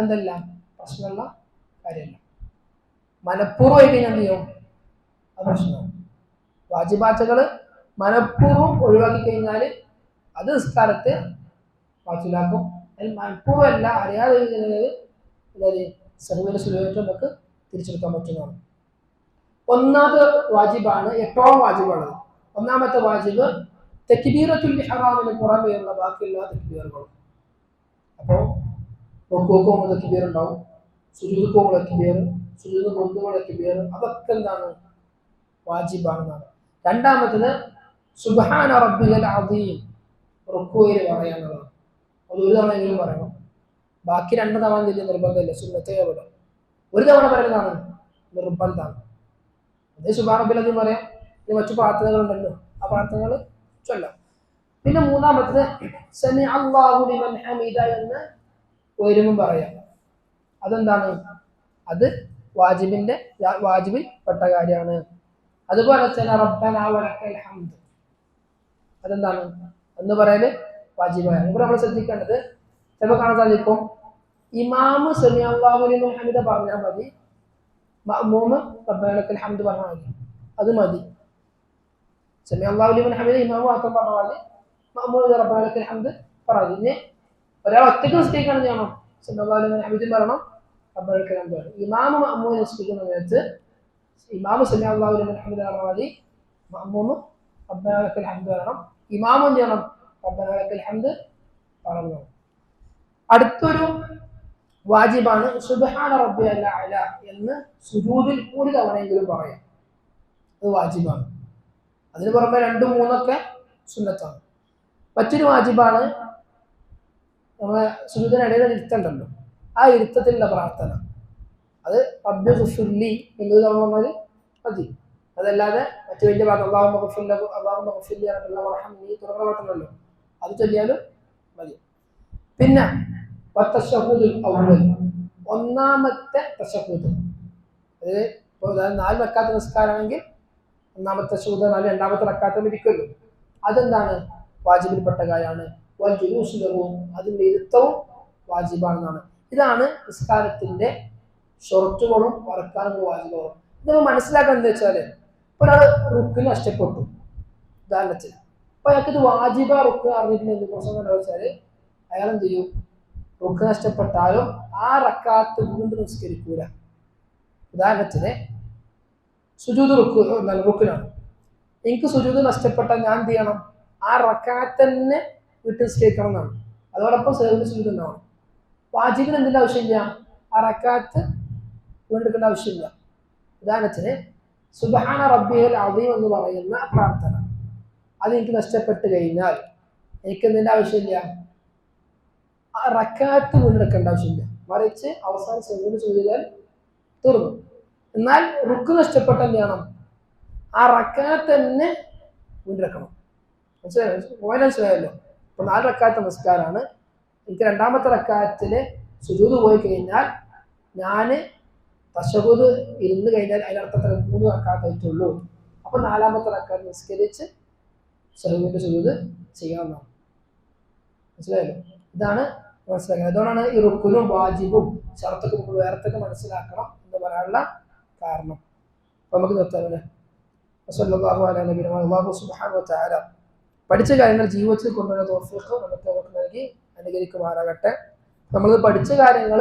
എന്തെല്ലാം പ്രശ്നമുള്ള കാര്യമല്ല. മനഃപൂർവ്വം കഴിഞ്ഞാൽ എന്ത് ചെയ്യും, അത് പ്രശ്നമാണ്. വാജിബാത്തുകൾ മനഃപൂർവ്വം ഒഴിവാക്കി കഴിഞ്ഞാൽ അത് നിസ്കാരത്തെ വാജിലാക്കും. മനഃപൂർവ്വം അല്ല, അറിയാതെ സർവ്വ സുലഭമായിട്ട് നമുക്ക് തിരിച്ചെടുക്കാൻ പറ്റുന്നതാണ്. ഒന്നാമത്തെ വാജിബാണ്, ഏറ്റവും വാജിബാണ്. ഒന്നാമത്തെ വാജിബ് തക്ബീറത്തുൽ ഇഹ്റാമിന് പുറമെയുള്ള ബാക്കിയുള്ള തക്ബീറുകളും. അപ്പോൾ റുകൂക്ക് തക്ബീർ ഉണ്ടാവും, സുജൂദ് തക്ബീർ, സുജൂദ് മുമ്പുള്ള തക്ബീർ, അതൊക്കെ എന്താണ് വാജിബാണെന്നാണ്. രണ്ടാമത്തേത് സുബ്ഹാന റബ്ബിയൽ അദീം റുകൂയിൽ പറയാനുള്ളതാണ്. അത് ഒരു തവണയെങ്കിലും പറയണം. ബാക്കി 2 തവണ വലിയ നിർബന്ധമില്ല, സുന്നത്തേ അവിടെ. ഒരു തവണ പറയുന്നതാണ് നിർബന്ധമാണ്. അതേ സുബ്ഹാന റബ്ബിയൽ അദീം പറയാം. ഇനി മറ്റു പ്രാർത്ഥനകളുണ്ടല്ലോ, ആ പ്രാർത്ഥനകൾ ചൊല്ലാം. പിന്നെ മൂന്നാമത്തേത് സമി അല്ലാഹു ലിമൻ ഹമീദ എന്ന് ഒരിമും പറയാം. അതെന്താണ്, അത് വാജിബിൽ പെട്ട കാര്യമാണ്. അതുപോലെ തന്നെ റബ്ബനാ വലക്കൽ ഹംദ്, അതെന്താണ് എന്ന് പറയല് വാജിബാണ്. ഇവിടെ നമ്മൾ ശ്രദ്ധിക്കേണ്ടത്, ചിലപ്പോൾ കാണാൻ സാധിക്കും ഇമാമ് സമി അല്ലാഹു ലിമൻ ഹമീദ പറഞ്ഞാൽ മതി, മഅ്മൂമ് റബ്ബനാ വലക്കൽ ഹംദ് പറഞ്ഞാൽ മതി, അത് മതി. സമി അല്ലാഹു ലിമൻ ഹമീദ ഇമാമ് മാത്രം പറഞ്ഞാൽ മതി, മഅ്മൂമ് റബ്ബനാ വലക്കൽ ഹംദ് പറഞ്ഞാൽ മതി. ഒരാൾ ഒറ്റയ്ക്ക് നിസ്കരിക്കുകയാണെന്ന് ചെയ്യണം, സമി അല്ലാഹു ലിമൻ ഹമീദ് പറയണം, റബ്ബനാ വലക്കൽ ഹംദ് പറയണം. ഇമാമ് മഅ്മൂമ് നിസ്കരിക്കുന്ന സമയത്ത് ഇമാമ് സമി അല്ലാഹു ലിമൻ ഹമീദ് പറഞ്ഞാൽ മതി, മഅ്മൂമ് റബ്ബനാ വലക്കൽ ഹംദ് പറയണം, ഇമാമും എന്ത് ചെയ്യണം, റബ്ബനാ വലക്കൽ ഹംദ് പറഞ്ഞു. അടുത്തൊരു വാജിബാണ് സുബ്ഹാന റബ്ബിയൽ അഅല എന്ന് സുജൂദിൽ ഒരു തവണയെങ്കിലും പറയാം, അത് വാജിബാണ്. അതിന് പുറമെ 2, 3 സുന്നത്താണ്. മറ്റൊരു വാജിബാണ് നമ്മളെ സുജൂദിനിടയിൽ ഇരുത്തണ്ടല്ലോ, ആ ഇരുത്തത്തിലുള്ള പ്രാർത്ഥന. അത് റബ്ബി ഗുഫിർലി എന്ന് പറഞ്ഞാൽ മതി. അതല്ലാതെ മറ്റു വലിയ ഭാഗം അല്ലാഹുമ്മ ഗുഫിർ ലഹു, അല്ലാഹുമ്മ ഗുഫിർ ലി വർഹംനി തുടങ്ങിയ പ്രാർത്ഥനകളല്ലോ, അത് ചൊല്ലിയാലും മതി. പിന്നെ വത്തശഹുദുൽ അവ്വൽ, ഒന്നാമത്തെ തശഹുദ്. അത് ഇപ്പോൾ 4 റക്അത്ത് നിസ്കാരമാണെങ്കിൽ ഒന്നാമത്തെ തശഹുദ്, 2ാമത്തെ റക്അത്ത് ഇരിക്കുമല്ലോ, അതെന്താണ് വാജിബിൽപ്പെട്ട കാര്യമാണ്. വൽ ജുലൂസു ലഹു, അതിൻ്റെ ഇരുത്തവും വാജിബാണെന്നാണ്. ഇതാണ് നിസ്കാരത്തിന്റെ ഷൊർത്തുകളും വർക്കാനുള്ള വാജിബുകളും. ഇത് നമ്മൾ മനസ്സിലാക്കാൻ എന്താ വെച്ചാൽ, ഒരാൾ റുക്കിന് നഷ്ടപ്പെട്ടു ഉദാഹരണത്തിന്, അപ്പൊ അയാൾക്ക് ഇത് വാജിബ റുക്ക് അറിഞ്ഞിട്ടില്ല എന്ത് പ്രശ്നം എന്താ വെച്ചാൽ, അയാൾ എന്ത് ചെയ്യും, റുക്ക് നഷ്ടപ്പെട്ടാലും ആ റക്കാത്ത് വീണ്ടും നിസ്കരിക്കൂല. ഉദാഹരണത്തിന് സുജൂദ് റുക്കിനാണ്, എനിക്ക് സുജൂദ് നഷ്ടപ്പെട്ടാൽ ഞാൻ എന്ത് ചെയ്യണം, ആ റക്കാത്ത് തന്നെ വീട്ടിൽ നിസ്കരിക്കണം എന്നാണ്. അതോടൊപ്പം സഹ്വിന് സുജൂദ് ഉണ്ടാവണം. വാജിബിന് എന്തിൻ്റെ ആവശ്യമില്ല, ആ റക്കാത്ത് വീണ്ടെടുക്കേണ്ട ആവശ്യമില്ല. ഉദാഹരണത്തിന് സുബ്ഹാന റബ്ബിയൽ അദീം എന്ന് പറയുന്ന പ്രാർത്ഥന, അത് എനിക്ക് നഷ്ടപ്പെട്ട് കഴിഞ്ഞാൽ എനിക്ക് എന്തിൻ്റെ ആവശ്യമില്ല, ആ റക്കാത്ത് വീണ്ടെടുക്കേണ്ട ആവശ്യമില്ല, മറിച്ച് അവസാനം സഹ്വിന് സുജൂദ് തീർന്നു. എന്നാൽ റുക്ക് നഷ്ടപ്പെട്ട എന്ത് ചെയ്യണം, ആ റക്കാത്ത് തന്നെ വീണ്ടെടുക്കണം. മനസ്സിലായല്ലോ. ഇപ്പൊ 4 റക്അത്ത് നമസ്കാരമാണ്, എനിക്ക് 2ാമത്തെ റക്അത്തില് സുജൂദ് പോയി കഴിഞ്ഞാൽ ഞാൻ തശഹുദ് ഇരുന്ന് കഴിഞ്ഞാൽ അതിനർത്ഥത്തിൽ 3 റക്അത്ത് ആയിട്ടുള്ളൂ. അപ്പൊ 4ാമത്തെ റക്അത്ത് നിസ്കരിച്ച് സഹ്വിന്റെ സുജൂദ് ചെയ്യാവുന്നതാണ്. മനസ്സിലായല്ലോ. ഇതാണ് മനസ്സിലാക്കുന്നത്. അതുകൊണ്ടാണ് ഈ റുക്കുനും വാജിബും ഷർത്തും വേർത്തൊക്കെ മനസ്സിലാക്കണം എന്ന് പറയാനുള്ള കാരണം. അപ്പൊ നമുക്ക് നിർത്താമല്ലേ. വസല്ലല്ലാഹു അലാ നബിയിനാ മുഹമ്മദ്. അല്ലാഹു സുബ്ഹാനഹു വ തആല പഠിച്ച കാര്യങ്ങൾ ജീവിതത്തിൽ കൊണ്ടുവരുന്ന തൗഫീഖ് നമുക്ക് നൽകി അനുഗ്രഹിക്കുമാറാകട്ടെ. നമ്മൾ പഠിച്ച കാര്യങ്ങൾ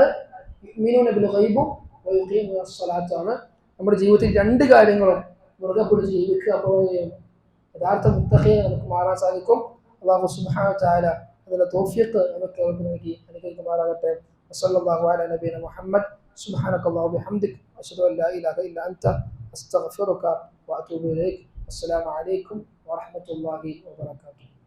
യുഅ്മിനൂന ബിൽ ഗൈബും വയുഖീമൂന സ്വലാത്താണ്. നമ്മുടെ ജീവിതത്തിൽ 2 കാര്യങ്ങളും മുറുകെ പിടിച്ച് ജീവിക്കുക. അപ്പോൾ യഥാർത്ഥ മുത്തഖീനെ നമുക്ക് മാറാൻ സാധിക്കും. അല്ലാഹു സുബ്ഹാനഹു വ തആല അതിന്റെ തൗഫീഖ് നമുക്ക് നൽകി അനുഗ്രഹിക്കുമാറാകട്ടെ. വസല്ലല്ലാഹു അലാ നബിയിനാ മുഹമ്മദ്. സുബ്ഹാനകല്ലാഹു ബിഹംദിക അശ്ഹദു അൻ ലാ ഇലാഹ ഇല്ല അൻത അസ്തഗ്ഫിറുക വഅതൂബു ഇലൈക്. അസ്സലാമു അലൈക്കും വറഹ്മത്തുള്ളാഹി വബറകാതുഹു.